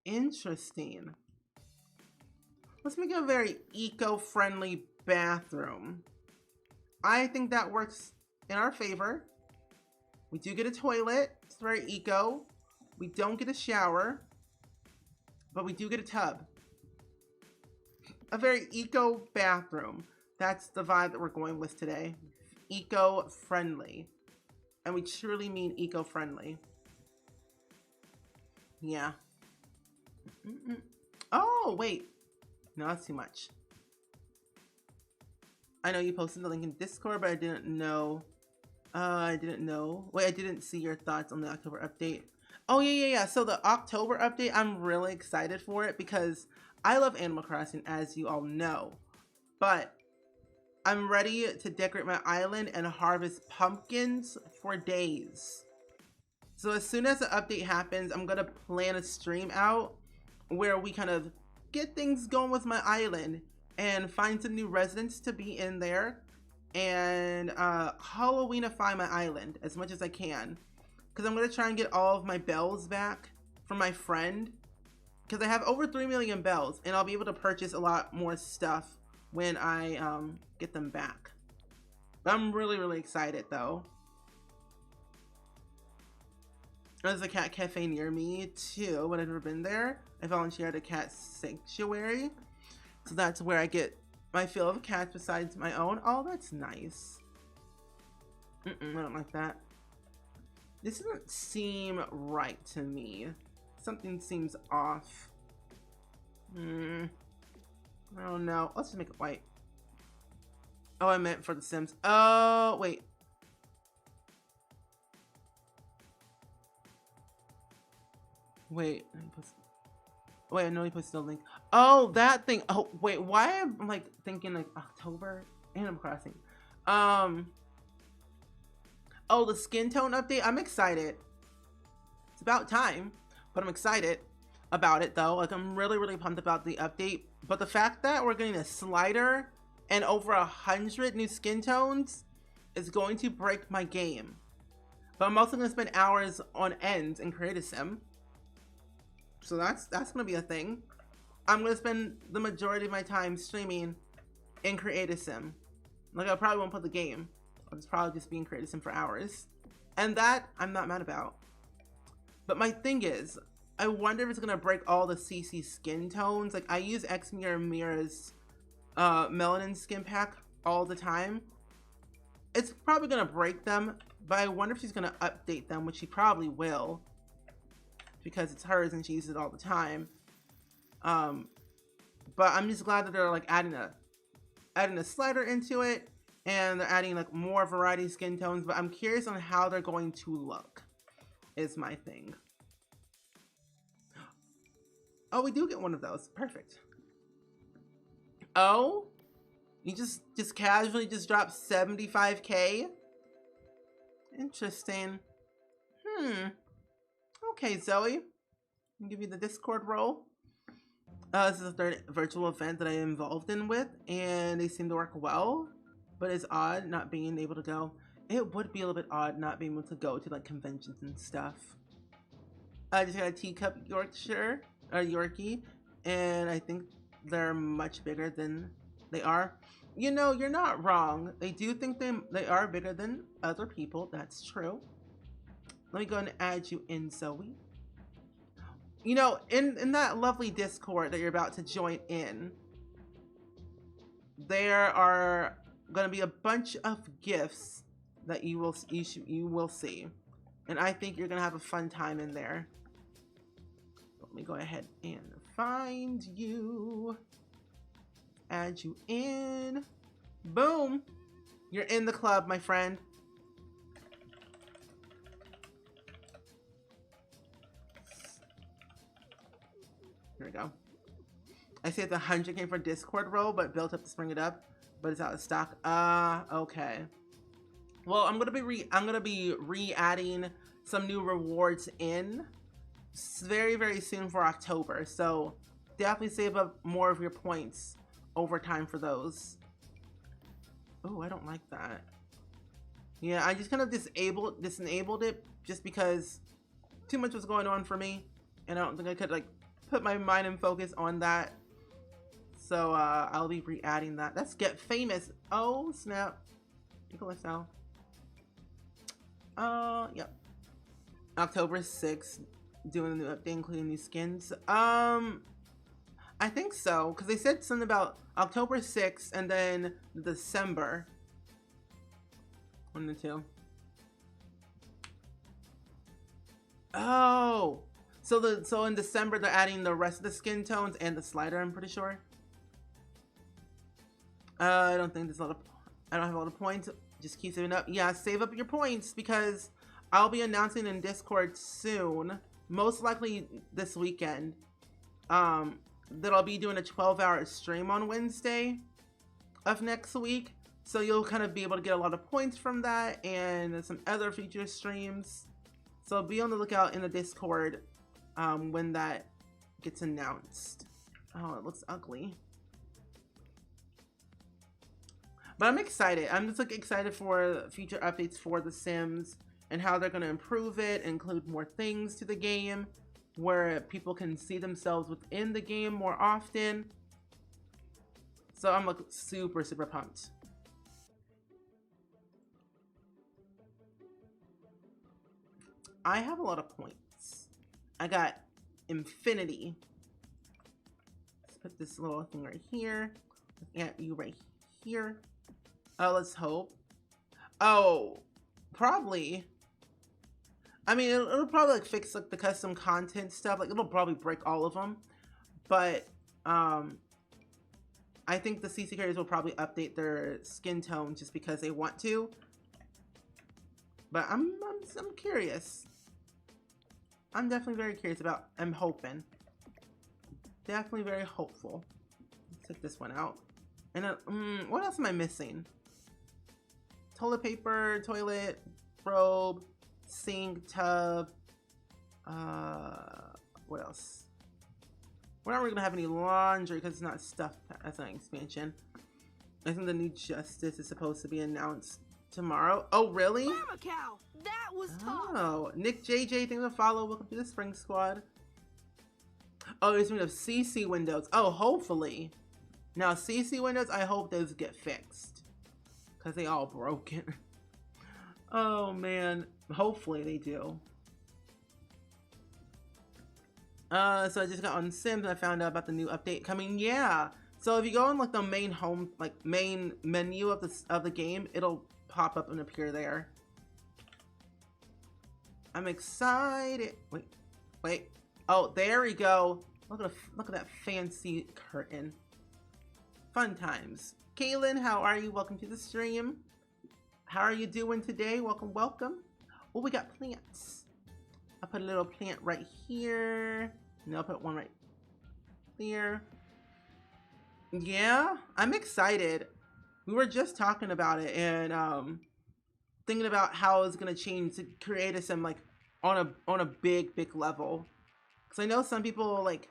[SPEAKER 1] Interesting. Let's make it a very eco-friendly bathroom. I think that works in our favor. We do get a toilet. It's very eco. We don't get a shower, but we do get a tub. A very eco bathroom. That's the vibe that we're going with today. Eco-friendly. And we truly mean eco-friendly. Yeah. Oh, wait. No, that's too much. I know you posted the link in Discord, but I didn't know. Wait, I didn't see your thoughts on the October update. Oh, yeah. So the October update, I'm really excited for it because I love Animal Crossing, as you all know. But I'm ready to decorate my island and harvest pumpkins for days. So as soon as the update happens, I'm going to plan a stream out where we kind of get things going with my island and find some new residents to be in there and Halloweenify my island as much as I can. Because I'm going to try and get all of my bells back from my friend. Because I have over 3 million bells and I'll be able to purchase a lot more stuff when I get them back. But I'm really, really excited though. There's a cat cafe near me too, but I've never been there. I volunteer at a cat sanctuary. So that's where I get my fill of cats besides my own. Oh, that's nice. I don't like that. This doesn't seem right to me. Something seems off. I don't know. Let's just make it white. Oh, I meant for the Sims. Oh, wait. Wait, I know he posted the link. Oh, that thing. Oh, wait, why am I like thinking like October? Animal Crossing. Oh, the skin tone update. I'm excited. It's about time, but I'm excited about it though. Like I'm really, really pumped about the update. But the fact that we're getting a slider and over 100 new skin tones is going to break my game. But I'm also gonna spend hours on end in Create a Sim. So that's gonna be a thing. I'm gonna spend the majority of my time streaming in Create a Sim. Like I probably won't put the game. I'll just probably just be in Create a Sim for hours. And that I'm not mad about. But my thing is, I wonder if it's gonna break all the CC skin tones. Like I use Mira's melanin skin pack all the time. It's probably gonna break them, but I wonder if she's gonna update them, which she probably will. Because it's hers and she uses it all the time. But I'm just glad that they're like adding a slider into it, and they're adding like more variety of skin tones. But I'm curious on how they're going to look, is my thing. Oh, we do get one of those. Perfect. Oh, you just casually just dropped 75k. Interesting. Okay, Zoe. I'll give you the Discord role. This is the third virtual event that I am involved in with, and they seem to work well. But it's odd not being able to go. It would be a little bit odd not being able to go to like conventions and stuff. I just got a teacup Yorkie, and I think they're much bigger than they are. You know, you're not wrong. They do think they are bigger than other people. That's true. Let me go and add you in, Zoe. You know, in that lovely Discord that you're about to join in, there are going to be a bunch of gifts that you will see, and I think you're going to have a fun time in there. Let me go ahead and find you, add you in. Boom, you're in the club, my friend. Here we go. I see it's 100k for Discord role, but built up to spring it up, but it's out of stock. Okay. Well, I'm gonna be re-adding some new rewards in very, very soon for October. So definitely save up more of your points over time for those. Oh, I don't like that. Yeah, I just kind of disenabled it just because too much was going on for me, and I don't think I could like put my mind and focus on that. So I'll be re-adding that. Let's get famous. Oh snap. Nicholas now. Yep. October 6th, doing the new update, including new skins. I think so, because they said something about October 6th and then December. 1 and 2. Oh, so in December they're adding the rest of the skin tones and the slider, I'm pretty sure. I don't think I don't have a lot of points. Just keep saving up. Yeah, save up your points, because I'll be announcing in Discord soon, most likely this weekend, that I'll be doing a 12-hour stream on Wednesday of next week. So you'll kind of be able to get a lot of points from that and some other future streams. So be on the lookout in the Discord when that gets announced. Oh, it looks ugly. But I'm excited. I'm just like excited for future updates for The Sims and how they're going to improve it, include more things to the game where people can see themselves within the game more often. So I'm like super, super pumped. I have a lot of points. I got infinity. Let's put this little thing right here. At you right here. Oh, let's hope. Oh, probably. I mean, it'll probably like fix like the custom content stuff. Like it'll probably break all of them, but I think the CC characters will probably update their skin tone just because they want to. But I'm curious. I'm definitely very curious about. I'm hoping. Definitely very hopeful. Let's take this one out. And then, what else am I missing? Toilet paper, toilet, robe, sink, tub. What else? We're not really gonna have any laundry because it's not stuff. That's not an expansion. I think the new justice is supposed to be announced tomorrow. Oh, really?
[SPEAKER 2] Mama cow, that was tough.
[SPEAKER 1] Oh, Nick JJ, thanks for follow. Welcome to the Spring Squad. Oh, there's been of CC windows. Oh, hopefully. Now, CC windows, I hope those get fixed. Because they all broken. Oh, man. Hopefully they do. So I just got on Sims and I found out about the new update coming. Yeah. So if you go on like the main home, like main menu of the game, it'll pop up and appear there. I'm excited. Wait. Oh, there we go. Look at that fancy curtain. Fun times. Kaylin, how are you? Welcome to the stream. How are you doing today? Welcome, welcome. Oh, we got plants. I'll put a little plant right here. No, I'll put one right there. Yeah, I'm excited. We were just talking about it and thinking about how it's gonna change to create a sim like on a big level. Cause I know some people like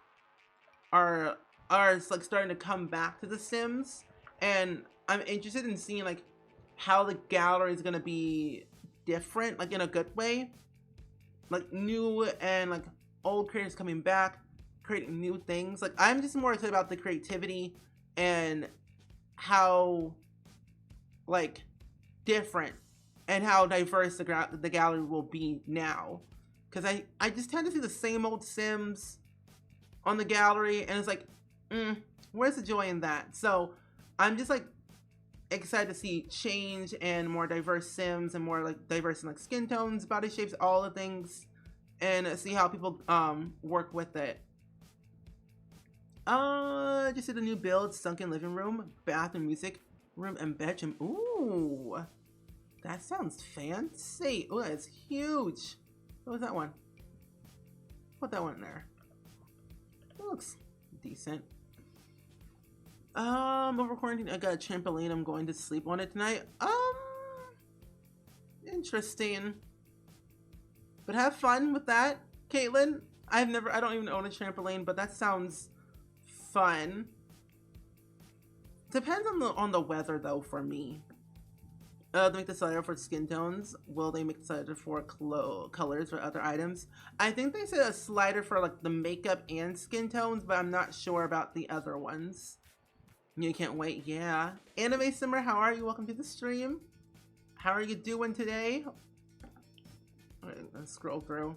[SPEAKER 1] are like starting to come back to the Sims, and I'm interested in seeing like how the gallery is gonna be different, like in a good way, like new and like old creators coming back, creating new things. Like I'm just more excited about the creativity and how like different and how diverse the gallery will be now. Because I just tend to see the same old Sims on the gallery, and it's like, where's the joy in that? So I'm just like excited to see change and more diverse Sims and more like diverse in like skin tones, body shapes, all the things, and see how people work with it. Just did a new build: sunken living room, bathroom, music room, and bedroom. Ooh, that sounds fancy. Ooh, that's huge. What was that one? Put that one in there. It looks decent. Over quarantine, I got a trampoline. I'm going to sleep on it tonight. Interesting. But have fun with that, Caitlin. I don't even own a trampoline, but that sounds fun. Depends on the weather though for me. They make the slider for skin tones. Will they make the slider for colors or other items? I think they said a slider for like the makeup and skin tones, but I'm not sure about the other ones. You can't wait, yeah. Anime Simmer, how are you? Welcome to the stream. How are you doing today? Alright, let's scroll through.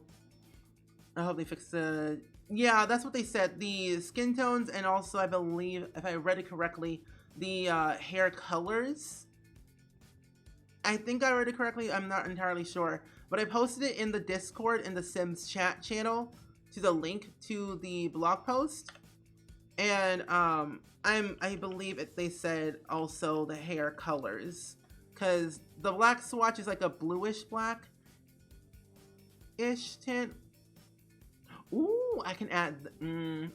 [SPEAKER 1] I hope they fixed the... Yeah, that's what they said. The skin tones and also, I believe, if I read it correctly, the hair colors. I think I read it correctly. I'm not entirely sure. But I posted it in the Discord in the Sims chat channel to the link to the blog post. And I believe they said also the hair colors. Because the black swatch is like a bluish black-ish tint. Ooh, I can add...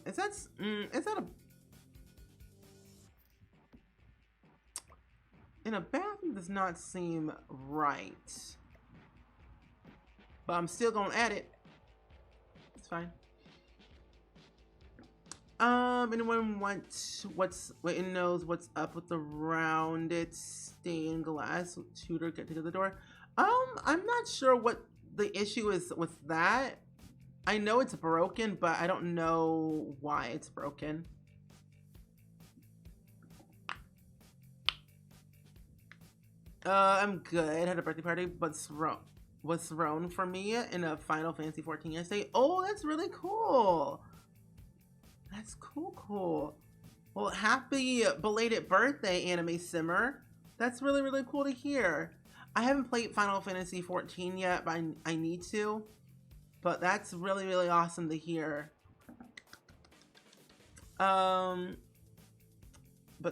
[SPEAKER 1] is that a... In a bathroom does not seem right. But I'm still gonna add it. It's fine. Anyone knows what's up with the rounded stained glass shooter get to the door? I'm not sure what the issue is with that. I know it's broken, but I don't know why it's broken. I'm good. Had a birthday party, but was thrown for me in a Final Fantasy 14 yesterday. Oh, that's really cool. That's cool. Well, happy belated birthday, Anime Simmer. That's really cool to hear. I haven't played Final Fantasy 14 yet, but I need to. But that's really awesome to hear. But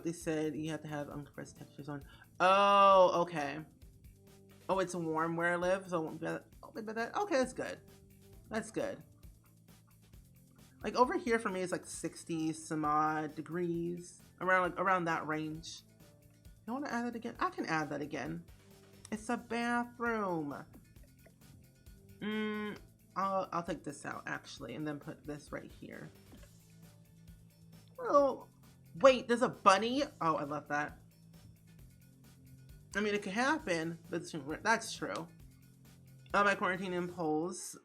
[SPEAKER 1] they said you have to have uncompressed textures on. Oh, okay. Oh, it's warm where I live, so it won't be that. Oh, maybe that. Okay, that's good. That's good. Like over here for me, it's like 60 some odd degrees, around that range. I want to add that again. I can add that again. It's a bathroom. I'll take this out actually, and then put this right here. Oh, wait, there's a bunny. Oh, I love that. I mean, it could happen, but that's true. My quarantine impulse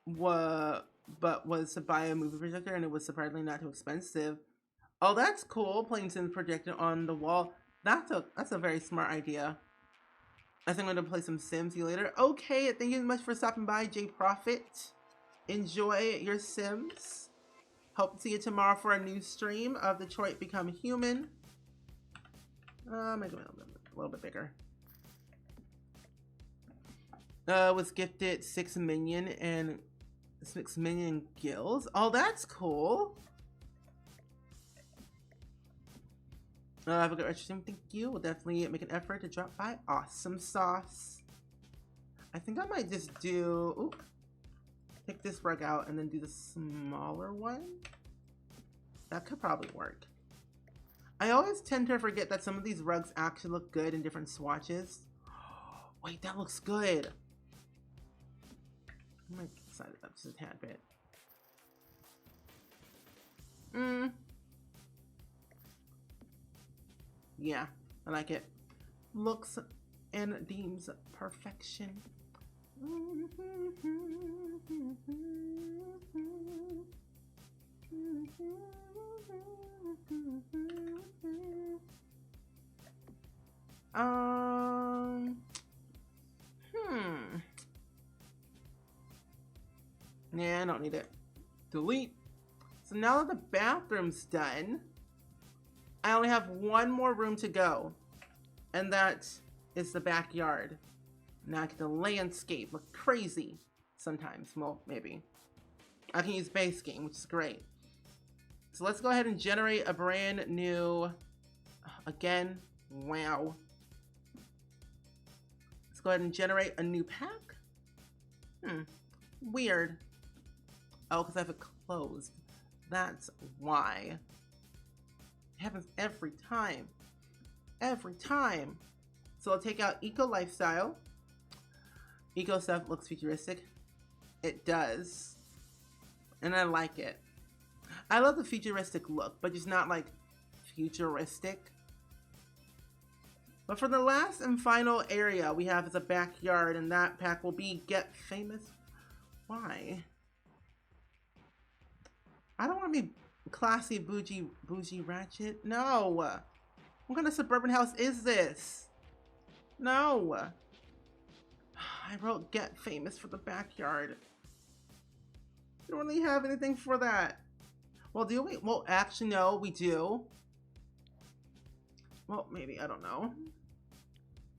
[SPEAKER 1] was to buy a movie projector, and it was surprisingly not too expensive. Oh, that's cool. Playing Sims projector on the wall. That's a very smart idea. I think I'm gonna play some Sims. See you later. Okay, thank you so much for stopping by, J Profit. Enjoy your Sims. Hope to see you tomorrow for a new stream of Detroit Become Human. Make it a little bit bigger. Was gifted 6 minion and This mixed minion gills. Oh, that's cool. Have a good stream. Thank you. We'll definitely make an effort to drop by. Awesome sauce. I think I might just do... Ooh, pick this rug out and then do the smaller one. That could probably work. I always tend to forget that some of these rugs actually look good in different swatches. Wait, that looks good. I might size it up just a tad bit. Yeah, I like it. Looks and deems perfection. Nah, I don't need it. Delete. So now that the bathroom's done, I only have one more room to go, and that is the backyard. Now I get the landscape look crazy sometimes. Well, maybe. I can use base game, which is great. So let's go ahead and generate a brand new, again, wow. Let's go ahead and generate a new pack. Weird. Oh, because I have it closed. That's why. It happens every time. Every time. So I'll take out Eco Lifestyle. Eco stuff looks futuristic. It does. And I like it. I love the futuristic look, but just not like futuristic. But for the last and final area we have is a backyard, and that pack will be Get Famous. Why? I don't want to be classy, bougie ratchet. No. What kind of suburban house is this? No. I wrote Get Famous for the backyard. We don't really have anything for that. Well, do we? Well, actually, no, we do. Well, maybe, I don't know.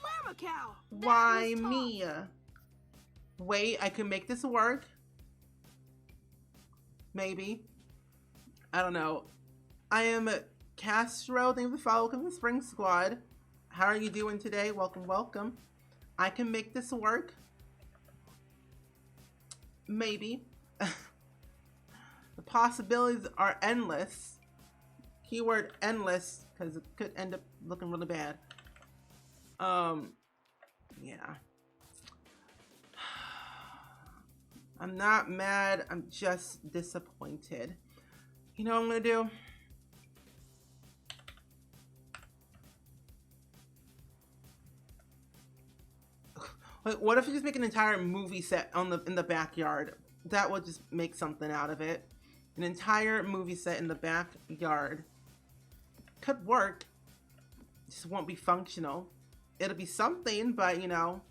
[SPEAKER 2] Mama cow.
[SPEAKER 1] Why me? Wait, I can make this work. Maybe. I don't know. I am Castro. Thank you for the follow. Welcome to the Spring Squad. How are you doing today? Welcome, welcome. I can make this work. Maybe. The possibilities are endless. Keyword endless, because it could end up looking really bad. Yeah. I'm not mad. I'm just disappointed. You know what I'm gonna do? Like, what if you just make an entire movie set in the backyard? That would just make something out of it. An entire movie set in the backyard. Could work. Just won't be functional. It'll be something, but you know,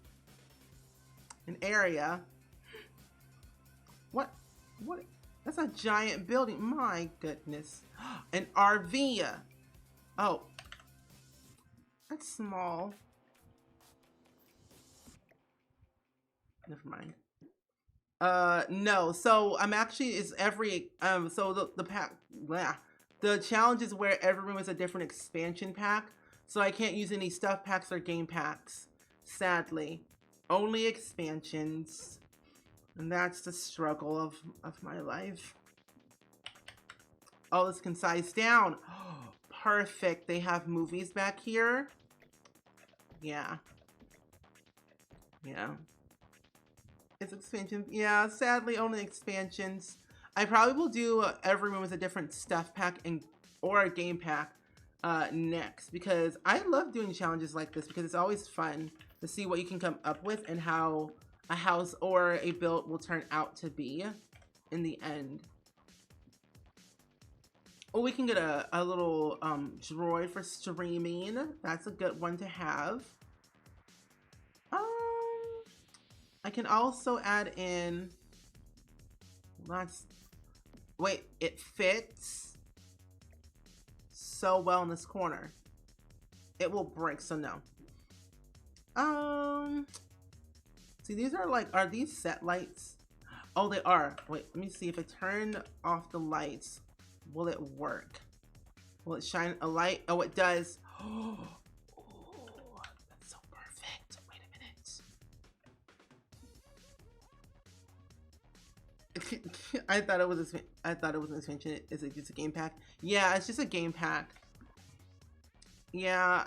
[SPEAKER 1] an area. What? What? That's a giant building. My goodness. An RV. Oh. That's small. Never mind. No. So I'm actually so the pack. Blah. The challenge is where every room is a different expansion pack. So I can't use any stuff packs or game packs. Sadly. Only expansions. And that's the struggle of my life. Oh, this can size down. Perfect. They have movies back here. Yeah. Yeah. It's expansion. Yeah, sadly, only expansions. I probably will do every room as a different stuff pack or a game pack next, because I love doing challenges like this because it's always fun to see what you can come up with and how a house or a build will turn out to be in the end. Oh, we can get a little droid for streaming. That's a good one to have. I can also add in, wait, it fits so well in this corner. It will break, so no. See, these are like, are these set lights? Oh, they are. Wait, let me see. If I turn off the lights, will it work? Will it shine a light? Oh, it does. Oh, that's so perfect. Wait a minute. I thought it was an expansion. Is it just a game pack? Yeah, it's just a game pack. Yeah,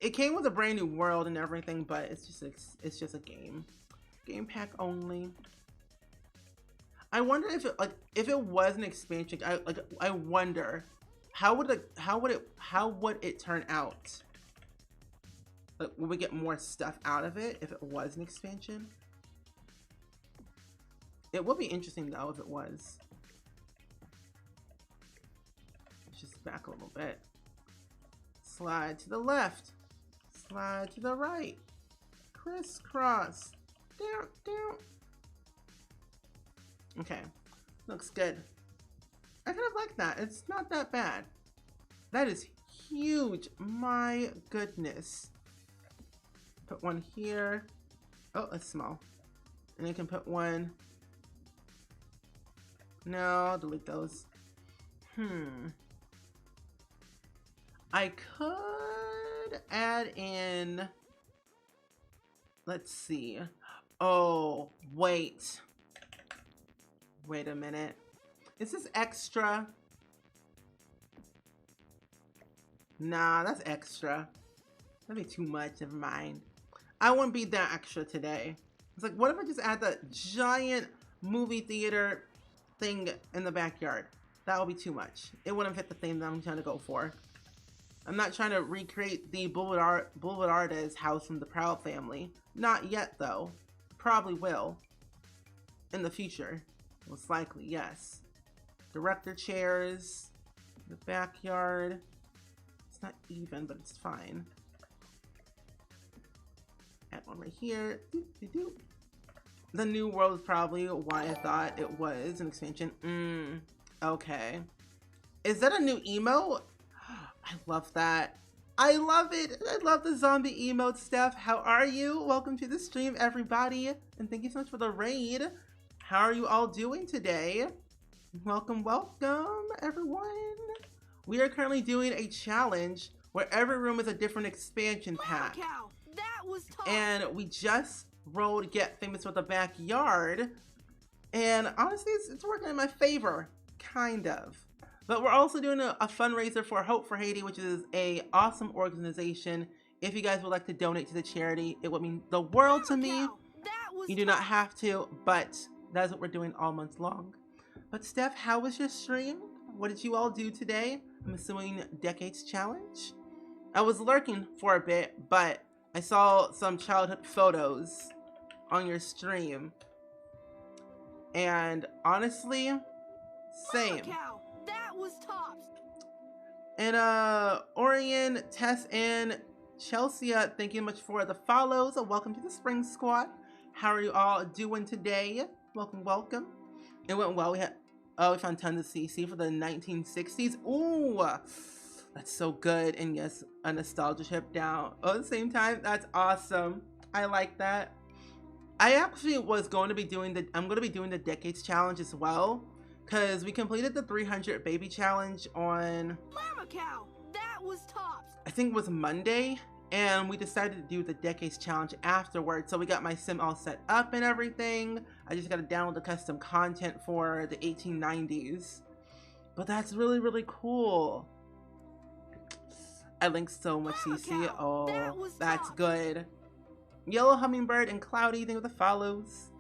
[SPEAKER 1] it came with a brand new world and everything, but it's just a game pack only. I wonder if it was an expansion. I wonder how would it turn out? Like, will we get more stuff out of it if it was an expansion? It would be interesting though if it was. Let's just back a little bit. Slide to the left. Slide to the right. Crisscross. Down, down. Okay, looks good. I kind of like that. It's not that bad. That is huge. My goodness. Put one here. Oh, that's small. And I can put one. No, I'll delete those. I could add in. Let's see. Oh, wait. Wait a minute. Is this extra? Nah, that's extra. That'd be too much. Never mind. I wouldn't be that extra today. It's like, what if I just add the giant movie theater thing in the backyard? That would be too much. It wouldn't fit the theme that I'm trying to go for. I'm not trying to recreate the Boulevardes house from the Proud family. Not yet, though. Probably will. In the future. Most likely, yes. Director chairs. The backyard. It's not even, but it's fine. Add one right here. Doop, doop, doop. The new world is probably why I thought it was an expansion. Okay. Is that a new emote? I love that. I love it. I love the zombie emote stuff. How are you? Welcome to the stream, everybody. And thank you so much for the raid. How are you all doing today? Welcome, welcome, everyone. We are currently doing a challenge where every room is a different expansion pack.
[SPEAKER 2] Cow, that was tough.
[SPEAKER 1] And we just rolled Get Famous with the Backyard. And honestly, it's working in my favor, kind of. But we're also doing a fundraiser for Hope for Haiti, which is a awesome organization. If you guys would like to donate to the charity, it would mean the world to me. You do not have to, but that's what we're doing all month long. But Steph, how was your stream? What did you all do today? I'm assuming Decades Challenge. I was lurking for a bit, but I saw some childhood photos on your stream. And honestly, same.
[SPEAKER 2] Cow, that was tops.
[SPEAKER 1] And Orion, Tess, and Chelsea, thank you much for the follows. Welcome to the Spring Squad. How are you all doing today? Welcome, welcome. It went well. We found tons of CC for the 1960s. Ooh, that's so good. And yes, a nostalgia trip down. Oh, at the same time, that's awesome. I like that. I actually was going to be doing I'm going to be doing the Decades Challenge as well, because we completed the 300 baby challenge on,
[SPEAKER 2] Mama cow, that was tops.
[SPEAKER 1] I think it was Monday. And we decided to do the Decades Challenge afterwards. So we got my sim all set up and everything. I just got to download the custom content for the 1890s. But that's really, really cool. I linked so much CC. Oh, that's good. Yellow Hummingbird and Cloudy, thank you for the follows.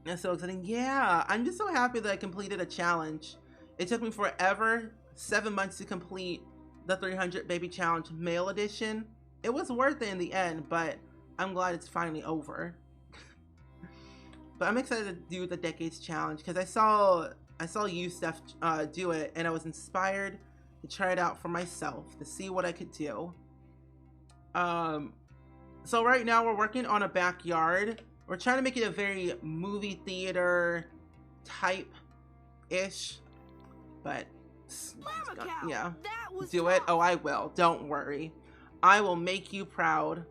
[SPEAKER 1] That's so exciting. Yeah, I'm just so happy that I completed a challenge. It took me forever, 7 months to complete the 300 baby challenge male edition. It was worth it in the end, but I'm glad it's finally over. But I'm excited to do the Decades Challenge because I saw you, Steph, do it, and I was inspired to try it out for myself to see what I could do. So right now we're working on a backyard. We're trying to make it a very movie theater type ish, but yeah, do it. Oh, I will. Don't worry. I will make you proud.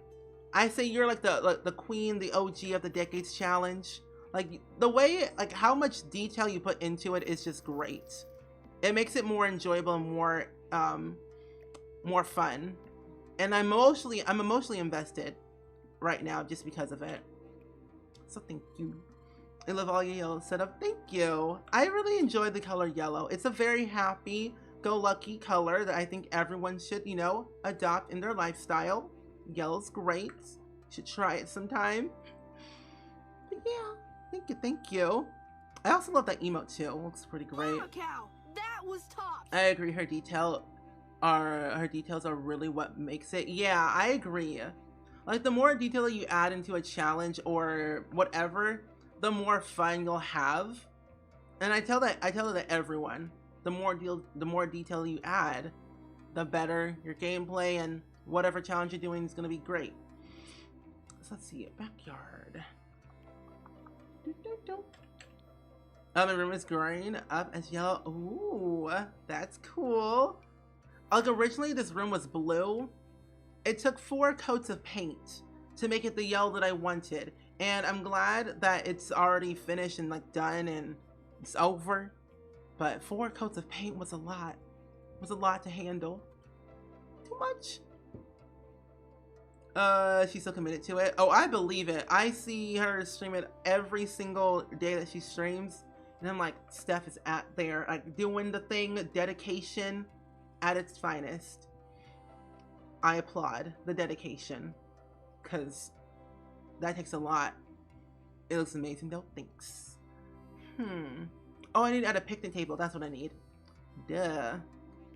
[SPEAKER 1] I say you're like the queen, the OG of the Decades Challenge. Like the way, like how much detail you put into it is just great. It makes it more enjoyable and more fun. And I'm emotionally invested right now just because of it. So thank you. I love all your yellow setup. Thank you. I really enjoy the color yellow. It's a very happy-go-lucky color that I think everyone should, you know, adopt in their lifestyle. Yellow's great. You should try it sometime. But yeah, thank you. I also love that emote too. It looks pretty great.
[SPEAKER 2] Mama cow, that was tops.
[SPEAKER 1] I agree. Her details are really what makes it. Yeah, I agree. Like the more detail that you add into a challenge or whatever, the more fun you'll have. And I tell that to everyone. The more detail you add, the better your gameplay and whatever challenge you're doing is gonna be great. So let's see, backyard. The room is growing up as yellow. Ooh, that's cool. Like originally this room was blue. It took 4 coats of paint to make it the yellow that I wanted. And I'm glad that it's already finished and like done and it's over. But 4 coats of paint was a lot. It was a lot to handle. Too much. She's so committed to it. Oh, I believe it. I see her stream it every single day that she streams. And I'm like, Steph is at there, like doing the thing, dedication at its finest. I applaud the dedication, because that takes a lot. It looks amazing though. Thanks. Oh, I need to add a picnic table. That's what I need. Duh.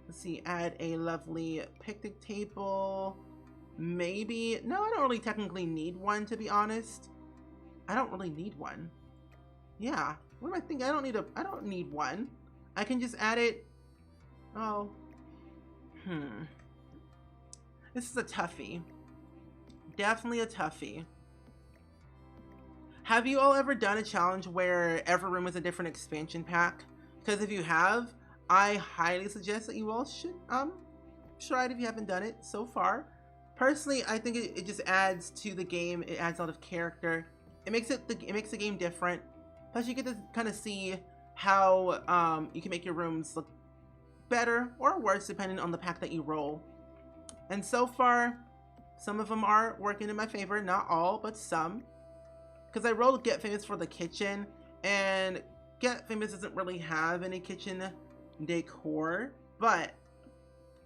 [SPEAKER 1] Let's see. Add a lovely picnic table. Maybe. No, I don't really technically need one, to be honest. I don't really need one. Yeah. What am I thinking? I don't need one. I can just add it. Oh. This is a toughie. Definitely a toughie. Have you all ever done a challenge where every room is a different expansion pack? Because if you have, I highly suggest that you all should try it if you haven't done it so far. Personally, I think it just adds to the game. It adds a lot of character. It makes the game different. Plus, you get to kind of see how you can make your rooms look better or worse depending on the pack that you roll. And so far, some of them are working in my favor. Not all, but some. Because I rolled Get Famous for the kitchen, and Get Famous doesn't really have any kitchen decor, but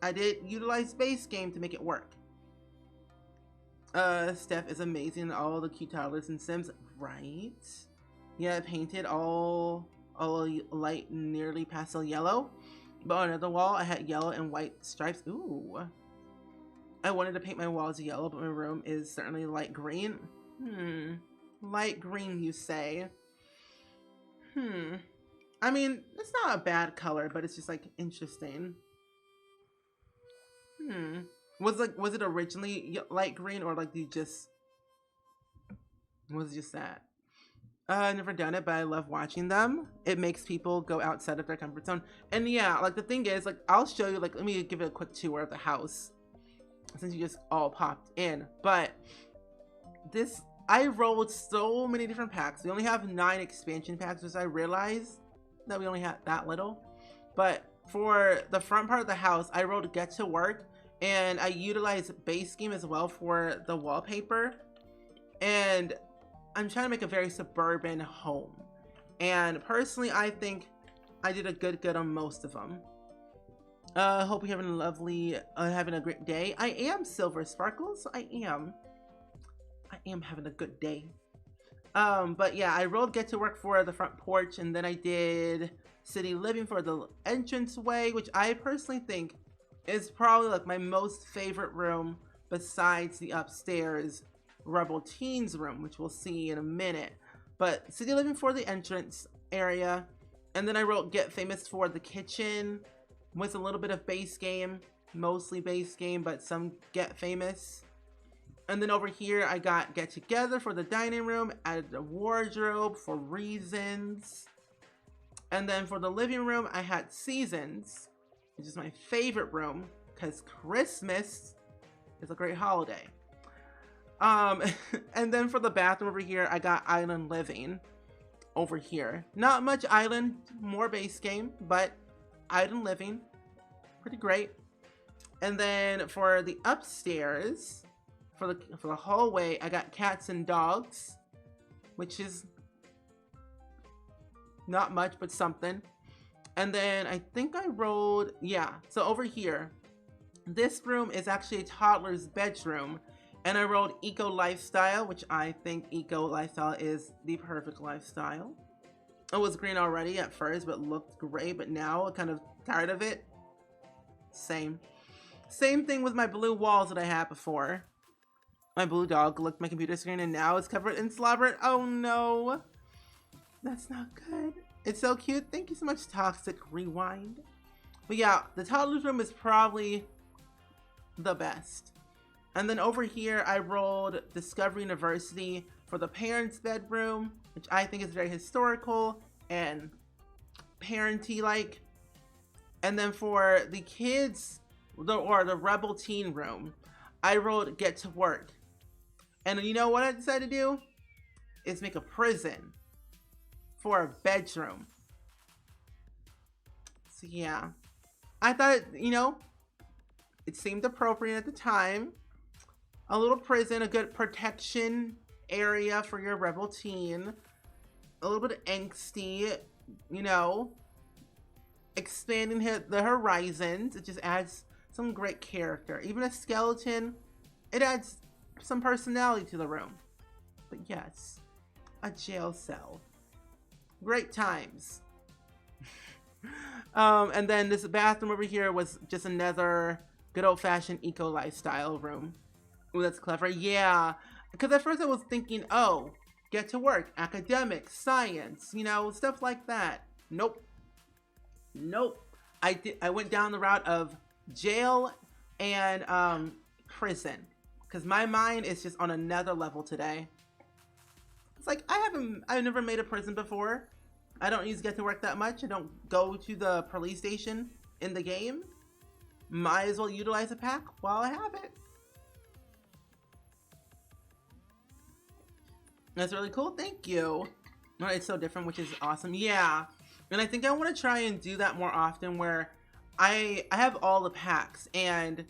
[SPEAKER 1] I did utilize base game to make it work. Steph is amazing in all the cute toddlers in Sims, right? Yeah, I painted all light, nearly pastel yellow. But on another wall, I had yellow and white stripes. Ooh. I wanted to paint my walls yellow, but my room is certainly light green. Light green, you say? I mean, it's not a bad color, but it's just like interesting. Was it originally light green, or like was it just that? I've never done it, but I love watching them. It makes people go outside of their comfort zone. And yeah, like the thing is, like I'll show you, like let me give it a quick tour of the house since you just all popped in. But this, I rolled so many different packs. We only have 9 expansion packs, which I realized that we only had that little. But for the front part of the house, I rolled Get to Work, and I utilized base game as well for the wallpaper. And I'm trying to make a very suburban home. And personally, I think I did a good on most of them. Hope you're having a lovely, having a great day. I am Silver Sparkles. I am having a good day. But yeah, I rolled Get to Work for the front porch, and then I did City Living for the entranceway, which I personally think is probably like my most favorite room besides the upstairs Rebel Teens room, which we'll see in a minute. But City Living for the entrance area, and then I wrote Get Famous for the kitchen with a little bit of base game, mostly base game, but some Get Famous. And then over here I got Get Together for the dining room, added a wardrobe for reasons. And then for the living room I had Seasons, which is my favorite room because Christmas is a great holiday. And then for the bathroom over here, I got Island Living. over here. Not much island, more base game, but island living, pretty great. And then for the upstairs, for the hallway, I got cats and dogs, which is not much, but something. And then I think I rolled, yeah, so over here, this room is actually a toddler's bedroom. And I rolled Eco Lifestyle, which I think Eco Lifestyle is the perfect lifestyle. It was green already at first, but looked great. But now I'm kind of tired of it. Same thing with my blue walls that I had before. My blue dog looked at my computer screen and now it's covered in slobber. Oh no. That's not good. It's so cute. Thank you so much, Toxic Rewind. But yeah, the toddler's room is probably the best. And then over here, I rolled Discovery University for the parents' bedroom, which I think is very historical and parenty-like. And then for the kids, or the Rebel Teen room, I rolled Get to Work. And you know what I decided to do? Is make a prison for a bedroom. So yeah, I thought, you know, it seemed appropriate at the time. A little prison, a good protection area for your rebel teen. A little bit angsty, you know. Expanding the horizons. It just adds some great character. Even a skeleton, it adds some personality to the room. But yes, a jail cell. Great times. And then this bathroom over here was just another good old-fashioned eco lifestyle room. Ooh, that's clever. Yeah, because at first I was thinking, oh, get to work, academics, science, you know, stuff like that. Nope. I went down the route of jail and prison, because my mind is just on another level today. It's like I've never made a prison before. I don't use get to work that much. I don't go to the police station in the game. Might as well utilize a pack while I have it. That's really cool. Thank you. No, it's so different, which is awesome. Yeah. And I think I want to try and do that more often, where I have all the packs, and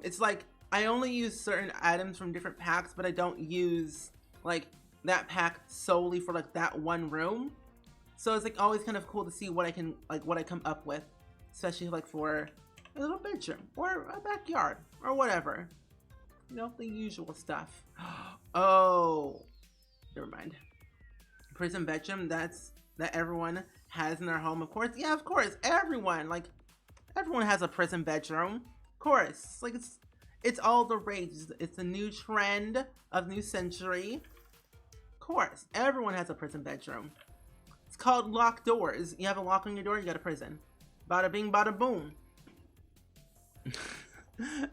[SPEAKER 1] it's like I only use certain items from different packs, but I don't use like that pack solely for like that one room. So it's like always kind of cool to see what I can, like what I come up with, especially like for a little bedroom or a backyard or whatever. You know, the usual stuff. Oh, never mind. Prison bedroom, that everyone has in their home, of course. Yeah, of course, everyone has a prison bedroom. Of course, like it's all the rage. It's a new trend of new century. Of course, everyone has a prison bedroom. It's called locked doors. You have a lock on your door, you got a prison. Bada bing, bada boom.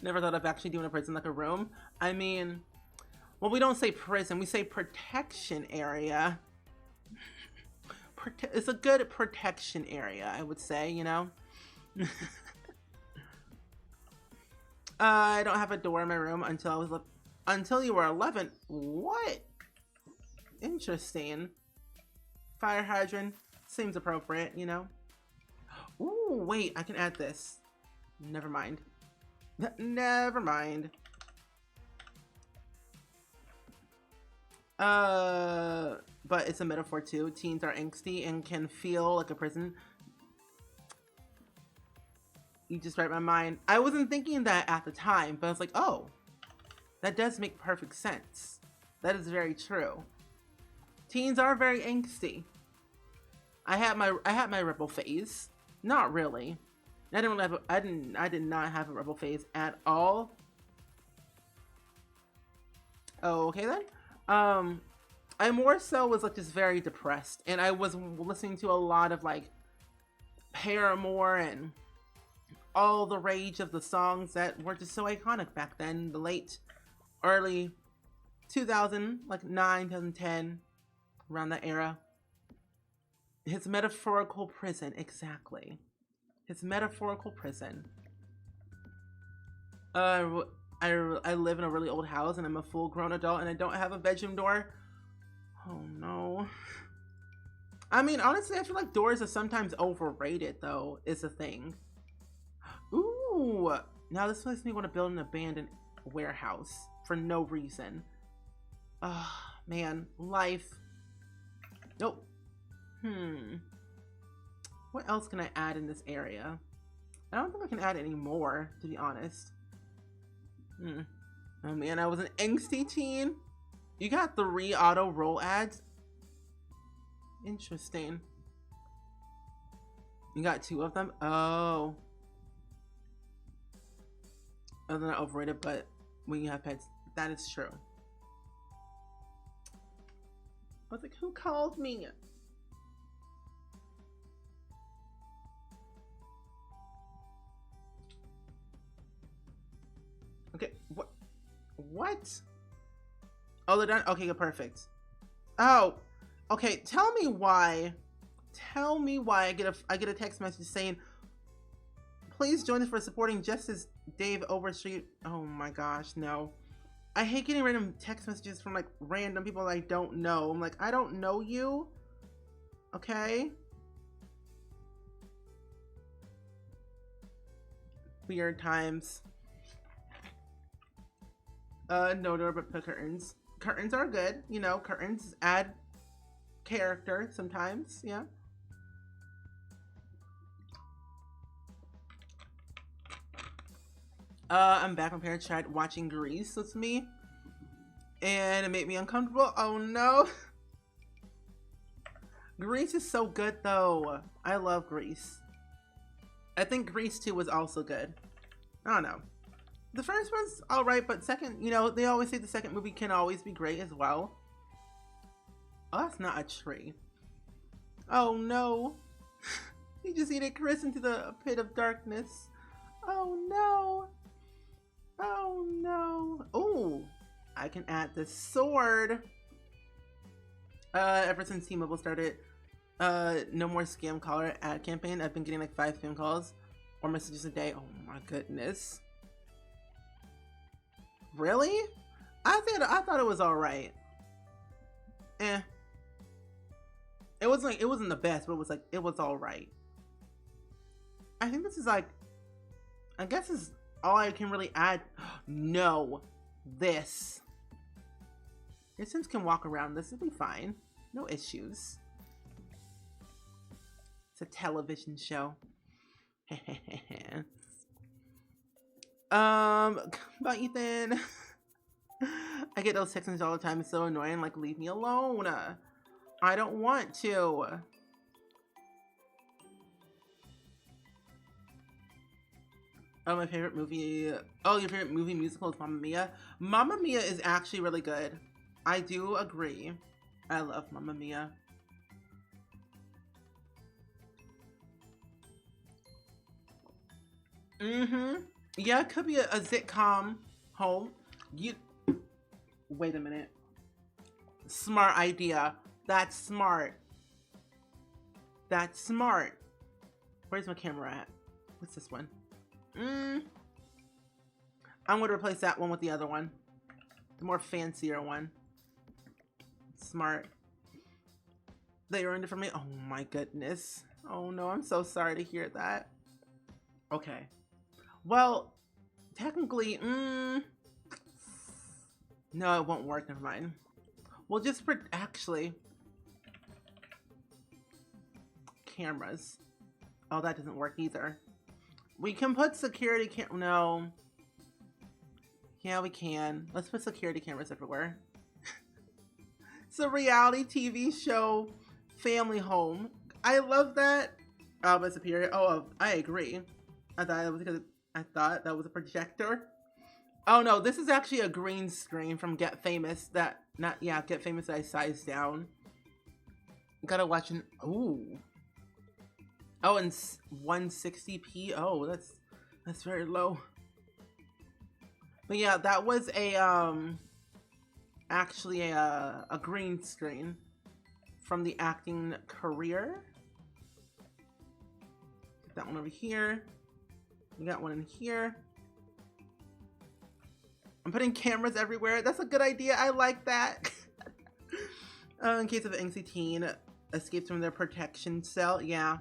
[SPEAKER 1] Never thought of actually doing a prison like a room. I mean, well, we don't say prison, we say protection area. It's a good protection area, I would say, you know. I don't have a door in my room until you were 11. What? Interesting. Fire hydrant seems appropriate, you know. Ooh, wait, I can add this. Never mind. Never mind. But it's a metaphor too. Teens are angsty and can feel like a prison. You just read my mind. I wasn't thinking that at the time, but I was like, oh, that does make perfect sense. That is very true. Teens are very angsty. I had my rebel phase. Not really. I did not have a rebel phase at all. Oh, okay then. I more so was like just very depressed, and I was listening to a lot of like Paramore and all the rage of the songs that were just so iconic back then, the early 2000, like 9, 2010, around that era. His metaphorical prison, exactly. His metaphorical prison. I live in a really old house and I'm a full-grown adult and I don't have a bedroom door. Oh no. I mean, honestly, I feel like doors are sometimes overrated, though, is a thing. Ooh! Now this makes me want to build an abandoned warehouse for no reason. Oh, man. Life. Nope. What else can I add in this area? I don't think I can add any more, to be honest. Oh man, I was an angsty teen. You got 3 auto roll ads? Interesting. You got 2 of them? Oh. Oh, they're not overrated, but when you have pets, that is true. I was like, who called me? Okay, what? Oh, they're done? Okay, perfect. Oh, okay, tell me why I get a text message saying, please join us for supporting Justice Dave Overstreet. Oh my gosh, no. I hate getting random text messages from like random people I don't know. I'm like, I don't know you. Okay. Weird times. No door but put curtains. Curtains are good, you know, curtains add character sometimes, yeah. I'm back. My parents tried watching Grease with me, and it made me uncomfortable. Oh no. Grease is so good though. I love Grease. I think Grease 2 was also good. I don't know. The first one's alright, but second, you know, they always say the second movie can always be great as well. Oh, that's not a tree. Oh no. He just eated Chris into the pit of darkness. Oh no. Oh no. Oh, I can add the sword. Ever since T-Mobile started no more scam caller ad campaign, I've been getting like 5 spam calls or messages a day. Oh my goodness. Really? I thought it was alright. Eh. It wasn't the best, but it was alright. I think this is like, I guess this is all I can really add. No. This. Your Sims can walk around. This will be fine. No issues. It's a television show. Bye, Ethan. I get those texts all the time. It's so annoying. Like, leave me alone. I don't want to. Oh, my favorite movie. Oh, your favorite movie musical is Mamma Mia? Mamma Mia is actually really good. I do agree. I love Mamma Mia. Yeah, it could be a sitcom home. Wait a minute. Smart idea. That's smart. That's smart. Where's my camera at? What's this one? I'm gonna replace that one with the other one. The more fancier one. Smart. They ruined it for me. Oh my goodness. Oh no, I'm so sorry to hear that. Okay. Well, technically, no, it won't work. Never mind. We'll just actually cameras. Oh, that doesn't work either. We can put security no. Yeah, we can. Let's put security cameras everywhere. It's a reality TV show, family home. I love that. Oh, but superior. Oh, I agree. I thought it was because I thought that was a projector. Oh no, this is actually a green screen from Get Famous. Get Famous that I sized down. Gotta watch an ooh. Oh, and 160p. Oh, that's very low. But yeah, that was actually a green screen from the acting career. Get that one over here. We got one in here. I'm putting cameras everywhere. That's a good idea. I like that. In case of angsty teen escapes from their protection cell. Yeah.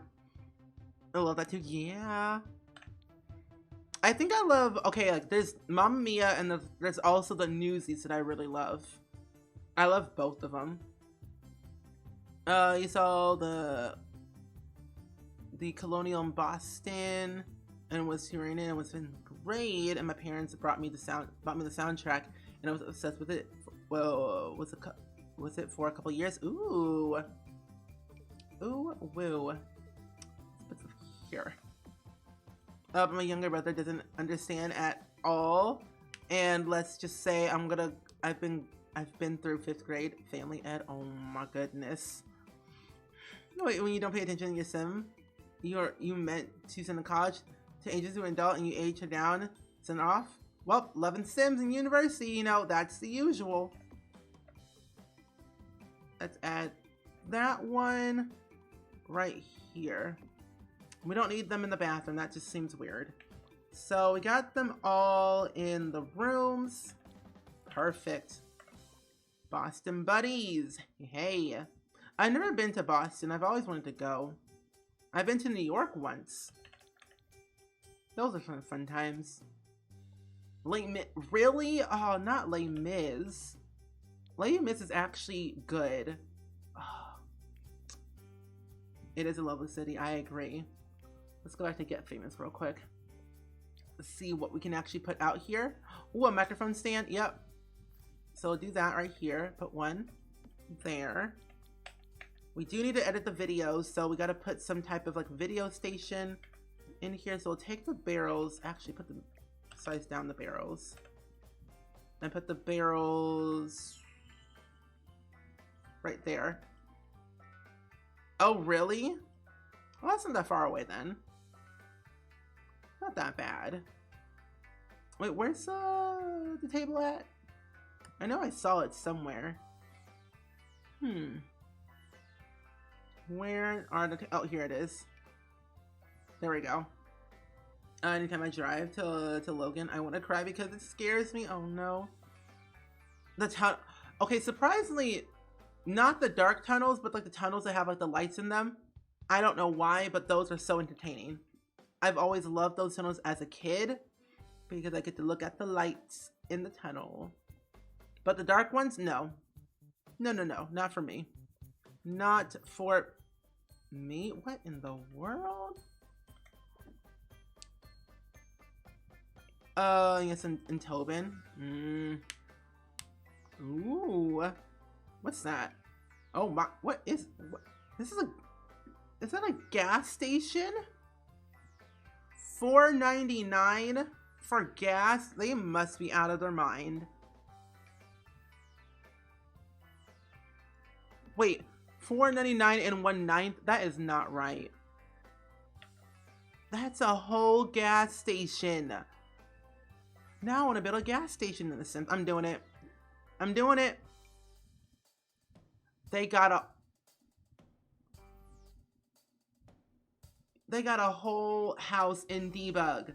[SPEAKER 1] I love that too. Yeah. I think I love, okay, like there's Mamma Mia and there's also the Newsies that I really love. I love both of them. You saw the Colonial in Boston and was hearing it and was been great, and my parents bought me the soundtrack and I was obsessed with it. Well, was it for a couple years? Ooh. Ooh, woo. Let's put it here. But my younger brother doesn't understand at all, and let's just say I've been through 5th grade family ed. Oh my goodness. Wait, when you don't pay attention to your sim, you meant to send to college to ages to an adult and you age her down, send off? Well, loving Sims in university, you know, that's the usual. Let's add that one right here. We don't need them in the bathroom, that just seems weird. So we got them all in the rooms. Perfect. Boston buddies. Hey. I've never been to Boston. I've always wanted to go. I've been to New York once. Those are fun times. Really? Oh, not Les Mis. Les Mis is actually good. Oh. It is a lovely city. I agree. Let's go back to Get Famous real quick. Let's see what we can actually put out here. Ooh, a microphone stand. Yep. So we'll do that right here. Put one there. We do need to edit the videos, so we got to put some type of like video station in here. So we'll take the barrels, actually put the size down the barrels, and put the barrels right there. Oh, really? Well, that's not that far away then. Not that bad. Wait, where's the table at? I know I saw it somewhere. Where are the... Oh, here it is. There we go. Anytime I drive to Logan, I want to cry because it scares me. Oh, no. Okay, surprisingly, not the dark tunnels, but like the tunnels that have like the lights in them. I don't know why, but those are so entertaining. I've always loved those tunnels as a kid because I get to look at the lights in the tunnel. But the dark ones, no. No, not for me. Not for me? What in the world? Yes, in Tobin. Ooh. What's that? Oh my, this is that a gas station? $4.99 for gas? They must be out of their mind. Wait, $4.99 and 1/9? That is not right. That's a whole gas station. Now I want to build a gas station in The Sims. I'm doing it. I'm doing it. They got a whole house in Debug.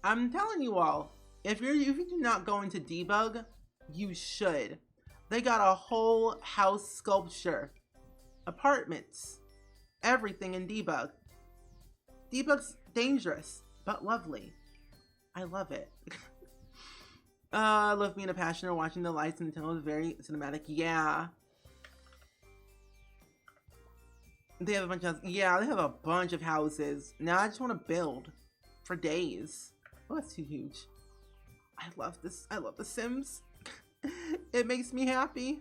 [SPEAKER 1] I'm telling you all, if you do not go into Debug, you should. They got a whole house sculpture, apartments, everything in Debug. Debug's dangerous, but lovely. I love it. I love being a passioner, watching the lights and the tunnel is very cinematic. Yeah. They have a bunch of, yeah, they have a bunch of houses. Now I just want to build for days. Oh, that's too huge. I love this. I love The Sims. It makes me happy.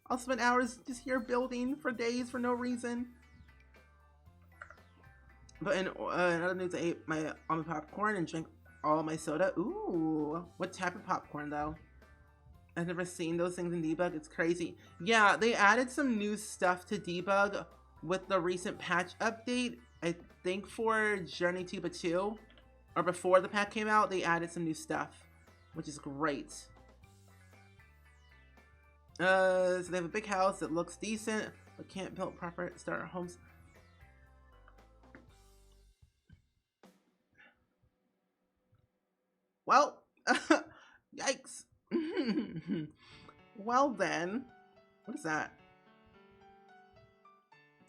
[SPEAKER 1] I'll spend hours just here building for days for no reason. But in other news, I ate my almond popcorn and drank all my soda. Ooh, what type of popcorn though? I've never seen those things in Debug. It's crazy. Yeah, they added some new stuff to Debug with the recent patch update. I think for Journey Tuba 2, or before the patch came out, they added some new stuff, which is great. So they have a big house that looks decent, but can't build proper starter homes. Well, yikes. Well then, What is that?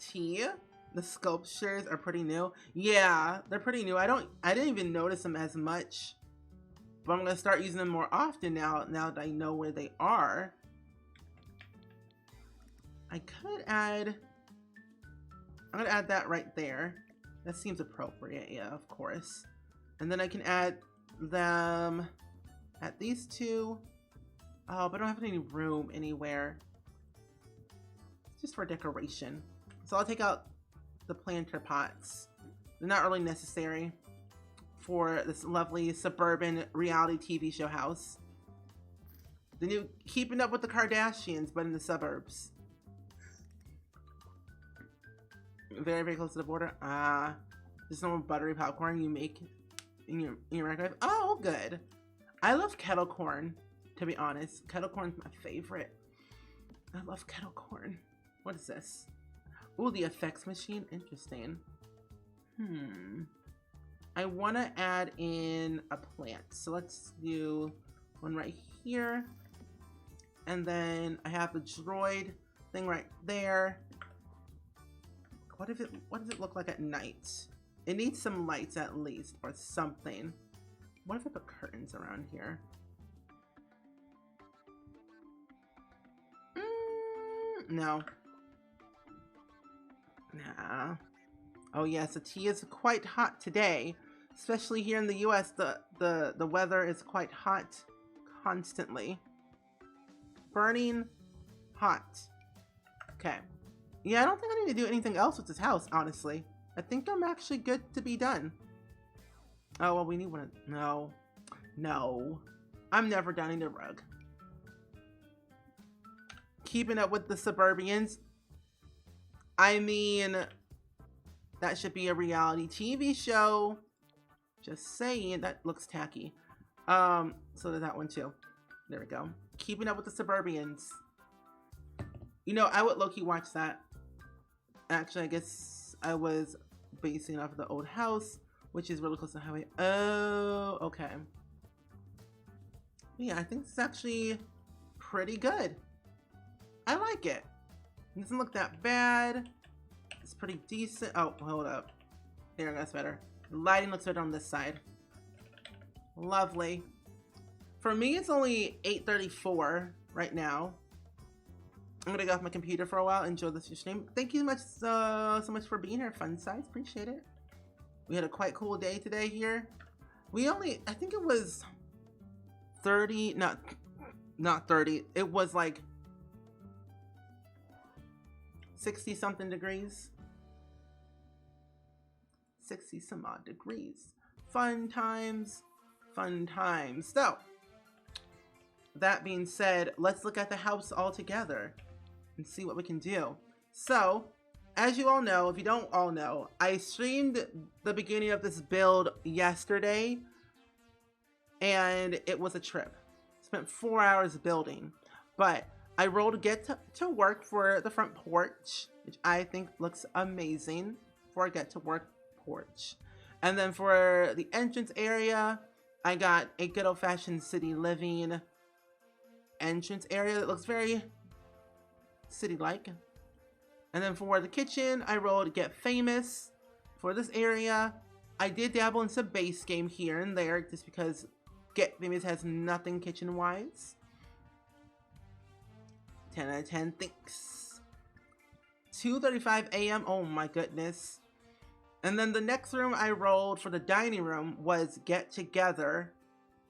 [SPEAKER 1] Tea? The sculptures are pretty new. Yeah, they're pretty new. I didn't even notice them as much. But I'm gonna start using them more often now that I know where they are. I could add, I'm gonna add that right there. That seems appropriate, yeah, of course. And then I can add them at these two. Oh, but I don't have any room anywhere. It's just for decoration. So I'll take out the planter pots. They're not really necessary for this lovely suburban reality TV show house. The new Keeping Up with the Kardashians, but in the suburbs. Very, very close to the border. Just normal buttery popcorn you make in your microwave. Oh, good. I love kettle corn, to be honest. Kettle corn's my favorite. I love kettle corn. What is this? Ooh, the effects machine. Interesting. I want to add in a plant. So let's do one right here. And then I have the droid thing right there. What does it look like at night? It needs some lights at least, or something. What if I put curtains around here? No. Nah. Oh yes, the tea is quite hot today. Especially here in the US, the weather is quite hot constantly. Burning hot. Okay. Yeah, I don't think I need to do anything else with this house, honestly. I think I'm actually good to be done. Oh, well, we need one. No. No. I'm never downing the rug. Keeping Up with the Suburbians. I mean, that should be a reality TV show. Just saying. That looks tacky. So there's that one too. There we go. Keeping Up with the Suburbians. You know, I would low-key watch that. Actually, I guess I was basing off of the old house, which is really close to the highway. Oh, okay. Yeah, I think it's actually pretty good. I like it. It doesn't look that bad. It's pretty decent. Oh, hold up. There, that's better. The lighting looks better on this side. Lovely. For me, it's only 8:34 right now. I'm gonna go off my computer for a while. Enjoy this stream. Thank you so much for being here, Fun Size. Appreciate it. We had a quite cool day today here. We only, I think it was 30, not 30. It was like 60 something degrees. 60 some odd degrees. Fun times, fun times. So, that being said, let's look at the house all together and see what we can do. So, as you all know, if you don't all know, I streamed the beginning of this build yesterday, and it was a trip. Spent 4 hours building, but I rolled Get to Work for the front porch, which I think looks amazing for a Get to Work porch. And then for the entrance area, I got a good old-fashioned city living entrance area that looks very city-like. And then for the kitchen, I rolled Get Famous. For this area, I did dabble in some base game here and there, just because Get Famous has nothing kitchen-wise. 10 out of 10, thanks. 2:35 a.m. Oh my goodness. And then the next room I rolled for the dining room was Get Together.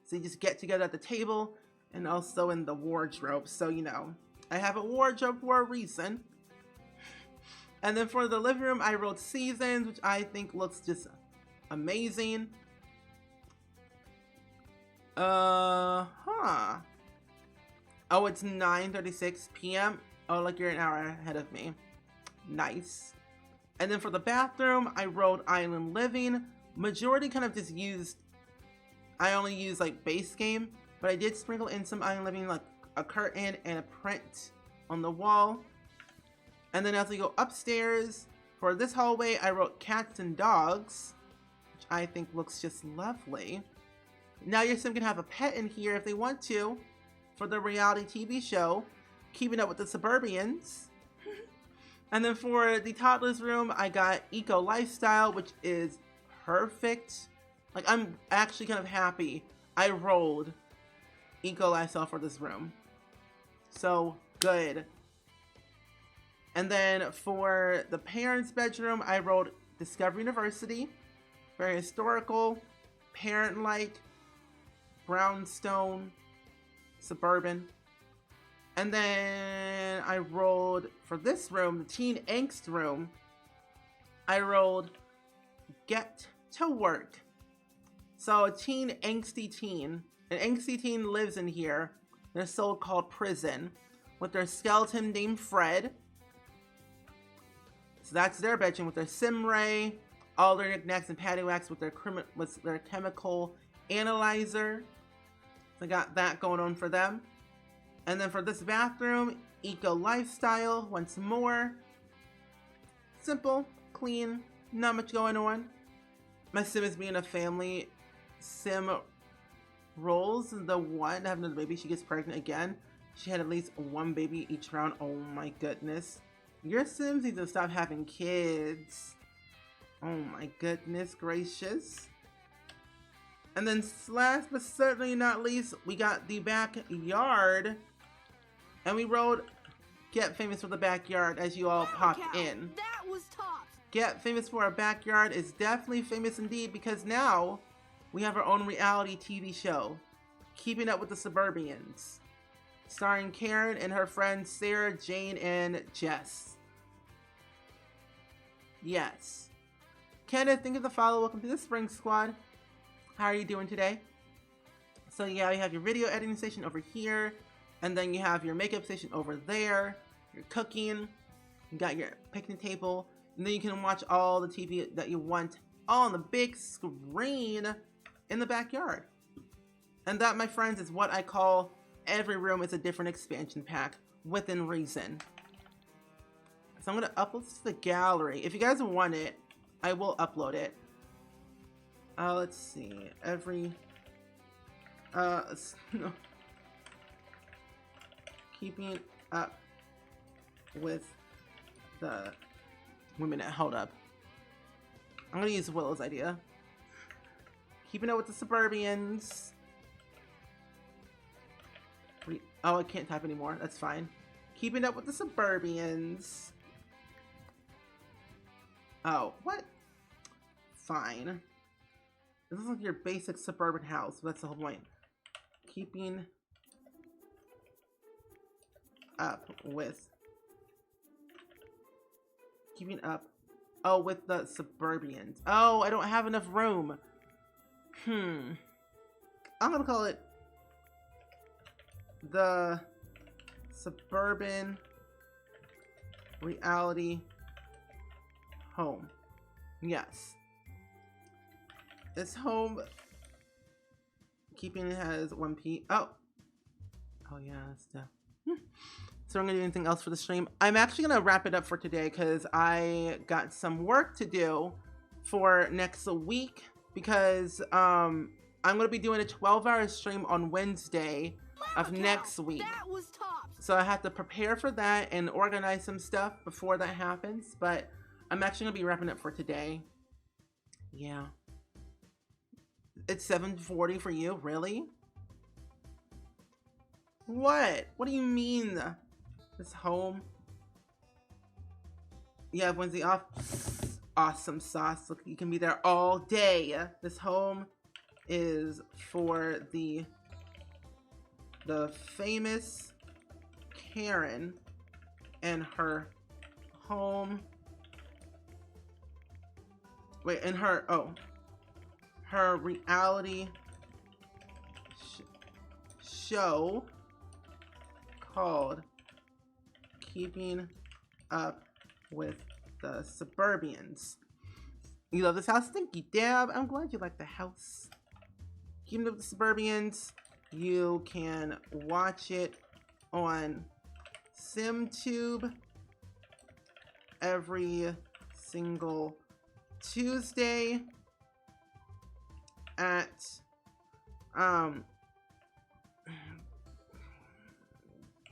[SPEAKER 1] So you just get together at the table and also in the wardrobe. So, you know, I have a wardrobe for a reason. And then for the living room, I rolled Seasons, which I think looks just amazing. Oh, it's 9:36 p.m. Oh, like you're an hour ahead of me. Nice. And then for the bathroom, I rolled Island Living. Majority kind of just used, I only used like base game, but I did sprinkle in some Island Living, like a curtain and a print on the wall. And then as we go upstairs, for this hallway, I wrote Cats and Dogs, which I think looks just lovely. Now your sim can have a pet in here if they want to, for the reality TV show. Keeping Up with the Suburbians. And then for the toddler's room, I got Eco Lifestyle, which is perfect. Like, I'm actually kind of happy I rolled Eco Lifestyle for this room. So good. And then for the parents' bedroom, I rolled Discovery University. Very historical, parent-like, brownstone, suburban. And then I rolled, for this room, the teen angst room, I rolled Get to Work. So a teen, angsty teen. An angsty teen lives in here, in a so-called prison, with their skeleton named Fred. So that's their bedroom with their sim ray, all their knickknacks and paddywhacks with their chemical analyzer. So I got that going on for them. And then for this bathroom, Eco Lifestyle, once more. Simple, clean, not much going on. My sim is being a family sim rolls the one, having another baby, she gets pregnant again. She had at least one baby each round. Oh my goodness. Your sims need to stop having kids. Oh my goodness gracious. And then last but certainly not least, we got the backyard. And we rolled Get Famous for the Backyard as you all popped in.
[SPEAKER 2] That was tops.
[SPEAKER 1] Get Famous for Our Backyard is definitely famous indeed, because now we have our own reality TV show, Keeping Up with the Suburbians, starring Karen and her friends Sarah, Jane, and Jess. Yes. Kenneth, thank you for the follow. Welcome to the Spring Squad. How are you doing today? So yeah, you have your video editing station over here, and then you have your makeup station over there, your cooking, you got your picnic table, and then you can watch all the TV that you want on the big screen in the backyard. And that, my friends, is what I call every room is a different expansion pack within reason. So I'm going to upload this to the gallery. If you guys want it, I will upload it. Let's see. Keeping Up with the women. Hold up. I'm going to use Willow's idea. Keeping Up with the Suburbians. Oh, I can't type anymore. That's fine. Keeping Up with the Suburbians. Oh, what? Fine. This is like your basic suburban house. That's the whole point. Keeping Up with. Keeping Up. Oh, with the Suburbians. Oh, I don't have enough room. I'm gonna call it the Suburban Reality Home. Yes. This home keeping has 1p. Oh yeah, that's the. So I'm gonna do anything else for the stream. I'm actually gonna wrap it up for today because I got some work to do for next week, because I'm gonna be doing a 12-hour stream on Wednesday of next week.
[SPEAKER 2] That was tops.
[SPEAKER 1] So I have to prepare for that and organize some stuff before that happens, but I'm actually gonna be wrapping up for today. Yeah. It's 7:40 for you? Really? What? What do you mean? This home? You have Wednesday off? Awesome sauce. Look, you can be there all day. This home is for the famous Karen and her home. Wait, and her, her reality show called Keeping Up with the Suburbians. You love this house? Thank you, Deb. I'm glad you like the house. Keeping Up with the Suburbians. You can watch it on SimTube every single Tuesday at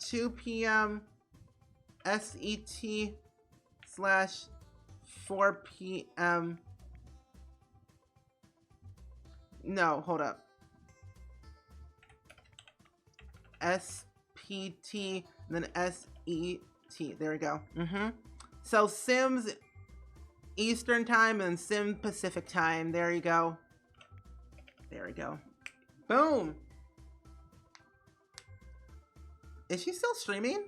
[SPEAKER 1] 2 p.m. SET / 4 p.m. No, hold up. SPT, then SET. There we go. So Sims Eastern time and Sim Pacific time. There you go. There we go. Boom. Is she still streaming?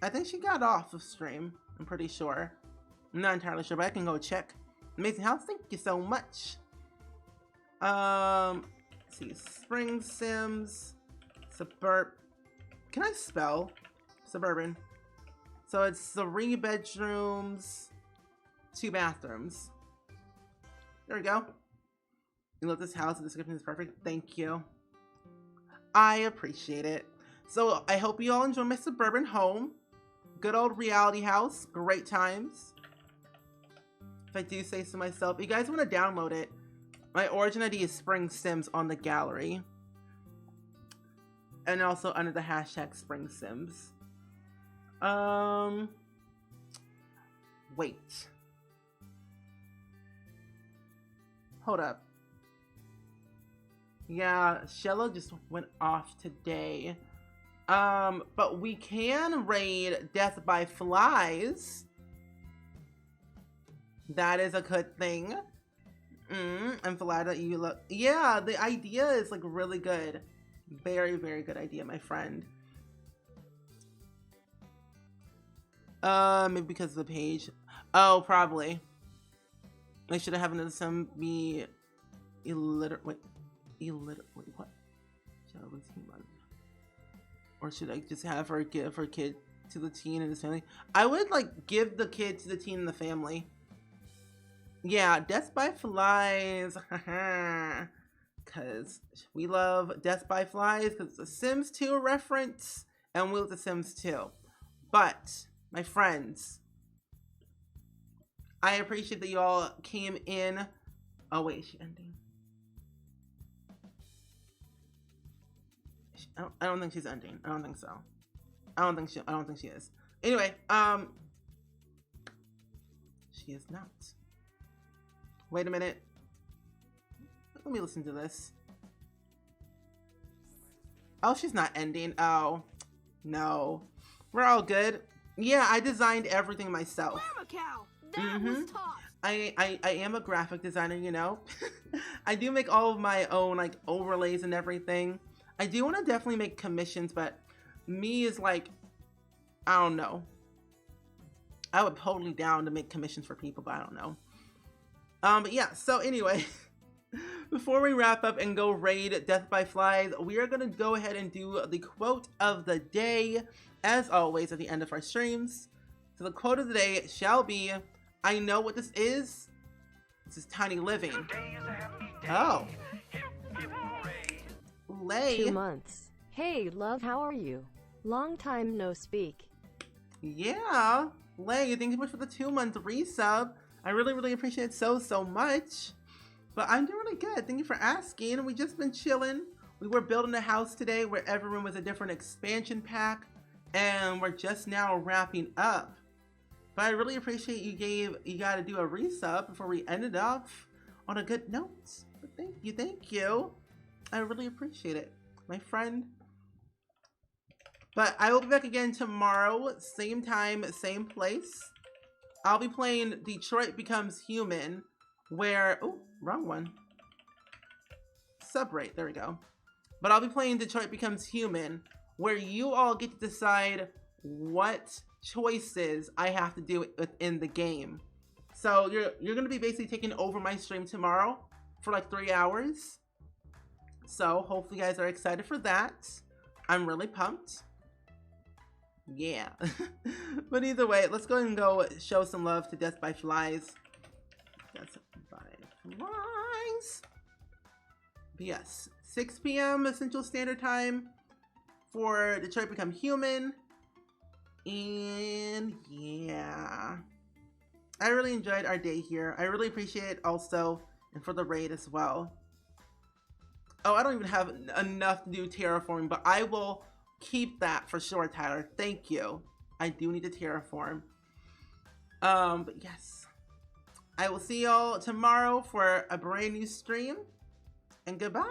[SPEAKER 1] I think she got off of stream. I'm pretty sure. I'm not entirely sure, but I can go check. Amazing house. Thank you so much. Let's see. SpringSims. Can I spell? Suburban. So it's 3 bedrooms, 2 bathrooms. There we go. You love this house. The description is perfect. Thank you. I appreciate it. So I hope you all enjoy my suburban home. Good old reality house. Great times. If I do say so myself. If you guys want to download it, my origin ID is SpringSims on the gallery. And also under the hashtag SpringSims. Wait. Hold up. Yeah, Shello just went off today. But we can raid Death by Flies. That is a good thing. I'm glad that you look. Yeah, the idea is like really good. Very, very good idea, my friend. Maybe because of the page. Oh, probably. I should have another some be illiterate. Wait, what? Or should I just have her give her kid to the teen and his family? I would like give the kid to the teen and the family. Yeah, Death by Flies. Because we love Death by Flies because it's a Sims 2 reference and we love the Sims 2. But, my friends, I appreciate that you all came in. Oh, wait, is she ending? I don't think she's ending. I don't think so. I don't think she is. Anyway, she is not. Wait a minute. Let me listen to this. Oh, she's not ending. Oh, no. We're all good. Yeah, I designed everything myself.
[SPEAKER 2] Cow. That was tops.
[SPEAKER 1] I am a graphic designer, you know. I do make all of my own like overlays and everything. I do want to definitely make commissions, but me is like, I don't know. I would totally down to make commissions for people, but I don't know. But yeah, so anyway, before we wrap up and go raid Death by Flies, we are going to go ahead and do the quote of the day, as always, at the end of our streams. So the quote of the day shall be, I know what this is. This is Tiny Living. Oh. Lay.
[SPEAKER 4] 2 months. Hey, love, how are you? Long time no speak.
[SPEAKER 1] Yeah. Lay, thank you so much for the 2-month resub. I really, really appreciate it so much. But I'm doing really good. Thank you for asking. We just been chilling. We were building a house today where every room was a different expansion pack. And we're just now wrapping up. But I really appreciate you got to do a resub before we ended off on a good note. But thank you. I really appreciate it, my friend. But I will be back again tomorrow, same time, same place. I'll be playing Detroit Becomes Human, where, oh, wrong one. Subrate, there we go. But I'll be playing Detroit Becomes Human, where you all get to decide what choices I have to do within the game. So you're gonna be basically taking over my stream tomorrow for like 3 hours. So hopefully you guys are excited for that. I'm really pumped. Yeah. But either way, let's go ahead and go show some love to Death by Flies. Death by Flies. But yes, 6 p.m. Central Standard Time for Detroit Become Human. And yeah, I really enjoyed our day here. I really appreciate it also, and for the raid as well. Oh, I don't even have enough to do terraforming, but I will Keep that for sure, Tyler. Thank you. I do need to terraform. But yes. I will see y'all tomorrow for a brand new stream. And goodbye.